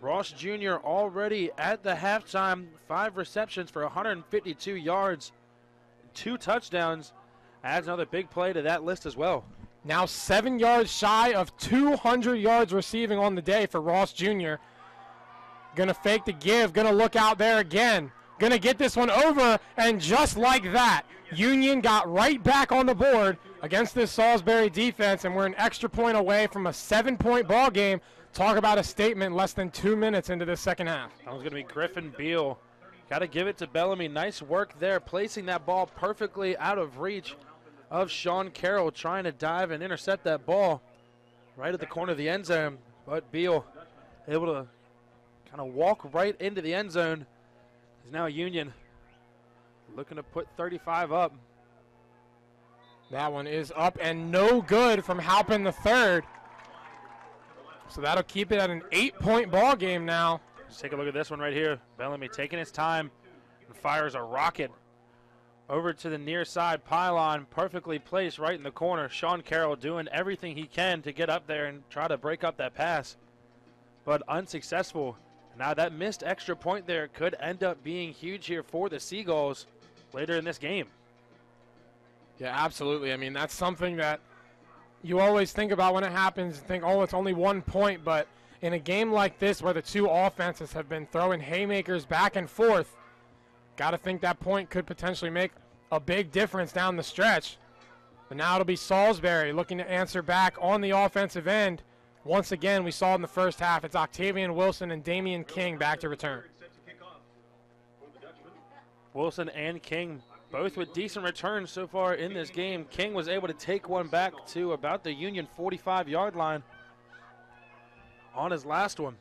Ross Jr. already at the halftime, 5 receptions for 152 yards, 2 touchdowns. Adds another big play to that list as well. Now 7 yards shy of 200 yards receiving on the day for Ross Jr. Going to fake the give, going to look out there again. Going to get this one over, and just like that, Union got right back on the board against this Salisbury defense, and we're an extra point away from a 7-point ball game. Talk about a statement less than 2 minutes into this second half. That was going to be Griffin Beal. Got to give it to Bellamy. Nice work there, placing that ball perfectly out of reach of Sean Carroll, trying to dive and intercept that ball right at the corner of the end zone. But Beal able to kind of walk right into the end zone. He's now Union looking to put 35 up. That one is up and no good from Halpin the third. So that'll keep it at an 8-point ball game now. Let's take a look at this one right here. Bellamy taking his time and fires a rocket over to the near side pylon, perfectly placed right in the corner. Sean Carroll doing everything he can to get up there and try to break up that pass, but unsuccessful. Now that missed extra point there could end up being huge here for the Seagulls later in this game. Yeah, absolutely. I mean, that's something that you always think about when it happens and think, oh, it's only 1 point. But in a game like this where the two offenses have been throwing haymakers back and forth, got to think that point could potentially make a big difference down the stretch. But now it'll be Salisbury looking to answer back on the offensive end. Once again, we saw in the first half, it's Octavian Wilson and Damian King back to return. Wilson and King both with decent returns so far in this game. King was able to take one back to about the Union 45-yard line on his last one.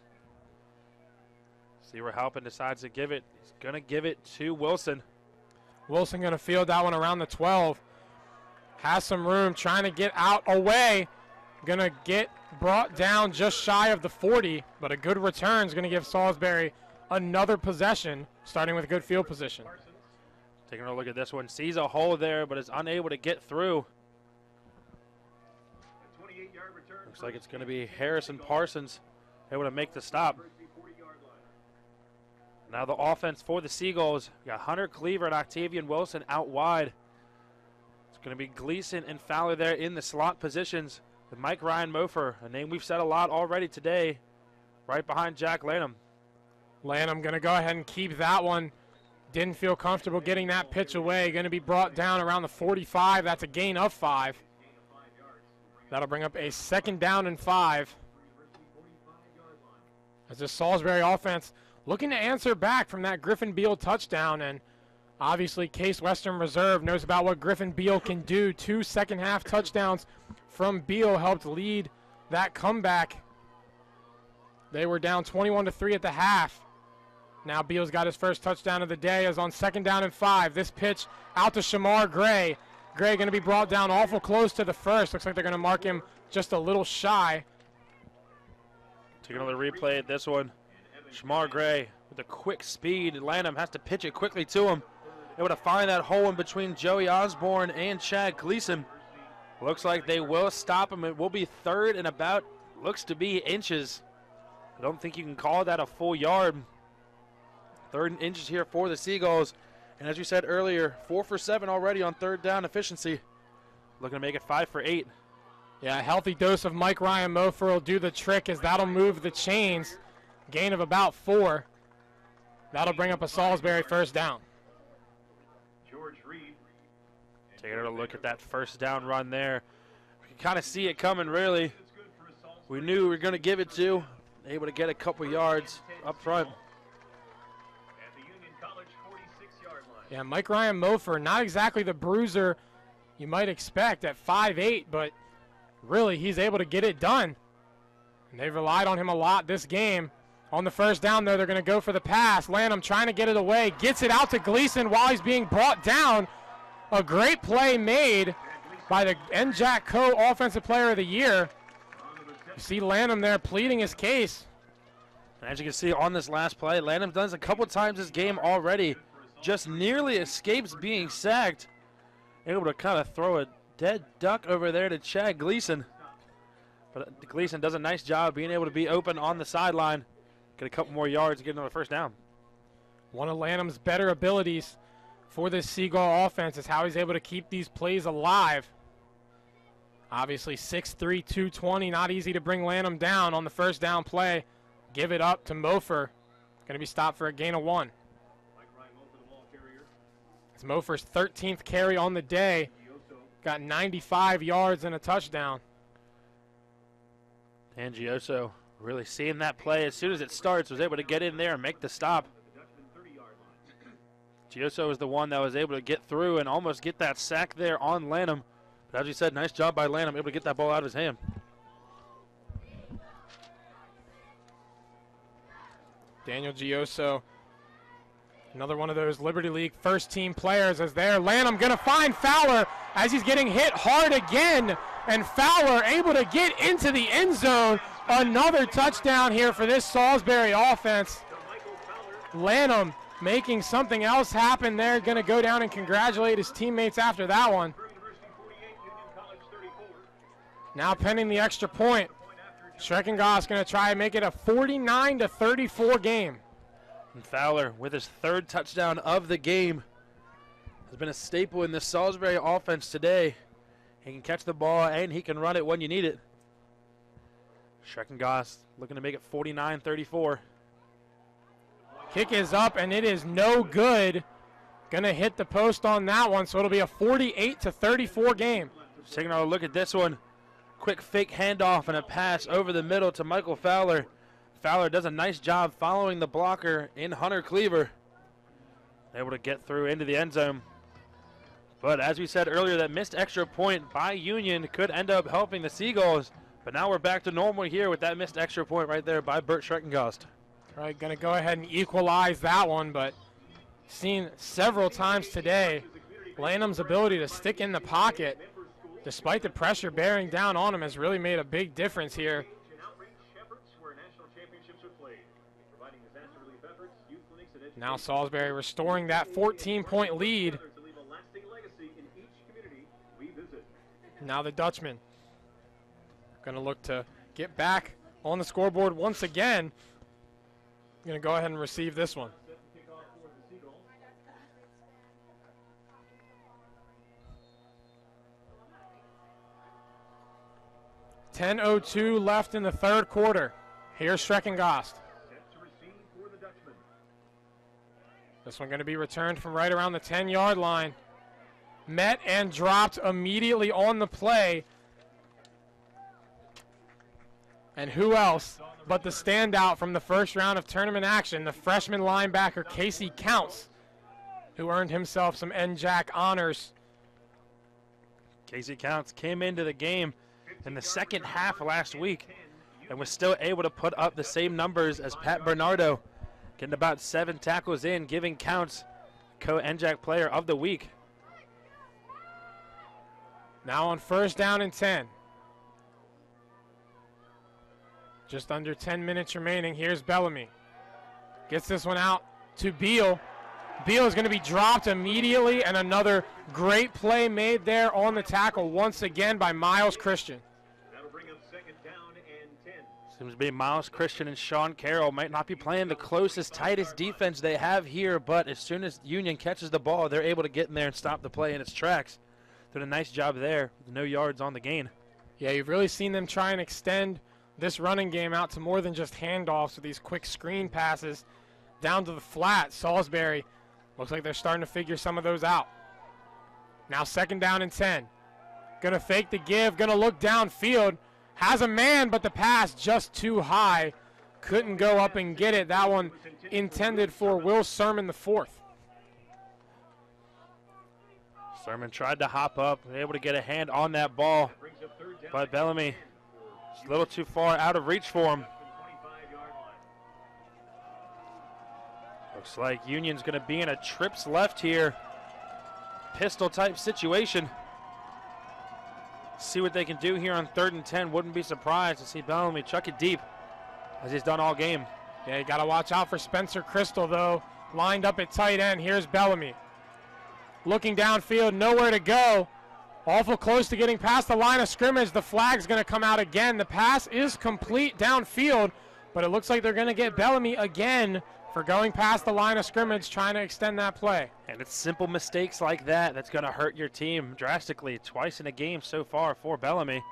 See where Halpin decides to give it. He's going to give it to Wilson. Wilson going to field that one around the 12. Has some room, trying to get out away. Going to get brought down just shy of the 40, but a good return is going to give Salisbury another possession, starting with good field position. Taking a look at this one. Sees a hole there, but is unable to get through. Looks like it's going to be Harrison Parsons able to make the stop. Now the offense for the Seagulls. We got Hunter Cleaver and Octavian Wilson out wide. It's going to be Gleason and Fowler there in the slot positions with Mike Ryan Mofer, a name we've said a lot already today, right behind Jack Lanham. Lanham going to go ahead and keep that one. Didn't feel comfortable getting that pitch away. Going to be brought down around the 45. That's a gain of 5. That'll bring up a 2nd down and 5. As this Salisbury offense looking to answer back from that Griffin Beal touchdown. And obviously Case Western Reserve knows about what Griffin Beal can do. 2 second-half touchdowns from Beal helped lead that comeback. They were down 21-3 at the half. Now Beal's got his first touchdown of the day as on 2nd down and 5. This pitch out to Shamar Gray. Gray going to be brought down awful close to the first. Looks like they're going to mark him just a little shy. Taking another replay at this one. Shamar Gray with a quick speed. Lanham has to pitch it quickly to him. Able to find that hole in between Joey Osborne and Chad Gleason. Looks like they will stop him. It will be 3rd and about, looks to be inches. I don't think you can call that a full yard. 3rd and inches here for the Seagulls. And as you said earlier, 4 for 7 already on 3rd down efficiency. Looking to make it 5 for 8. Yeah, a healthy dose of Mike Ryan Mofer will do the trick as that'll move the chains. Gain of about 4. That'll bring up a Salisbury 1st down. Taking a look at that 1st down run there. We can kind of see it coming, really. We knew we were going to give it to. Able to get a couple yards up front. Yeah, Mike Ryan Mofer, not exactly the bruiser you might expect at 5'8", but really he's able to get it done. And they've relied on him a lot this game. On the 1st down, though, they're going to go for the pass. Lanham trying to get it away, gets it out to Gleason while he's being brought down. A great play made by the NJAC Co. Offensive Player of the Year. You see Lanham there pleading his case. And as you can see on this last play, Lanham done this a couple times this game already. Just nearly escapes being sacked. Able to kind of throw a dead duck over there to Chad Gleason. But Gleason does a nice job being able to be open on the sideline. Get a couple more yards to get another 1st down. One of Lanham's better abilities for this Seagull offense is how he's able to keep these plays alive. Obviously 6'3", 220, not easy to bring Lanham down on the 1st down play. Give it up to Mofer. Going to be stopped for a gain of 1. It's Mofer's 13th carry on the day. got 95 yards and a touchdown. Angioso really seeing that play as soon as it starts, was able to get in there and make the stop. Gioso was the one that was able to get through and almost get that sack there on Lanham. But as you said, nice job by Lanham, able to get that ball out of his hand. Daniel Gioso, another one of those Liberty League first-team players, as there. Lanham going to find Fowler as he's getting hit hard again. And Fowler able to get into the end zone. Another touchdown here for this Salisbury offense. Lanham making something else happen there. Going to go down and congratulate his teammates after that one. Now pending the extra point. Schreckengoss going to try and make it a 49-34 game. And Fowler with his third touchdown of the game has been a staple in this Salisbury offense today. He can catch the ball and he can run it when you need it. Schreckengoss looking to make it 49-34. Kick is up and it is no good. Going to hit the post on that one, so it'll be a 48-34 game. Just taking a look at this one. Quick fake handoff and a pass over the middle to Michael Fowler. Fowler does a nice job following the blocker in Hunter Cleaver. Able to get through into the end zone. But as we said earlier, that missed extra point by Union could end up helping the Seagulls. But now we're back to normal here with that missed extra point right there by Bert Schreckengost. Right, going to go ahead and equalize that one, but seen several times today, Lanham's ability to stick in the pocket, despite the pressure bearing down on him, has really made a big difference here. Now Salisbury restoring that 14-point lead. Now the Dutchman going to look to get back on the scoreboard once again. Going to go ahead and receive this one. .10:02 left in the third quarter. Here's Schreckengost. This one going to be returned from right around the 10-yard line. Met and dropped immediately on the play. And who else but the standout from the first round of tournament action, the freshman linebacker Casey Counts, who earned himself some NJAC honors. Casey Counts came into the game in the second half last week and was still able to put up the same numbers as Pat Bernardo, getting about 7 tackles in, giving Counts co-NJAC player of the week. Now on first down and 10. Just under 10 minutes remaining. Here's Bellamy. Gets this one out to Beal. Beal is going to be dropped immediately, and another great play made there on the tackle once again by Miles Christian. That'll bring up second down and 10. Seems to be Miles Christian and Sean Carroll might not be playing the closest, tightest defense they have here, but as soon as Union catches the ball, they're able to get in there and stop the play in its tracks. Doing a nice job there with no yards on the gain. Yeah, you've really seen them try and extend this running game out to more than just handoffs with these quick screen passes down to the flat. Salisbury looks like they're starting to figure some of those out. Now second down and 10. Going to fake the give, going to look downfield. Has a man, but the pass just too high. Couldn't go up and get it. That one intended for Will Sermon the fourth. Sermon tried to hop up, able to get a hand on that ball, but Bellamy is a little too far out of reach for him. Looks like Union's going to be in a trips left here. Pistol type situation. See what they can do here on 3rd and 10. Wouldn't be surprised to see Bellamy chuck it deep as he's done all game. Yeah, you got to watch out for Spencer Crystal, though. Lined up at tight end. Here's Bellamy. Looking downfield, nowhere to go. Awful close to getting past the line of scrimmage. The flag's going to come out again. The pass is complete downfield, but it looks like they're going to get Bellamy again for going past the line of scrimmage, trying to extend that play. And it's simple mistakes like that that's going to hurt your team drastically. Twice in a game so far for Bellamy.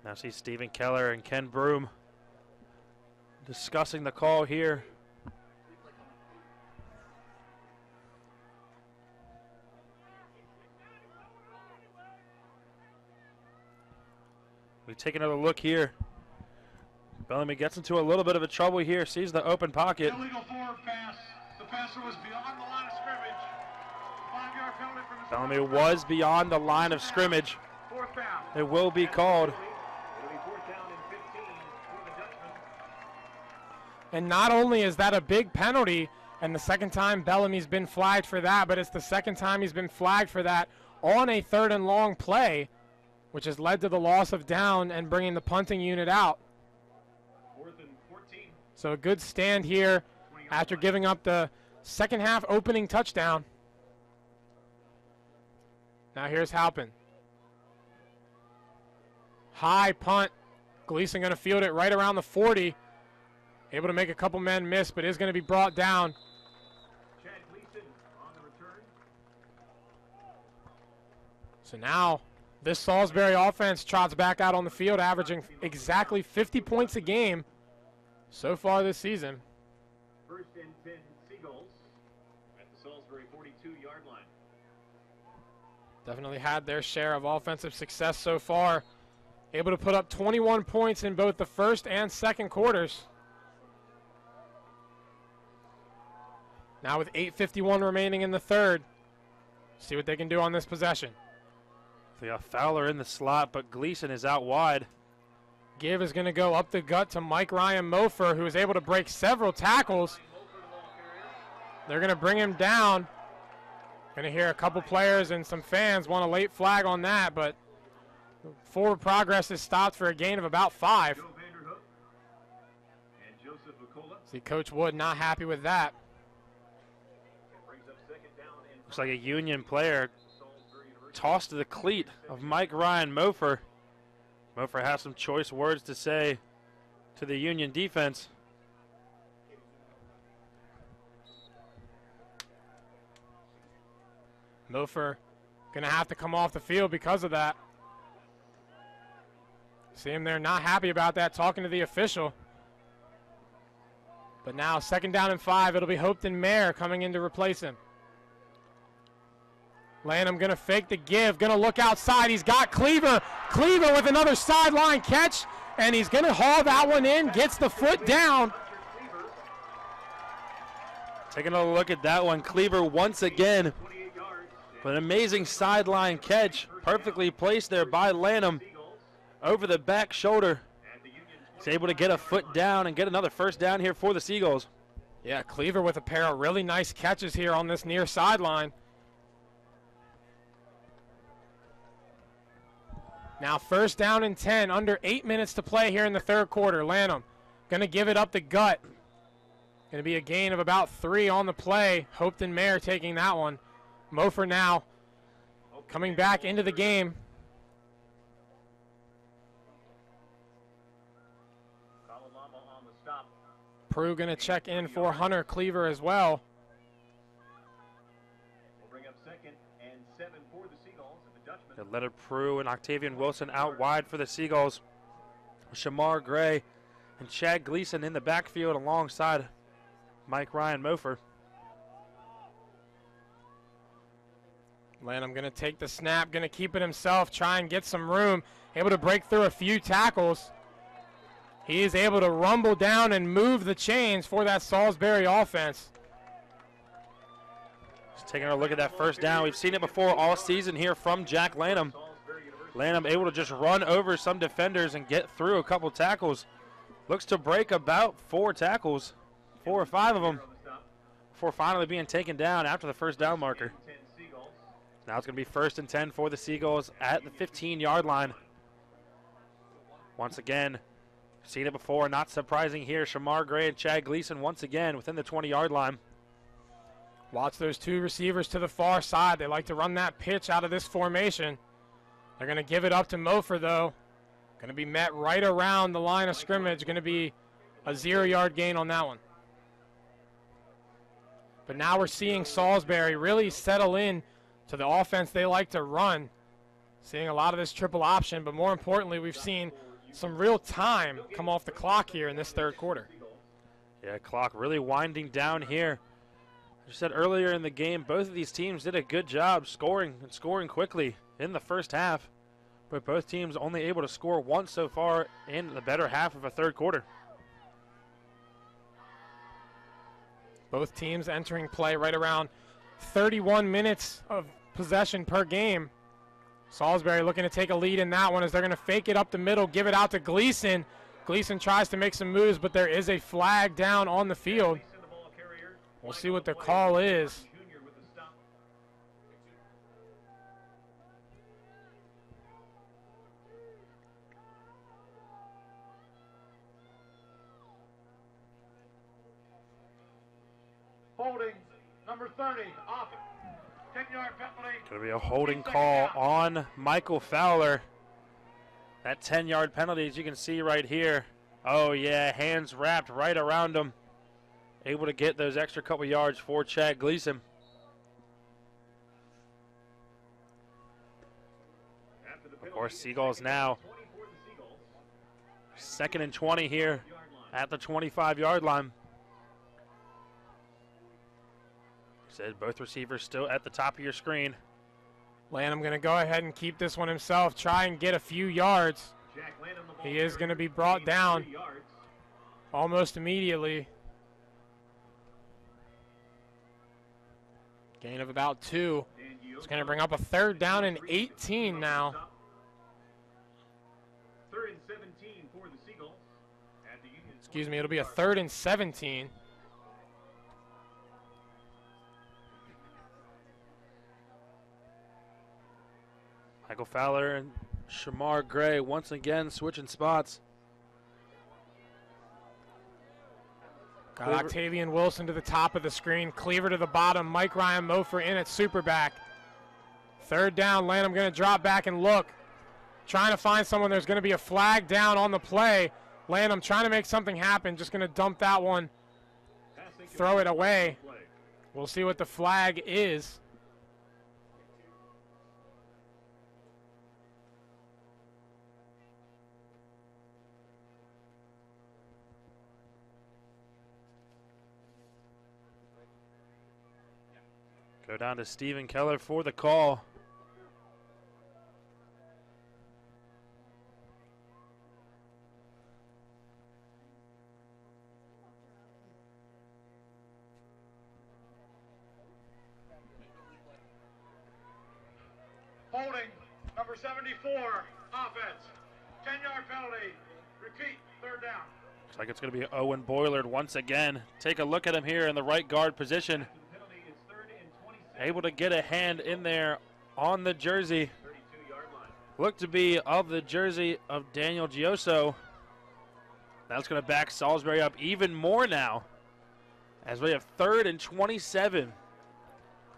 Now see Stephen Keller and Ken Broom discussing the call here. We take another look here. Bellamy gets into a little bit of a trouble here, sees the open pocket. Illegal forward pass. The passer was beyond the line of scrimmage. 5-yard penalty from his Bellamy was beyond the line of scrimmage. fourth down. It will be called. It'll be 4th down and 15 for the Dutchman. And not only is that a big penalty, and the second time Bellamy's been flagged for that, but it's the second time he's been flagged for that on a 3rd and long play, which has led to the loss of down and bringing the punting unit out. 4th and 14. So a good stand here after giving up the second half opening touchdown. Now here's Halpin. High punt. Gleason going to field it right around the 40. Able to make a couple men miss, but is going to be brought down. Chad Gleason on the return. So now this Salisbury offense trots back out on the field, averaging exactly 50 points a game so far this season. 1st and 10 Seagulls at the Salisbury 42-yard line. Definitely had their share of offensive success so far. Able to put up 21 points in both the first and second quarters. Now with 8:51 remaining in the third. See what they can do on this possession. They got Fowler in the slot, but Gleason is out wide. Give is going to go up the gut to Mike Ryan Mofer, who is able to break several tackles. They're going to bring him down. Going to hear a couple players and some fans want a late flag on that, but forward progress is stopped for a gain of about 5. Joe Vanderhook and Joseph Vacola. See Coach Wood not happy with that. Brings up 2nd down and Looks like a Union player Salisbury University. tossed to the cleat of Mike Ryan Mofer. Mofer has some choice words to say to the Union defense. Mofer going to have to come off the field because of that. See him there not happy about that, talking to the official. But now 2nd down and 5. It'll be Hopeton Mayer coming in to replace him. Lanham going to fake the give, going to look outside. He's got Cleaver. Cleaver with another sideline catch, and he's going to haul that one in, gets the foot down. Taking a look at that one. Cleaver once again with an amazing sideline catch. Perfectly placed there by Lanham over the back shoulder. He's able to get a foot down and get another 1st down here for the Seagulls. Yeah, Cleaver with a pair of really nice catches here on this near sideline. Now 1st down and 10, under 8 minutes to play here in the 3rd quarter. Lanham going to give it up the gut. Going to be a gain of about 3 on the play. Hopeton Mayer taking that one. Mofer now coming back into the game. On the stop. Prue going to check in for Hunter Cleaver as well. We'll bring up 2nd and 7 for the Seagulls and the Dutchman. Got Leonard Prue and Octavian Wilson out wide for the Seagulls. Shamar Gray and Chad Gleason in the backfield alongside Mike Ryan Mofer. Lanham going to take the snap, going to keep it himself, try and get some room. Able to break through a few tackles. He is able to rumble down and move the chains for that Salisbury offense. Just taking a look at that 1st down. We've seen it before all season here from Jack Lanham. Lanham able to just run over some defenders and get through a couple tackles. Looks to break about 4 tackles, 4 or 5 of them, before finally being taken down after the 1st down marker. Now it's going to be 1st and 10 for the Seagulls at the 15-yard line. Once again, seen it before, not surprising here. Shamar Gray and Chad Gleason once again within the 20-yard line. Watch those 2 receivers to the far side. They like to run that pitch out of this formation. They're going to give it up to Mofer, though. Going to be met right around the line of scrimmage. Going to be a 0-yard gain on that one. But now we're seeing Salisbury really settle in to the offense they like to run. Seeing a lot of this triple option, but more importantly, we've seen some real time come off the clock here in this 3rd quarter. Yeah, clock really winding down here. As I said earlier in the game, both of these teams did a good job scoring and scoring quickly in the 1st half. but both teams only able to score once so far in the better half of a third quarter. Both teams entering play right around 31 minutes of possession per game. Salisbury looking to take a lead in that one as they're going to fake it up the middle, give it out to Gleason. Gleason tries to make some moves, but there is a flag down on the field. We'll see what the call is. Holding, number 30, off it. 10-yard penalty. Going to be a holding call on Michael Fowler. That 10-yard penalty, as you can see right here. Oh, yeah, hands wrapped right around him. Able to get those extra couple yards for Chad Gleason. Of course, Seagulls now 2nd and 20 here at the 25-yard line. Said both receivers still at the top of your screen. Lanham going to go ahead and keep this one himself, try and get a few yards. He is going to be brought down almost immediately. Gain of about 2. It's going to bring up a 3rd down and 18 now. 3rd and 17 for the Seagulls. Excuse me, it'll be a 3rd and 17. Michael Fowler and Shamar Gray once again switching spots. Got Octavian Wilson to the top of the screen. Cleaver to the bottom. Mike Ryan Mofer in at superback. 3rd down. Lanham going to drop back and look. Trying to find someone. There's going to be a flag down on the play. Lanham trying to make something happen. Just going to dump that one. Throw it away. We'll see what the flag is. Go down to Stephen Keller for the call. Holding, number 74, offense. 10-yard penalty. Repeat, 3rd down. Looks like it's going to be Owen Boylard once again. Take a look at him here in the right guard position. Able to get a hand in there on the jersey. Looked to be of the jersey of Daniel Gioso. That's going to back Salisbury up even more now, as we have 3rd and 27. It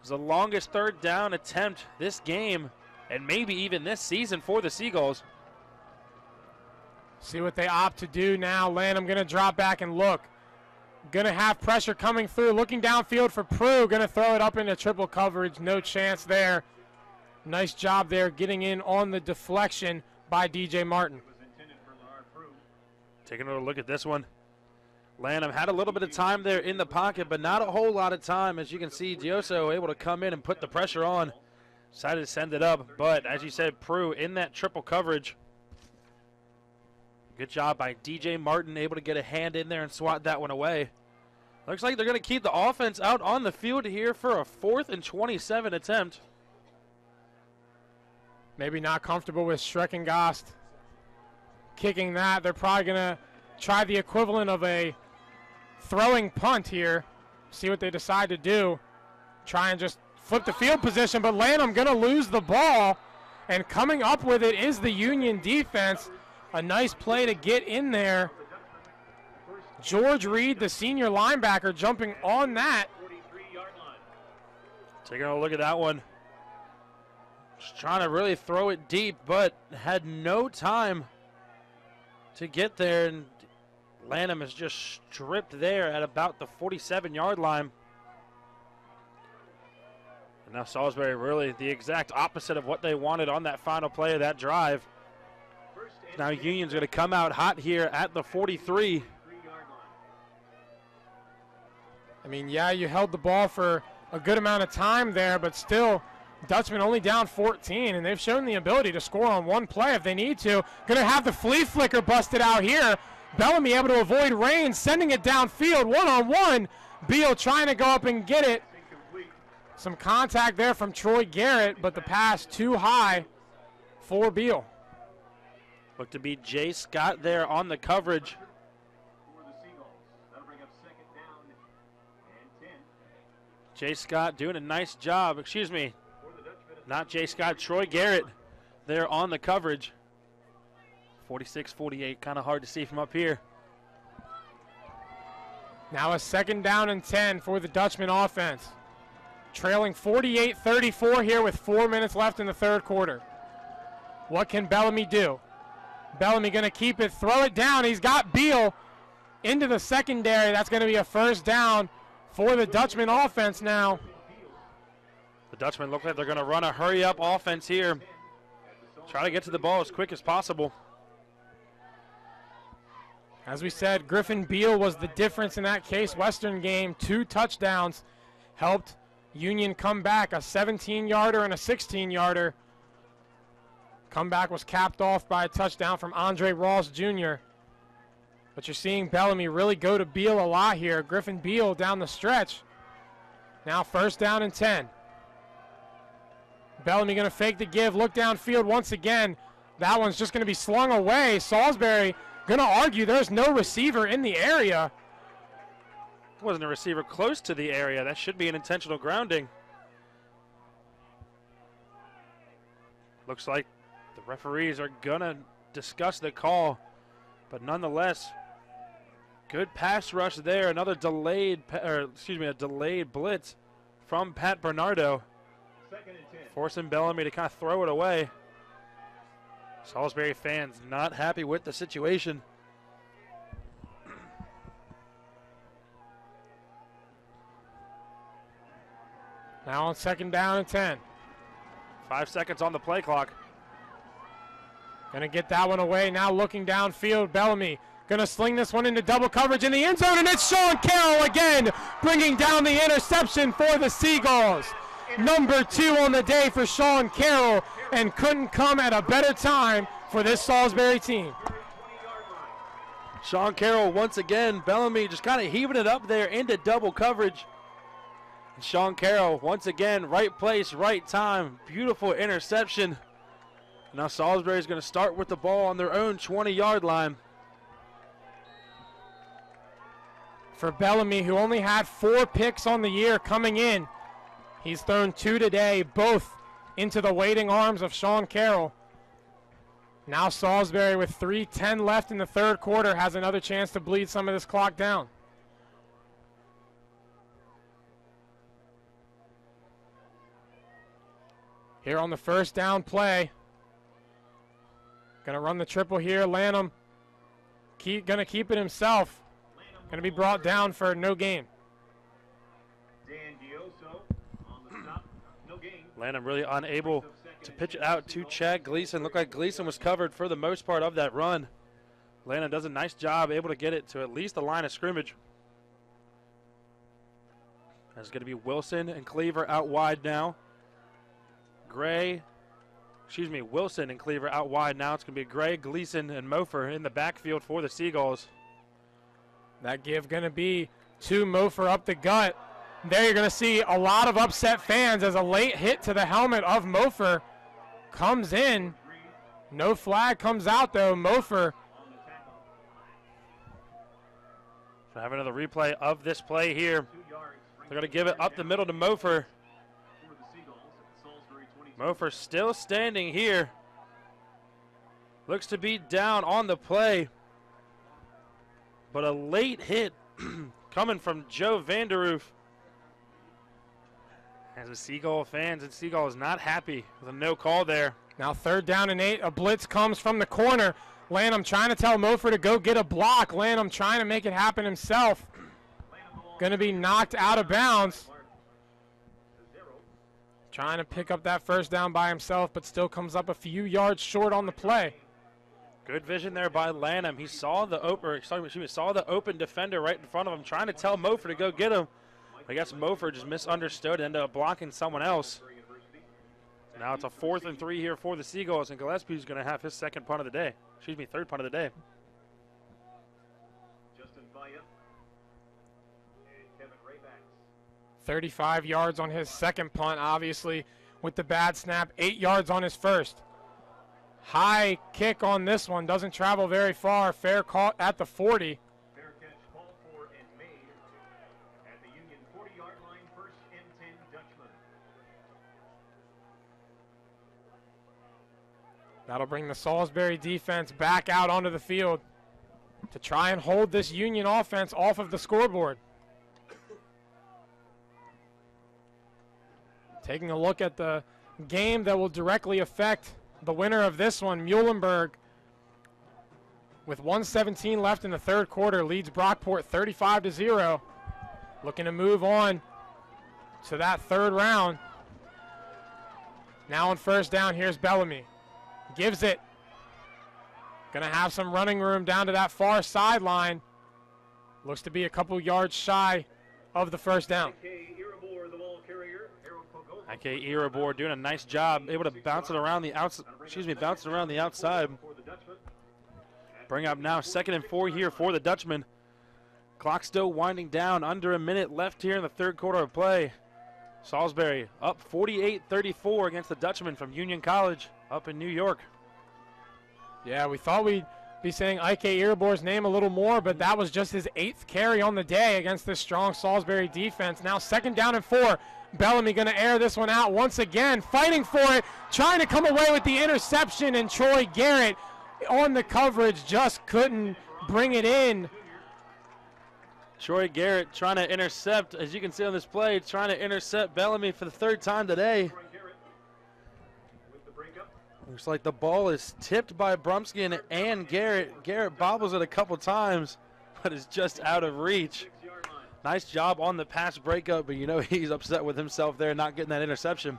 was the longest 3rd down attempt this game, and maybe even this season for the Seagulls. See what they opt to do now. Lanham going to drop back and look. Going to have pressure coming through. Looking downfield for Prue. Going to throw it up into triple coverage. No chance there. Nice job there getting in on the deflection by DJ Martin. Taking a look at this one. Lanham had a little bit of time there in the pocket, but not a whole lot of time. As you can see, Gioso able to come in and put the pressure on. Decided to send it up, but as you said, Prue in that triple coverage. Good job by DJ Martin, able to get a hand in there and swat that one away. Looks like they're going to keep the offense out on the field here for a 4th and 27 attempt. Maybe not comfortable with Schreckengast kicking that. They're probably going to try the equivalent of a throwing punt here. See what they decide to do. Try and just flip the field position, but Lanham going to lose the ball. And coming up with it is the Union defense. A nice play to get in there. George Reed, the senior linebacker, jumping on that. Taking a look at that one. Just trying to really throw it deep, but had no time to get there. And Lanham is just stripped there at about the 47-yard line. And now Salisbury really the exact opposite of what they wanted on that final play of that drive. Now Union's going to come out hot here at the 43. I mean, yeah, you held the ball for a good amount of time there, but still Dutchman only down 14, and they've shown the ability to score on one play if they need to. Going to have the flea flicker busted out here. Bellamy able to avoid Rain, sending it downfield, one-on-one. Beal trying to go up and get it. Some contact there from Troy Garrett, but the pass too high for Beal. Looked to be Jay Scott there on the coverage. Jay Scott doing a nice job. Excuse me, not Jay Scott, Troy Garrett there on the coverage. 46-48, kind of hard to see from up here. Now a 2nd down and 10 for the Dutchman offense. Trailing 48-34 here with 4 minutes left in the 3rd quarter. What can Bellamy do? Bellamy going to keep it, throw it down. He's got Beal into the secondary. That's going to be a 1st down for the Dutchman offense now. The Dutchmen look like they're going to run a hurry-up offense here. Try to get to the ball as quick as possible. As we said, Griffin Beal was the difference in that Case Western game. 2 touchdowns helped Union come back, a 17-yarder and a 16-yarder. Comeback was capped off by a touchdown from Andre Ross Jr. But you're seeing Bellamy really go to Beal a lot here. Griffin Beal down the stretch. Now 1st down and 10. Bellamy going to fake the give, look downfield once again. That one's just going to be slung away. Salisbury going to argue there's no receiver in the area. Wasn't a receiver close to the area. That should be an intentional grounding. Looks like the referees are going to discuss the call, but nonetheless, good pass rush there. Another delayed blitz from Pat Bernardo, forcing Bellamy to kind of throw it away. Salisbury fans not happy with the situation. Now on 2nd down and 10. 5 seconds on the play clock. Gonna get that one away. Now looking downfield, Bellamy gonna sling this one into double coverage in the end zone, and it's Sean Carroll again, bringing down the interception for the Seagulls. Number 2 on the day for Sean Carroll, and couldn't come at a better time for this Salisbury team. Sean Carroll once again, Bellamy just kind of heaving it up there into double coverage. And Sean Carroll once again, right place, right time, beautiful interception. Now Salisbury is going to start with the ball on their own 20-yard line. For Bellamy, who only had 4 picks on the year coming in, he's thrown 2 today, both into the waiting arms of Sean Carroll. Now Salisbury, with 3:10 left in the 3rd quarter, has another chance to bleed some of this clock down. Here on the 1st down play, gonna run the triple here. Lanham gonna keep it himself. Gonna be brought down for no gain. Lanham really unable to pitch it out to Chad Gleason. Looked like Gleason was covered for the most part of that run. Lanham does a nice job, able to get it to at least the line of scrimmage. There's going to be Wilson and Cleaver out wide now. Wilson and Cleaver out wide now. It's going to be Gray, Gleason, and Mofer in the backfield for the Seagulls. That give going to be to Mofer up the gut. There you're going to see a lot of upset fans as a late hit to the helmet of Mofer comes in. No flag comes out, though. Mofer. So have another replay of this play here. They're going to give it up the middle to Mofer. Mofer still standing here. Looks to be down on the play. But a late hit coming from Joe Vanderoof. As the Seagull fans, and Seagull is not happy with a no call there. Now 3rd down and 8. A blitz comes from the corner. Lanham trying to tell Mofer to go get a block. Lanham trying to make it happen himself. Going to be knocked out of bounds. Trying to pick up that 1st down by himself, but still comes up a few yards short on the play. Good vision there by Lanham. He saw the open defender right in front of him, trying to tell Mofer to go get him. I guess Mofer just misunderstood and ended up blocking someone else. Now it's a 4th and 3 here for the Seagulls, and Gillespie's going to have his third punt of the day. Justin Faya and Kevin Raybacks. 35 yards on his second punt, obviously, with the bad snap. 8 yards on his first. High kick on this one. Doesn't travel very far. Fair caught at the 40. Fair catch called for and made at the Union 40-yard line. 1st and 10 Dutchman. That'll bring the Salisbury defense back out onto the field to try and hold this Union offense off of the scoreboard. Taking a look at the game that will directly affect the winner of this one, Muhlenberg, with 1:17 left in the third quarter, leads Brockport 35-0. Looking to move on to that third round. Now on first down, here's Bellamy. Gives it. Gonna have some running room down to that far sideline. Looks to be a couple yards shy of the first down. IK Irabor doing a nice job, able to bounce it around the outside. Bounce it around the outside. Bring up now 2nd and 4 here for the Dutchman. Clock still winding down, under a minute left here in the third quarter of play. Salisbury up 48-34 against the Dutchman from Union College up in New York. Yeah, we thought we'd be saying IK Irabor's name a little more, but that was just his 8th carry on the day against this strong Salisbury defense. Now 2nd down and 4. Bellamy going to air this one out once again, fighting for it, trying to come away with the interception, and Troy Garrett on the coverage just couldn't bring it in. Troy Garrett trying to intercept, as you can see on this play, trying to intercept Bellamy for the 3rd time today. Looks like the ball is tipped by Brumskin and Garrett. Garrett bobbles it a couple times, but is just out of reach. Nice job on the pass breakup, but you know he's upset with himself there not getting that interception.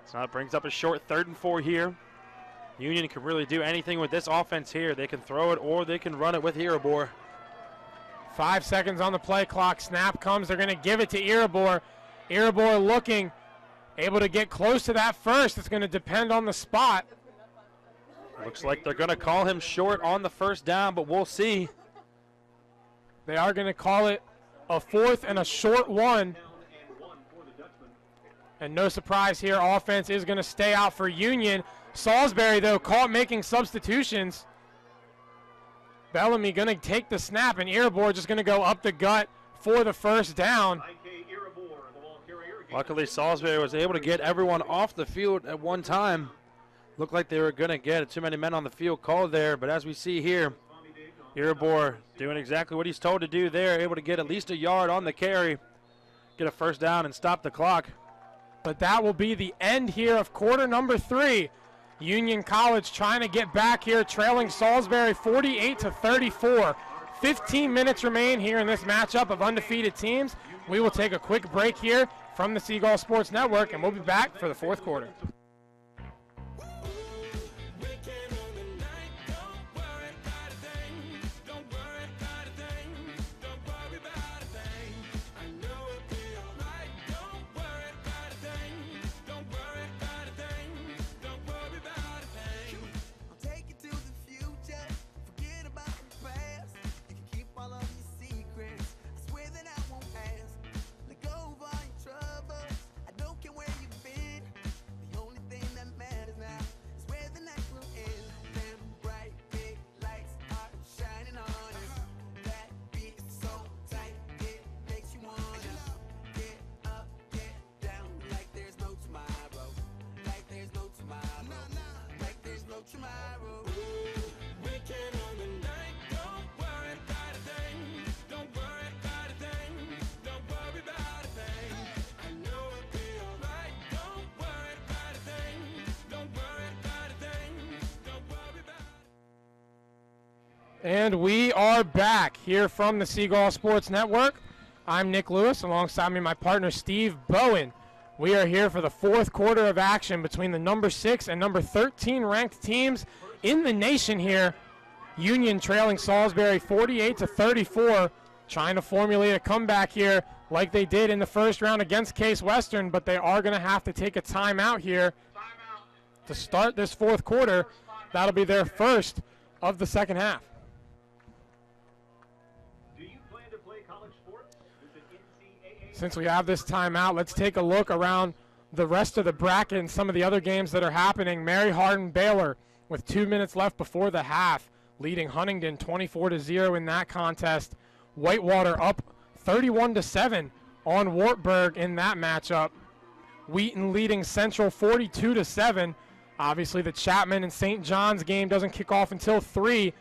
So it brings up a short 3rd and 4 here. Union can really do anything with this offense here. They can throw it or they can run it with Irabor. 5 seconds on the play clock. Snap comes. They're going to give it to Irabor. Irabor looking, able to get close to that first. It's going to depend on the spot. Looks like they're going to call him short on the first down, but we'll see. They are going to call it a 4th and a short one. And no surprise here, offense is going to stay out for Union. Salisbury, though, caught making substitutions. Bellamy going to take the snap, and Irabor just going to go up the gut for the first down. Luckily, Salisbury was able to get everyone off the field at one time. Looked like they were going to get too many men on the field called there, but as we see here, Irabor doing exactly what he's told to do there, able to get at least a yard on the carry, get a first down and stop the clock. But that will be the end here of quarter number 3. Union College trying to get back here, trailing Salisbury 48-34. 15 minutes remain here in this matchup of undefeated teams. We will take a quick break here from the Seagull Sports Network, and we'll be back for the 4th quarter. And we are back here from the Seagull Sports Network. I'm Nick Lewis, alongside me my partner Steve Bowen. We are here for the 4th quarter of action between the number 6 and number 13 ranked teams in the nation here. Union trailing Salisbury 48-34, trying to formulate a comeback here like they did in the first round against Case Western, but they are going to have to take a timeout here to start this fourth quarter. That'll be their first of the second half. Do you plan to play college sports with the NCAA? Since we have this timeout, let's take a look around the rest of the bracket and some of the other games that are happening. Mary Hardin Baylor with 2 minutes left before the half, leading Huntingdon 24-0 in that contest. Whitewater up 31-7 on Wartburg in that matchup. Wheaton leading Central 42-7. Obviously the Chapman and St. John's game doesn't kick off until 3,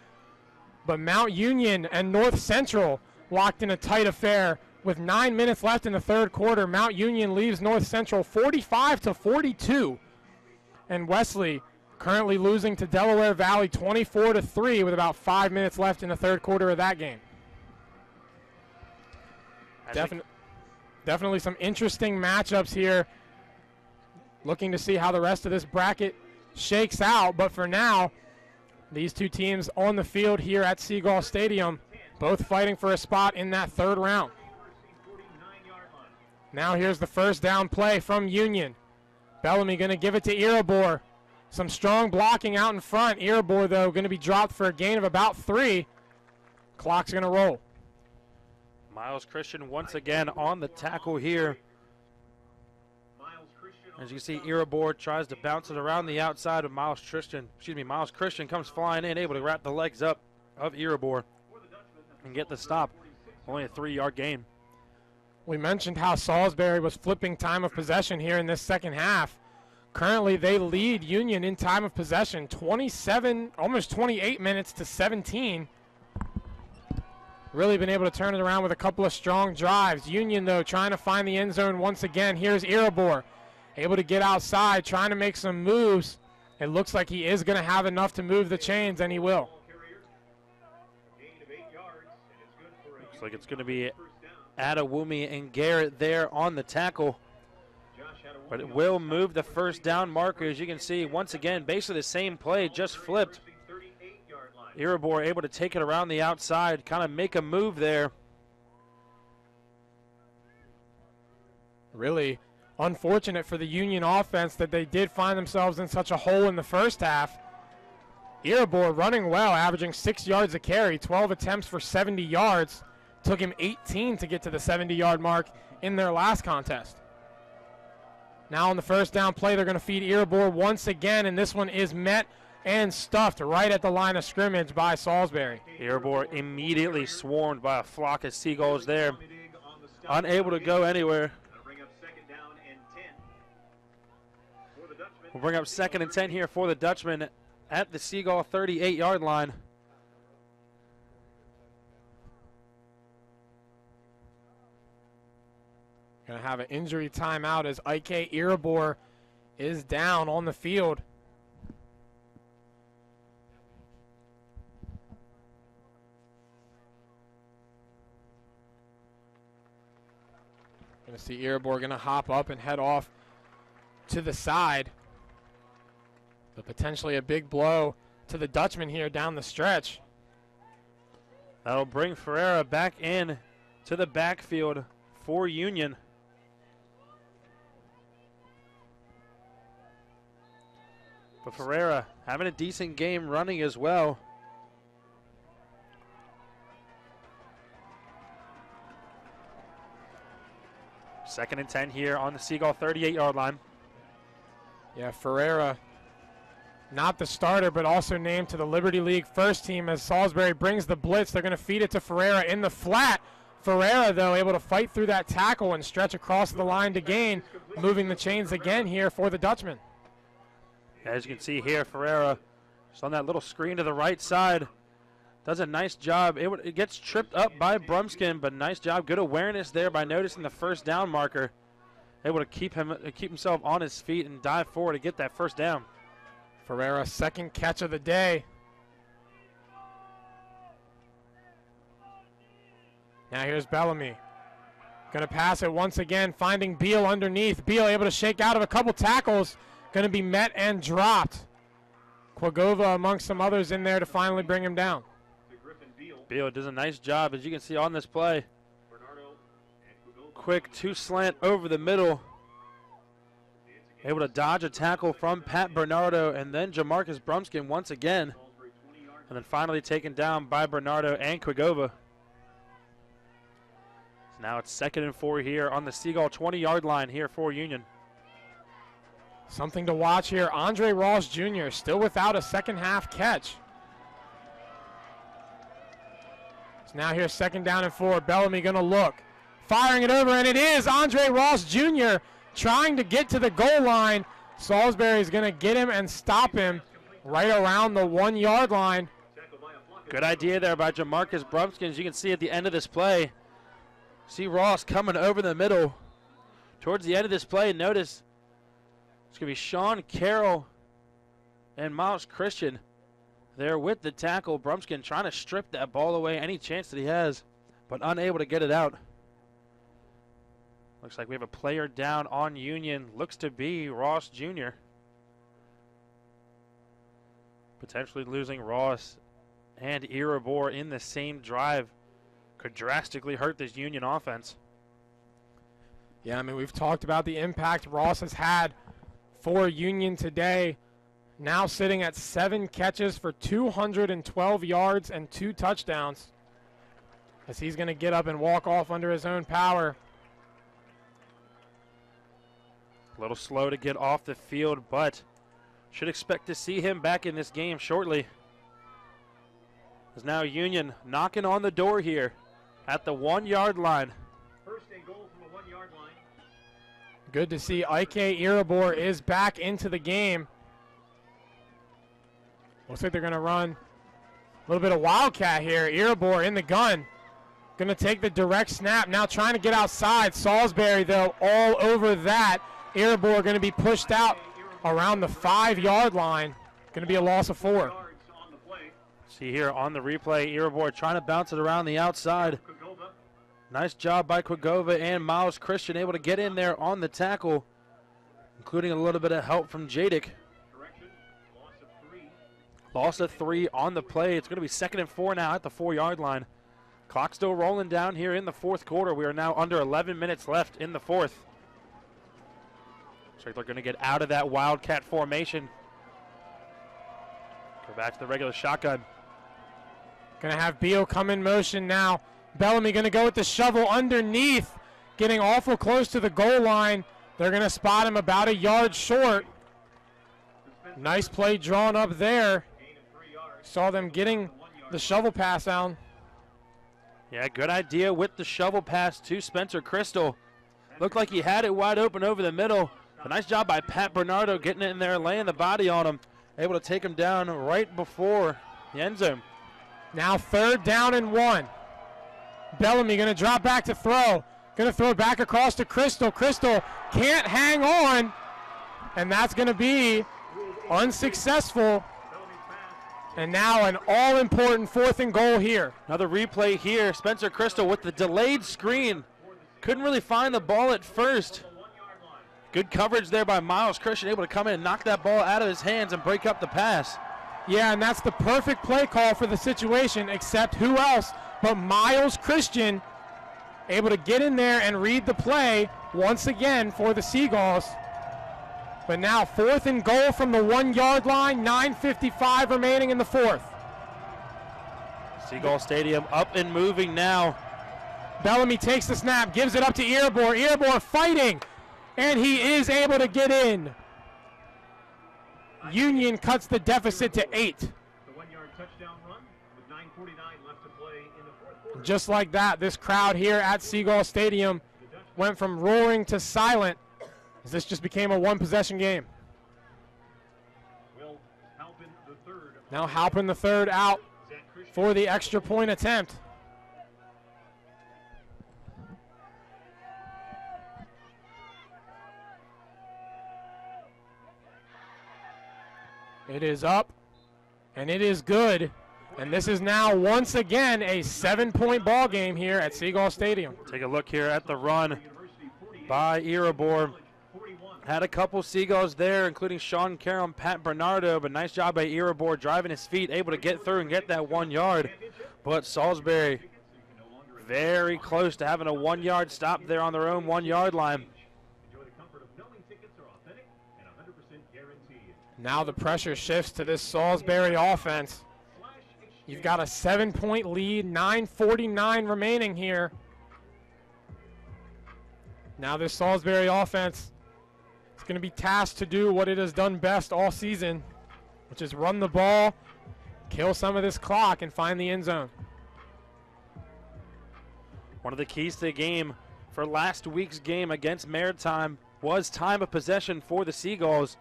but Mount Union and North Central locked in a tight affair with 9 minutes left in the third quarter. Mount Union leaves North Central 45-42, and Wesley currently losing to Delaware Valley 24-3 with about 5 minutes left in the third quarter of that game. Definitely some interesting matchups here. Looking to see how the rest of this bracket shakes out, but for now, these two teams on the field here at Seagull Stadium, both fighting for a spot in that third round. Now here's the first down play from Union. Bellamy going to give it to Erebor. Some strong blocking out in front. Erebor, though, going to be dropped for a gain of about 3. Clock's going to roll. Miles Christian once again on the tackle here. As you can see, Erebor tries to bounce it around the outside of Miles Christian comes flying in, able to wrap the legs up of Erebor and get the stop. Only a 3-yard gain. We mentioned how Salisbury was flipping time of possession here in this second half. Currently, they lead Union in time of possession, 27, almost 28 minutes to 17. Really been able to turn it around with a couple of strong drives. Union, though, trying to find the end zone once again. Here's Erebor, able to get outside, trying to make some moves. It looks like he is going to have enough to move the chains, and he will. Looks like it's going to be Adewumi and Garrett there on the tackle. But it will move the first down marker. As you can see, once again, basically the same play, just flipped. Erebor able to take it around the outside, kind of make a move there. Really unfortunate for the Union offense that they did find themselves in such a hole in the first half. Erebor running well, averaging 6 yards a carry, 12 attempts for 70 yards. Took him 18 to get to the 70-yard mark in their last contest. Now on the first down play, they're going to feed Erebor once again, and this one is met and stuffed right at the line of scrimmage by Salisbury. Erebor immediately swarmed by a flock of seagulls there, unable to go anywhere. We'll bring up 2nd and 10 here for the Dutchman at the Seagull 38-yard line. Going to have an injury timeout as Ike Erebor is down on the field. Going to see Erebor going to hop up and head off to the side. But potentially a big blow to the Dutchman here down the stretch. That'll bring Ferreira back in to the backfield for Union. But Ferreira having a decent game running as well. Second and 10 here on the Seagull 38-yard line. Yeah, Ferreira, not the starter, but also named to the Liberty League first team as Salisbury brings the blitz. They're going to feed it to Ferreira in the flat. Ferreira, though, able to fight through that tackle and stretch across the line to gain, moving the chains again here for the Dutchman. As you can see here, Ferreira just on that little screen to the right side. Does a nice job. It gets tripped up by Brumskin, but nice job. Good awareness there by noticing the first down marker. Able to keep himself on his feet and dive forward to get that first down. Ferreira, second catch of the day. Now here's Bellamy. Going to pass it once again, finding Beal underneath. Beal able to shake out of a couple tackles. Going to be met and dropped. Quagova amongst some others in there to finally bring him down. Beal does a nice job, as you can see on this play. quick two-slant over the middle. Able to dodge a tackle from Pat Bernardo, and then Jamarcus Brumskin once again. And then finally taken down by Bernardo and Quigova. So now it's 2nd and 4 here on the Seagull 20-yard line here for Union. Something to watch here. Andre Ross Jr. still without a second half catch. So now here's 2nd down and 4. Bellamy going to look. Firing it over, and it is Andre Ross Jr. trying to get to the goal line. Salisbury is going to get him and stop him right around the 1-yard line. Good idea there by Jamarcus Brumskin. As you can see at the end of this play, see Ross coming over the middle. Towards the end of this play, notice it's going to be Sean Carroll and Miles Christian there with the tackle. Brumskin trying to strip that ball away any chance that he has, but unable to get it out. Looks like we have a player down on Union. Looks to be Ross Jr. Potentially losing Ross and Irabor in the same drive could drastically hurt this Union offense. Yeah, I mean, we've talked about the impact Ross has had for Union today. Now sitting at 7 catches for 212 yards and 2 touchdowns. As he's going to get up and walk off under his own power. A little slow to get off the field, but should expect to see him back in this game shortly. As now Union knocking on the door here at the 1-yard line. 1st and goal from the 1-yard line. Good to see Ike Irabor is back into the game. Looks like they're going to run a little bit of wildcat here. Irabor in the gun. Going to take the direct snap. Now trying to get outside. Salisbury, though, all over that. Irabor going to be pushed out around the 5-yard line. Going to be a loss of 4. See here on the replay, Irabor trying to bounce it around the outside. Nice job by Quigova and Miles Christian, able to get in there on the tackle, including a little bit of help from Jadick. Loss of 3 on the play. It's going to be 2nd and 4 now at the 4-yard line. Clock still rolling down here in the 4th quarter. We are now under 11 minutes left in the 4th. Looks like they're going to get out of that wildcat formation. Go back to the regular shotgun. Going to have Beal come in motion now. Bellamy going to go with the shovel underneath, getting awful close to the goal line. They're going to spot him about a yard short. Nice play drawn up there. Saw them getting the shovel pass down. Yeah, good idea with the shovel pass to Spencer Crystal. Looked like he had it wide open over the middle. A nice job by Pat Bernardo getting it in there, laying the body on him. Able to take him down right before the end zone. Now 3rd down and 1. Bellamy going to drop back to throw. Going to throw it back across to Crystal. Crystal can't hang on. And that's going to be unsuccessful. And now an all-important 4th and goal here. Another replay here. Spencer Crystal with the delayed screen. Couldn't really find the ball at first. Good coverage there by Miles Christian, able to come in and knock that ball out of his hands and break up the pass. Yeah, and that's the perfect play call for the situation, except who else but Miles Christian, able to get in there and read the play once again for the Seagulls. But now 4th and goal from the 1-yard line, 9:55 remaining in the 4th. Seagull Stadium up and moving now. Bellamy takes the snap, gives it up to Irabor. Irabor fighting, and he is able to get in. Union cuts the deficit to 8. The 1-yard touchdown run with 9:49 left to play in the 4th quarter. Just like that, this crowd here at Seagull Stadium went from roaring to silent as this just became a 1-possession game. Now Halpin the third out for the extra point attempt. It is up, and it is good. And this is now once again a 7-point ball game here at Seagull Stadium. Take a look here at the run by Irabor. Had a couple Seagulls there, including Sean Carroll and Pat Bernardo, but nice job by Irabor driving his feet, able to get through and get that 1 yard. But Salisbury very close to having a 1-yard stop there on their own 1-yard line. Enjoy the comfort of knowing tickets are authentic and 100% guaranteed. Now the pressure shifts to this Salisbury offense. You've got a 7-point lead, 9:49 remaining here. Now this Salisbury offense is going to be tasked to do what it has done best all season, which is run the ball, kill some of this clock, and find the end zone. One of the keys to the game for last week's game against Maritime was time of possession for the Seagulls.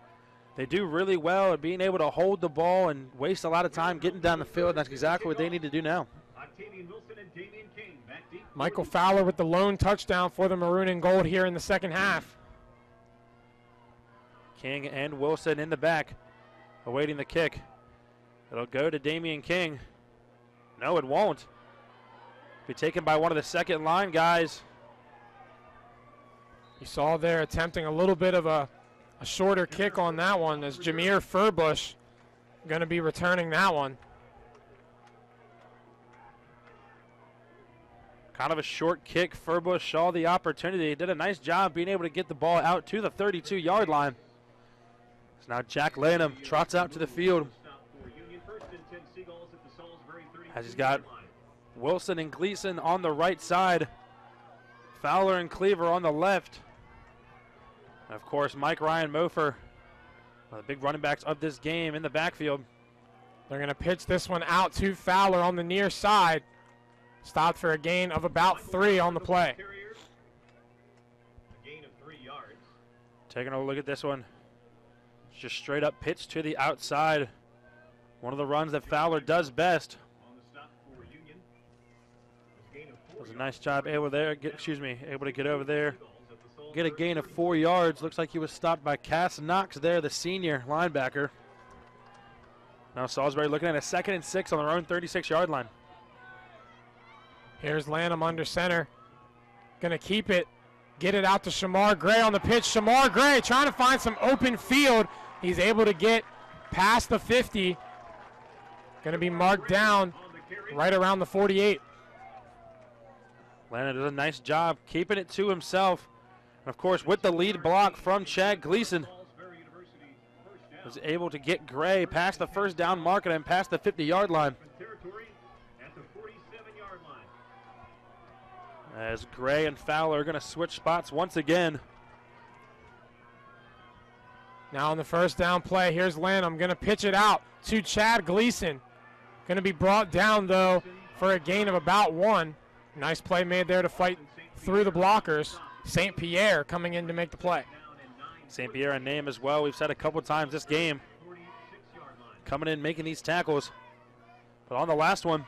They do really well at being able to hold the ball and waste a lot of time getting down the field. That's exactly what they need to do now. Octavian Wilson and Damian King back deep. Michael Fowler with the lone touchdown for the Maroon and Gold here in the second half. King and Wilson in the back, awaiting the kick. It'll go to Damian King. No, it won't. Be taken by one of the second line guys. You saw there attempting a little bit of a shorter kick on that one as Jameer Furbush going to be returning that one. Kind of a short kick. Furbush saw the opportunity. He did a nice job being able to get the ball out to the 32-yard line. So now Jack Lanham trots out to the field as he's got Wilson and Gleason on the right side, Fowler and Cleaver on the left. And of course, Mike Ryan Mofer, one of the big running backs of this game, in the backfield. They're going to pitch this one out to Fowler on the near side. Stopped for a gain of about 3 on the play. A gain of 3 yards. Taking a look at this one. It's just straight up pitch to the outside. One of the runs that Fowler does best. On the stop for Union. Gain of 4 Does a nice job able to get over there. Get a gain of 4 yards. Looks like he was stopped by Cass Knox there, the senior linebacker. Now Salisbury looking at a 2nd and 6 on their own 36-yard line. Here's Lanham under center. Going to keep it. Get it out to Shamar Gray on the pitch. Shamar Gray trying to find some open field. He's able to get past the 50. Going to be marked down right around the 48. Lanham does a nice job keeping it to himself. And of course, with the lead block from Chad Gleason, was able to get Gray past the first down marker and past the 50-yard line. As Gray and Fowler are going to switch spots once again. Now on the first down play, here's Lanham going to pitch it out to Chad Gleason. Going to be brought down, though, for a gain of about 1. Nice play made there to fight through the blockers. St. Pierre coming in to make the play. St. Pierre a name as well. We've said a couple times this game. Coming in, making these tackles. But on the last one,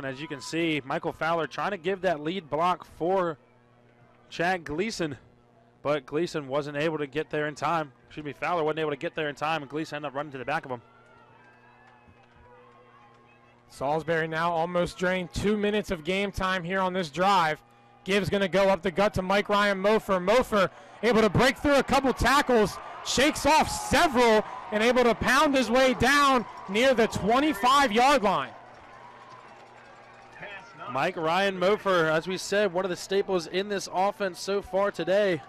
as you can see, Michael Fowler trying to give that lead block for Chad Gleason, but Gleason wasn't able to get there in time. Fowler wasn't able to get there in time, and Gleason ended up running to the back of him. Salisbury now almost drained 2 minutes of game time here on this drive. Gibbs going to go up the gut to Mike Ryan Mofer. Mofer able to break through a couple tackles, shakes off several, and able to pound his way down near the 25-yard line. Mike Ryan Mofer, as we said, one of the staples in this offense so far today.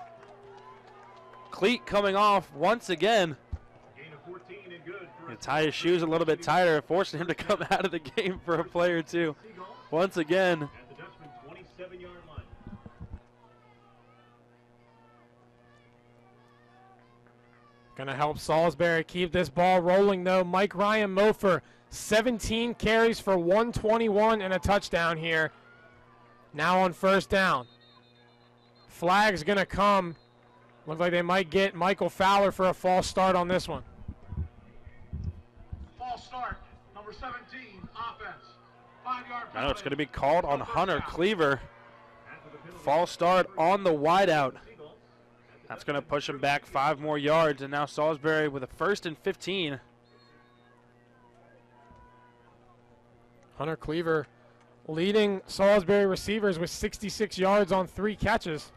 Cleat coming off once again. Tie his shoes a little bit tighter, forcing him to come out of the game for a play or two. Once again. Going to help Salisbury keep this ball rolling, though. Mike Ryan Mofer, 17 carries for 121 and a touchdown here. Now on first down. Flag's going to come. Looks like they might get Michael Fowler for a false start on this one. False start, number 17, offense. 5-yard penalty. Now it's going to be called on Hunter Cleaver. False start on the wideout. That's going to push him back 5 more yards, and now Salisbury with a 1st and 15. Hunter Cleaver leading Salisbury receivers with 66 yards on 3 catches.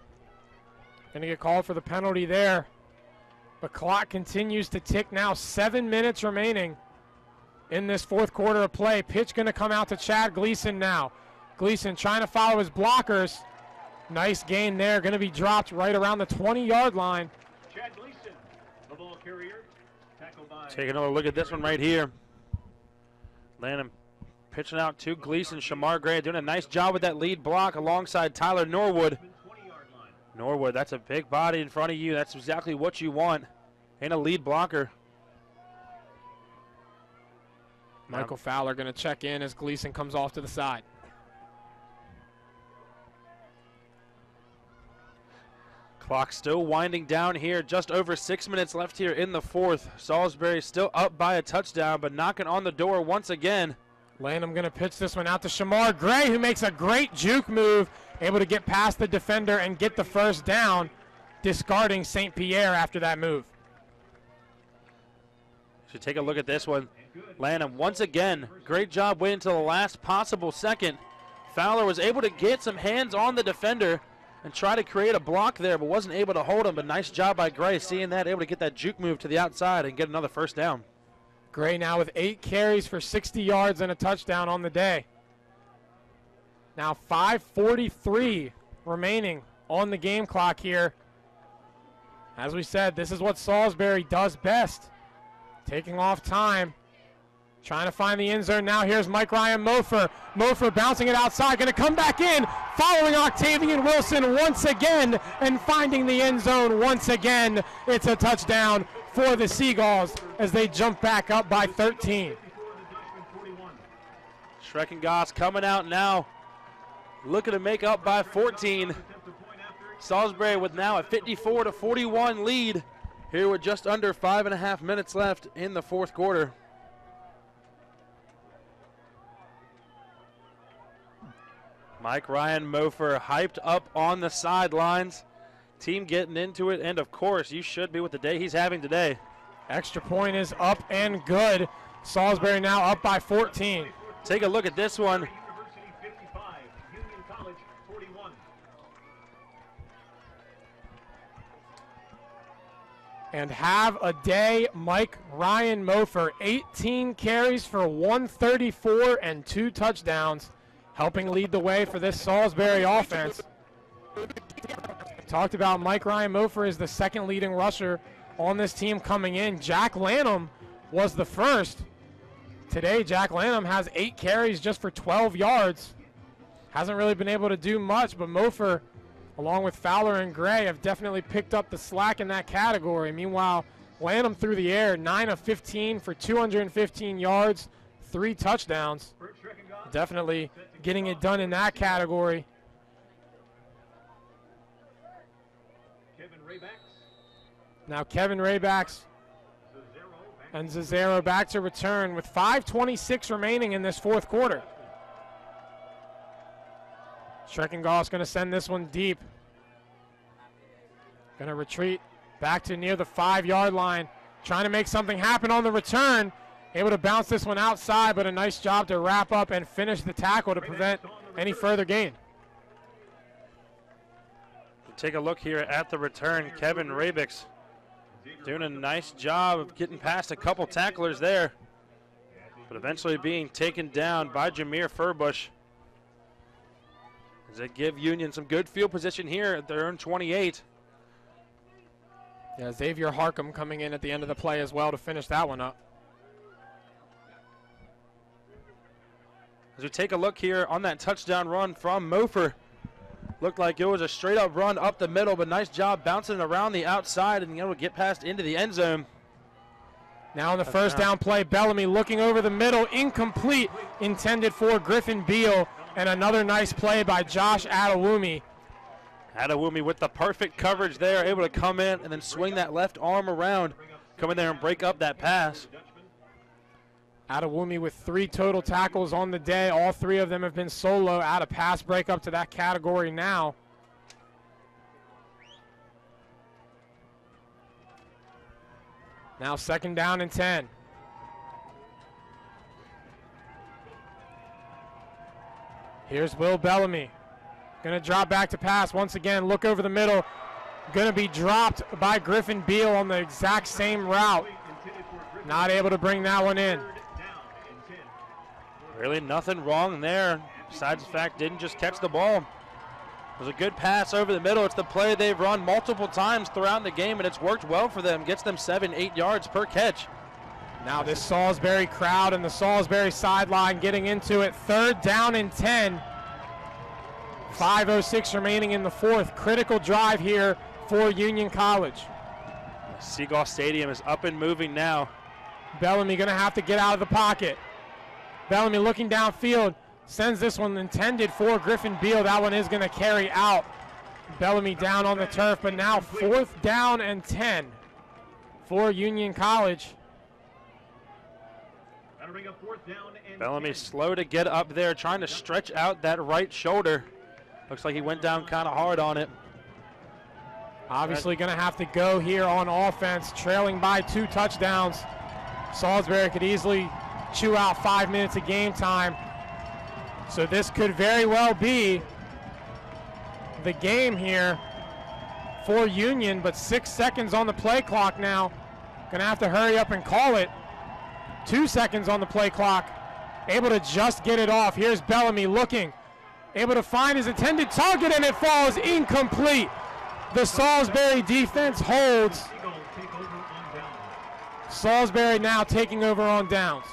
Going to get called for the penalty there. The clock continues to tick now. 7 minutes remaining. in this fourth quarter of play. Pitch going to come out to Chad Gleason now. Gleason trying to follow his blockers. Nice gain there. Going to be dropped right around the 20-yard line. Chad Gleason, the ball carrier, tackled by. Taking another look at this one right here. Lanham pitching out to Gleason. Shamar Gray doing a nice job with that lead block alongside Tyler Norwood. Norwood, that's a big body in front of you. That's exactly what you want. And a lead blocker. Michael Fowler going to check in as Gleason comes off to the side. Clock still winding down here. Just over 6 minutes left here in the fourth. Salisbury still up by a touchdown, but knocking on the door once again. Lanham going to pitch this one out to Shamar Gray, who makes a great juke move, able to get past the defender and get the first down, discarding St. Pierre after that move. Should take a look at this one. Lanham once again, great job waiting until the last possible second. Fowler was able to get some hands on the defender and try to create a block there, but wasn't able to hold him. But nice job by Gray, seeing that, able to get that juke move to the outside and get another first down. Gray now with 8 carries for 60 yards and a touchdown on the day. Now 5:43 remaining on the game clock here. As we said, this is what Salisbury does best. Taking off time. Trying to find the end zone now. Here's Mike Ryan Mofer. Mofer bouncing it outside. Going to come back in. Following Octavian Wilson once again. And finding the end zone once again. It's a touchdown for the Seagulls as they jump back up by 13. Schreckengoss coming out now. Looking to make up by 14. Salisbury with now a 54-41 lead. Here with just under 5.5 minutes left in the fourth quarter. Mike Ryan Mofer hyped up on the sidelines. Team getting into it, and of course, you should be with the day he's having today. Extra point is up and good. Salisbury now up by 14. Take a look at this one. University 55, Union College 41. And have a day, Mike Ryan Mofer. 18 carries for 134 and 2 touchdowns, helping lead the way for this Salisbury offense. Talked about Mike Ryan Mofer is the second leading rusher on this team coming in. Jack Lanham was the first. Today, Jack Lanham has 8 carries just for 12 yards. Hasn't really been able to do much, but Mofer, along with Fowler and Gray, have definitely picked up the slack in that category. Meanwhile, Lanham through the air, 9 of 15 for 215 yards, 3 touchdowns. Definitely getting it done in that category. Now Kevin Raybacks and Zazero back to return with 5:26 remaining in this fourth quarter. Schreckengoss going to send this one deep. Going to retreat back to near the 5-yard line. Trying to make something happen on the return. Able to bounce this one outside, but a nice job to wrap up and finish the tackle to prevent any further gain. Take a look here at the return. Kevin Raybacks doing a nice job of getting past a couple tacklers there, but eventually being taken down by Jameer Furbush. As they give Union some good field position here at their own 28. Yeah, Xavier Harcum coming in at the end of the play as well to finish that one up. As we take a look here on that touchdown run from Mofer, looked like it was a straight up run up the middle, but nice job bouncing around the outside and able to get past into the end zone. Now on the first down play, Bellamy looking over the middle, incomplete, intended for Griffin Beal, and another nice play by Josh Adewumi. Adewumi with the perfect coverage there, able to come in and then swing that left arm around, come in there and break up that pass. Adewumi with 3 total tackles on the day. All 3 of them have been solo. Add a pass breakup to that category now. Now second down and 10. Here's Will Bellamy. Going to drop back to pass once again. Look over the middle. Going to be dropped by Griffin Beal on the exact same route. Not able to bring that one in. Really nothing wrong there, besides the fact didn't just catch the ball. It was a good pass over the middle. It's the play they've run multiple times throughout the game, and it's worked well for them. Gets them 7-8 yards per catch. Now this Salisbury crowd and the Salisbury sideline getting into it. 3rd down and 10. 5:06 remaining in the fourth. Critical drive here for Union College. Seagull Stadium is up and moving now. Bellamy going to have to get out of the pocket. Bellamy looking downfield. Sends this one intended for Griffin Beal. That one is going to carry out. Bellamy down on the turf, but now 4th down and 10 for Union College. Bellamy slow to get up there, trying to stretch out that right shoulder. Looks like he went down kind of hard on it. Obviously going to have to go here on offense, trailing by 2 touchdowns. Salisbury could easily chew out 5 minutes of game time. So this could very well be the game here for Union, but 6 seconds on the play clock now. Going to have to hurry up and call it. 2 seconds on the play clock. Able to just get it off. Here's Bellamy looking. Able to find his intended target, and it falls incomplete. The Salisbury defense holds. Salisbury now taking over on downs.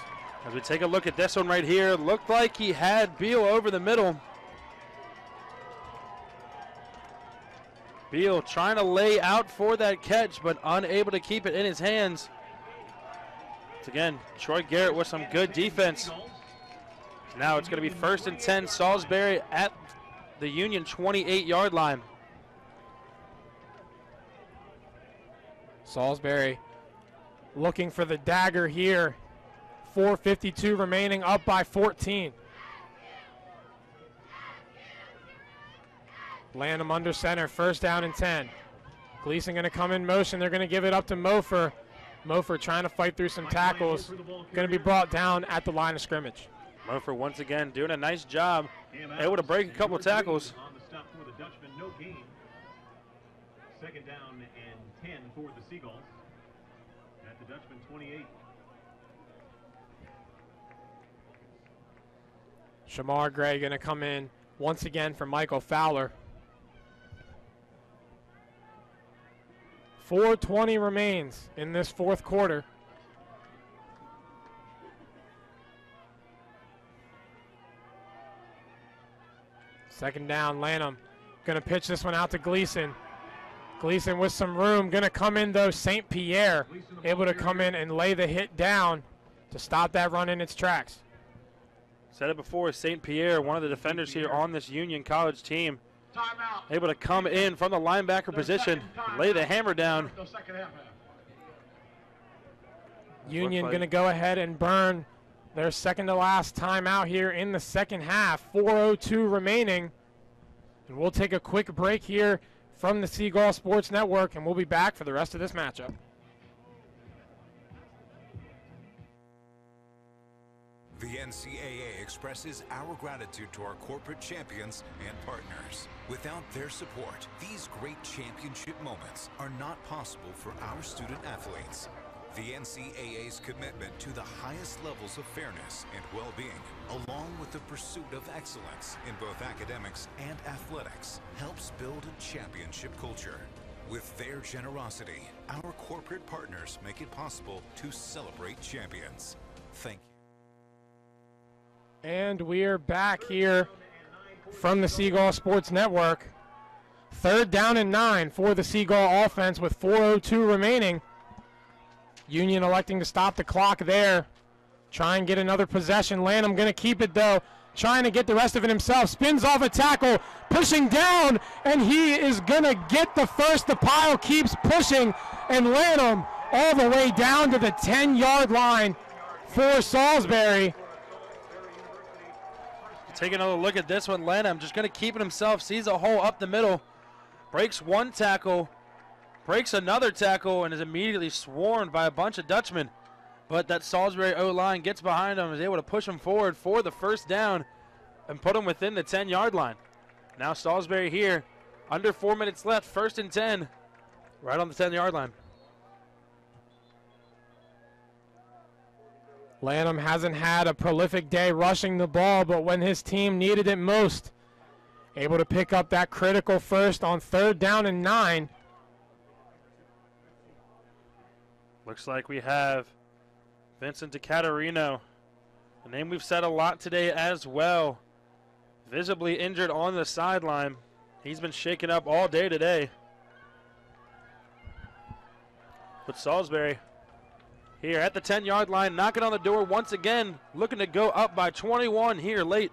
As we take a look at this one right here, looked like he had Beal over the middle. Beal trying to lay out for that catch, but unable to keep it in his hands. Once again, Troy Garrett with some good defense. Now it's going to be 1st and 10, Salisbury at the Union 28-yard line. Salisbury looking for the dagger here. 4:52 remaining, up by 14. Lanham under center, 1st down and 10. Gleason going to come in motion. They're going to give it up to Mofer. Mofer trying to fight through some tackles. Going to be brought down at the line of scrimmage. Mofer once again doing a nice job. Able to break a couple tackles. On the stop for the Dutchman, no gain. 2nd down and 10 for the Seagulls. At the Dutchman 28. Shamar Gray going to come in once again for Michael Fowler. 4:20 remains in this 4th quarter. Second down, Lanham going to pitch this one out to Gleason. Gleason with some room, going to come in though. St. Pierre able to come in and lay the hit down to stop that run in its tracks. Said it before, St. Pierre, one of the defenders here on this Union College team, able to come in from the linebacker position, lay the hammer down. Union going to go ahead and burn their second to last timeout here in the second half. 4:02 remaining. And we'll take a quick break here from the Seagull Sports Network, and we'll be back for the rest of this matchup. The NCAA expresses our gratitude to our corporate champions and partners. Without their support, these great championship moments are not possible for our student athletes. The NCAA's commitment to the highest levels of fairness and well-being, along with the pursuit of excellence in both academics and athletics, helps build a championship culture. With their generosity, our corporate partners make it possible to celebrate champions. Thank you. And we're back here from the Seagull Sports Network. 3rd down and 9 for the Seagull offense with 4:02 remaining. Union electing to stop the clock there. Try and get another possession. Lanham going to keep it though. Trying to get the rest of it himself. Spins off a tackle. Pushing down. And he is going to get the first. The pile keeps pushing. And Lanham all the way down to the 10-yard line for Salisbury. Take another look at this one. Lanham just going to keep it himself. Sees a hole up the middle. Breaks one tackle. Breaks another tackle and is immediately swarmed by a bunch of Dutchmen. But that Salisbury O-line gets behind him, is able to push him forward for the first down and put him within the 10-yard line. Now Salisbury here, under 4 minutes left, 1st and 10, right on the 10-yard line. Lanham hasn't had a prolific day rushing the ball, but when his team needed it most, able to pick up that critical first on 3rd down and 9. Looks like we have Vincent DeCaterino, a name we've said a lot today as well, visibly injured on the sideline. He's been shaken up all day today. But Salisbury here at the 10-yard line, knocking on the door once again, looking to go up by 21 here late.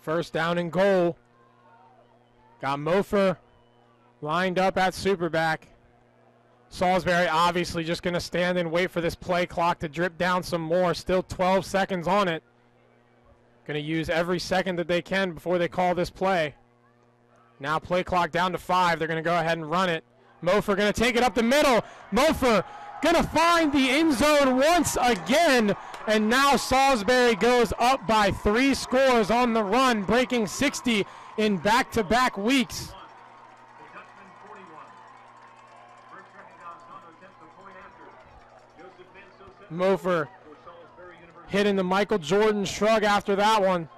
1st down and goal. Got Mofer lined up at superback. Salisbury obviously just going to stand and wait for this play clock to drip down some more. Still 12 seconds on it. Going to use every second that they can before they call this play. Now play clock down to 5. They're going to go ahead and run it. Mofer going to take it up the middle. Mofer going to find the end zone once again. And now Salisbury goes up by 3 scores on the run, breaking 60 in back-to-back weeks. Mofer hitting the Michael Jordan shrug after that one.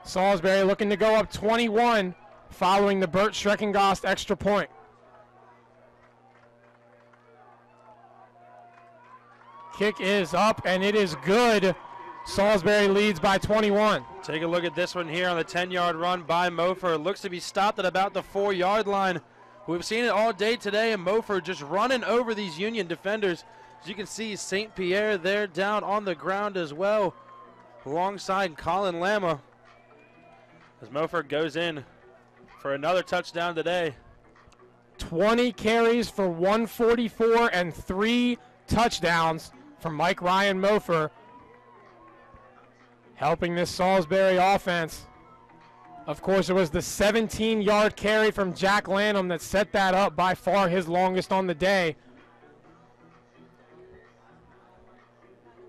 Salisbury looking to go up 21 following the Burt Schreckengost extra point. Kick is up and it is good. Salisbury leads by 21. Take a look at this one here on the 10-yard run by Mofer. Looks to be stopped at about the 4-yard line. We've seen it all day today, and Mofer just running over these Union defenders. As you can see, St. Pierre there down on the ground as well, alongside Colin Lama. As Mofer goes in for another touchdown today. 20 carries for 144 and 3 touchdowns from Mike Ryan Mofer, helping this Salisbury offense. Of course, it was the 17-yard carry from Jack Lanham that set that up, by far his longest on the day.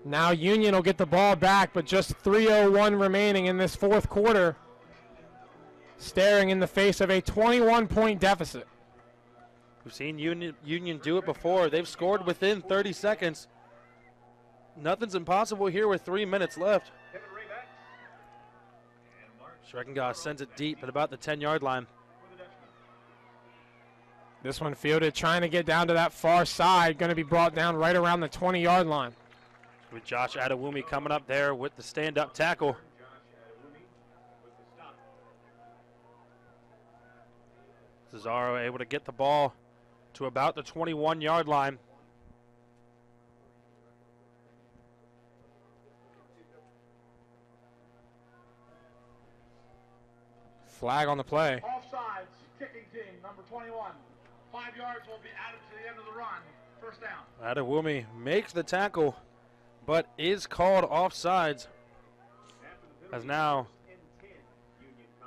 Now Union will get the ball back, but just 3:01 remaining in this 4th quarter, staring in the face of a 21-point deficit. We've seen Union do it before. They've scored within 30 seconds. Nothing's impossible here with 3 minutes left. Schreckengost sends it deep at about the 10-yard line. This one fielded, trying to get down to that far side, going to be brought down right around the 20-yard line. With Josh Adewumi coming up there with the stand-up tackle. Cesaro able to get the ball to about the 21-yard line. Flag on the play. Offsides, kicking team, number 21. 5 yards will be added to the end of the run. 1st down. Adewumi makes the tackle, but is called offsides. As now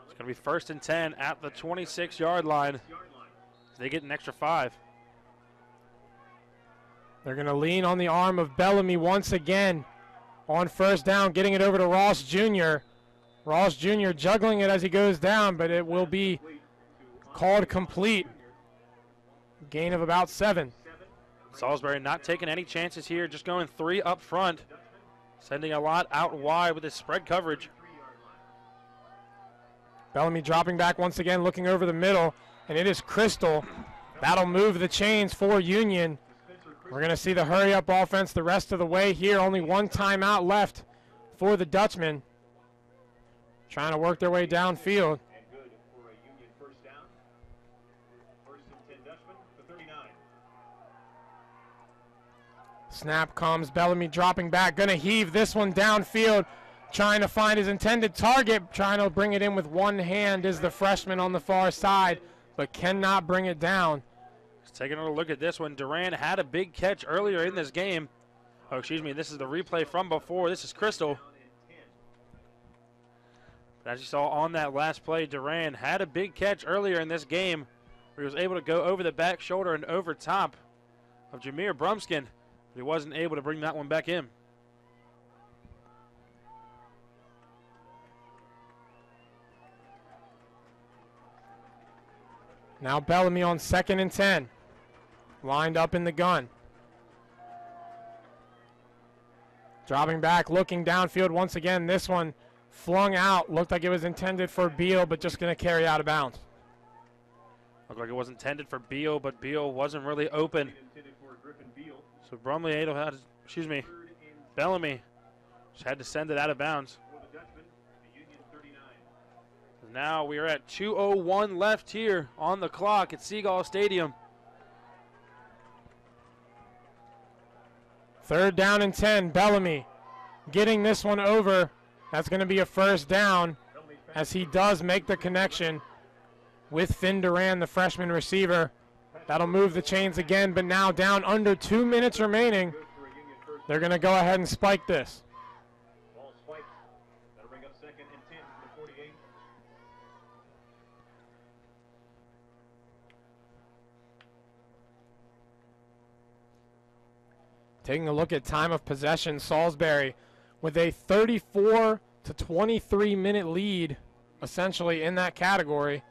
it's going to be 1st and 10 at the 26-yard line. They get an extra 5. They're going to lean on the arm of Bellamy once again on 1st down, getting it over to Ross Jr. Ross Jr. juggling it as he goes down, but it will be called complete. Gain of about 7. Salisbury not taking any chances here, just going 3 up front, sending a lot out wide with his spread coverage. Bellamy dropping back once again, looking over the middle, and it is Crystal. That'll move the chains for Union. We're going to see the hurry-up offense the rest of the way here. Only 1 timeout left for the Dutchmen, trying to work their way downfield. And good for a Union 1st down. 1st and 10 Dutchman, the 39. Snap comes, Bellamy dropping back, going to heave this one downfield, trying to find his intended target, trying to bring it in with one hand is the freshman on the far side, but cannot bring it down. Just taking a look at this one, Duran had a big catch earlier in this game. Oh, excuse me, this is the replay from before. This is Crystal. As you saw on that last play, Duran had a big catch earlier in this game where he was able to go over the back shoulder and over top of Jameer Brumskin, but he wasn't able to bring that one back in. Now Bellamy on 2nd and 10, lined up in the gun. Dropping back, looking downfield once again. This one flung out. Looked like it was intended for Beal, but just going to carry out of bounds. Looked like it was intended for Beal, but Beal wasn't really open. So Bellamy just had to send it out of bounds. Now we are at 2:01 left here on the clock at Seagull Stadium. 3rd down and 10. Bellamy getting this one over. That's going to be a first down as he does make the connection with Finn Duran, the freshman receiver. That'll move the chains again, but now down under 2 minutes remaining. They're going to go ahead and spike this. Ball spiked. That'll bring up 2nd and 10 from the 48. Taking a look at time of possession, Salisbury with a 34 to 23 minute lead, essentially in that category.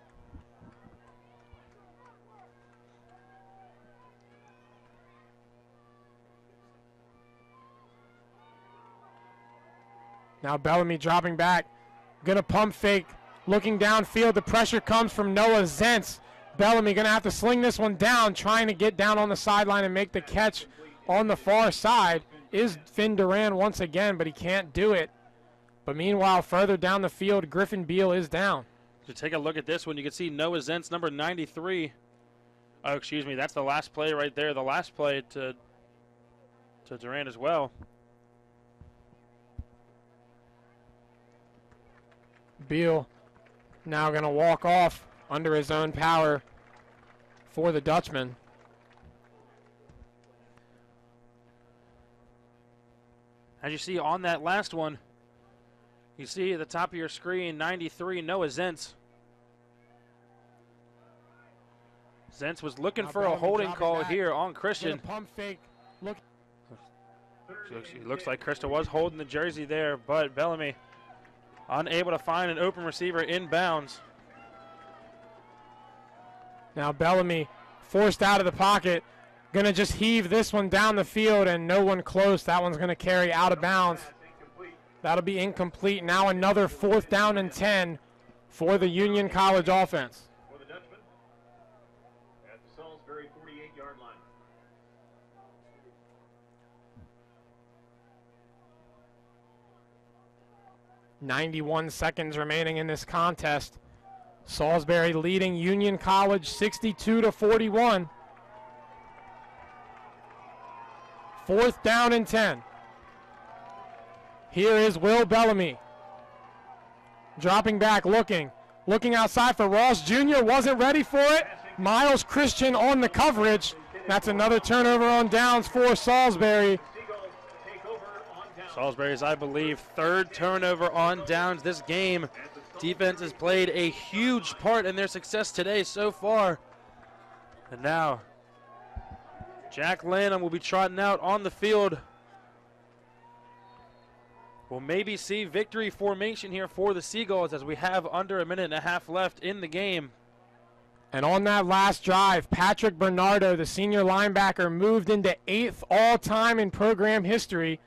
Now Bellamy dropping back, gonna pump fake, looking downfield. The pressure comes from Noah Zentz. Bellamy gonna have to sling this one down, trying to get down on the sideline and make the catch. On the far side is Finn Duran once again, but he can't do it. But meanwhile, further down the field, Griffin Beal is down. To take a look at this one, you can see Noah Zentz, number 93. Oh, excuse me, that's the last play right there. The last play to Duran as well. Beal now going to walk off under his own power for the Dutchman. As you see on that last one, you see at the top of your screen, 93, Noah Zentz. Zentz was looking for a holding call here on Christian. Pump fake. Look. It looks like Krista was holding the jersey there, but Bellamy unable to find an open receiver inbounds. Now Bellamy forced out of the pocket. Going to just heave this one down the field, and no one close. That one's going to carry out of bounds. That'll be incomplete. Now another 4th down and 10 for the Union College offense. For the Dutchman at the Salisbury 48-yard line. .91 seconds remaining in this contest. Salisbury leading Union College 62-41. 4th down and 10. Here is Will Bellamy. Dropping back, looking outside for Ross Jr. Wasn't ready for it. Miles Christian on the coverage. That's another turnover on downs for Salisbury. Salisbury's, I believe, 3rd turnover on downs this game. Defense has played a huge part in their success today so far. And now Jack Lanham will be trotting out on the field. We'll maybe see victory formation here for the Seagulls as we have under a minute and a half left in the game. And on that last drive, Patrick Bernardo, the senior linebacker, moved into 8th all-time in program history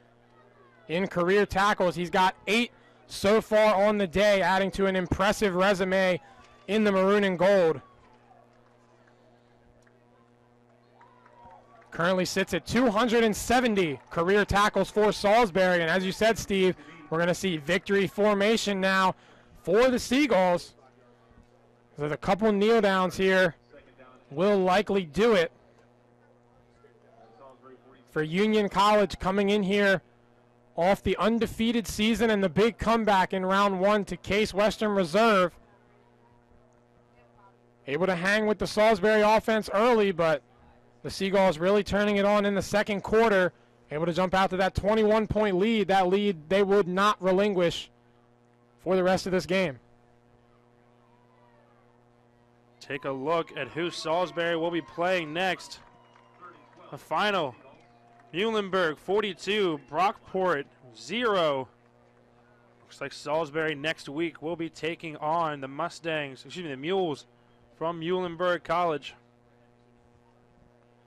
in career tackles. He's got 8 so far on the day, adding to an impressive resume in the maroon and gold. Currently sits at 270 career tackles for Salisbury. And as you said, Steve, we're going to see victory formation now for the Seagulls. There's a couple kneel downs here. Will likely do it. For Union College coming in here off the undefeated season and the big comeback in round 1 to Case Western Reserve. Able to hang with the Salisbury offense early, but the Seagulls really turning it on in the 2nd quarter, able to jump out to that 21-point lead. That lead they would not relinquish for the rest of this game. Take a look at who Salisbury will be playing next. The final, Muhlenberg 42, Brockport 0. Looks like Salisbury next week will be taking on the Mules from Muhlenberg College.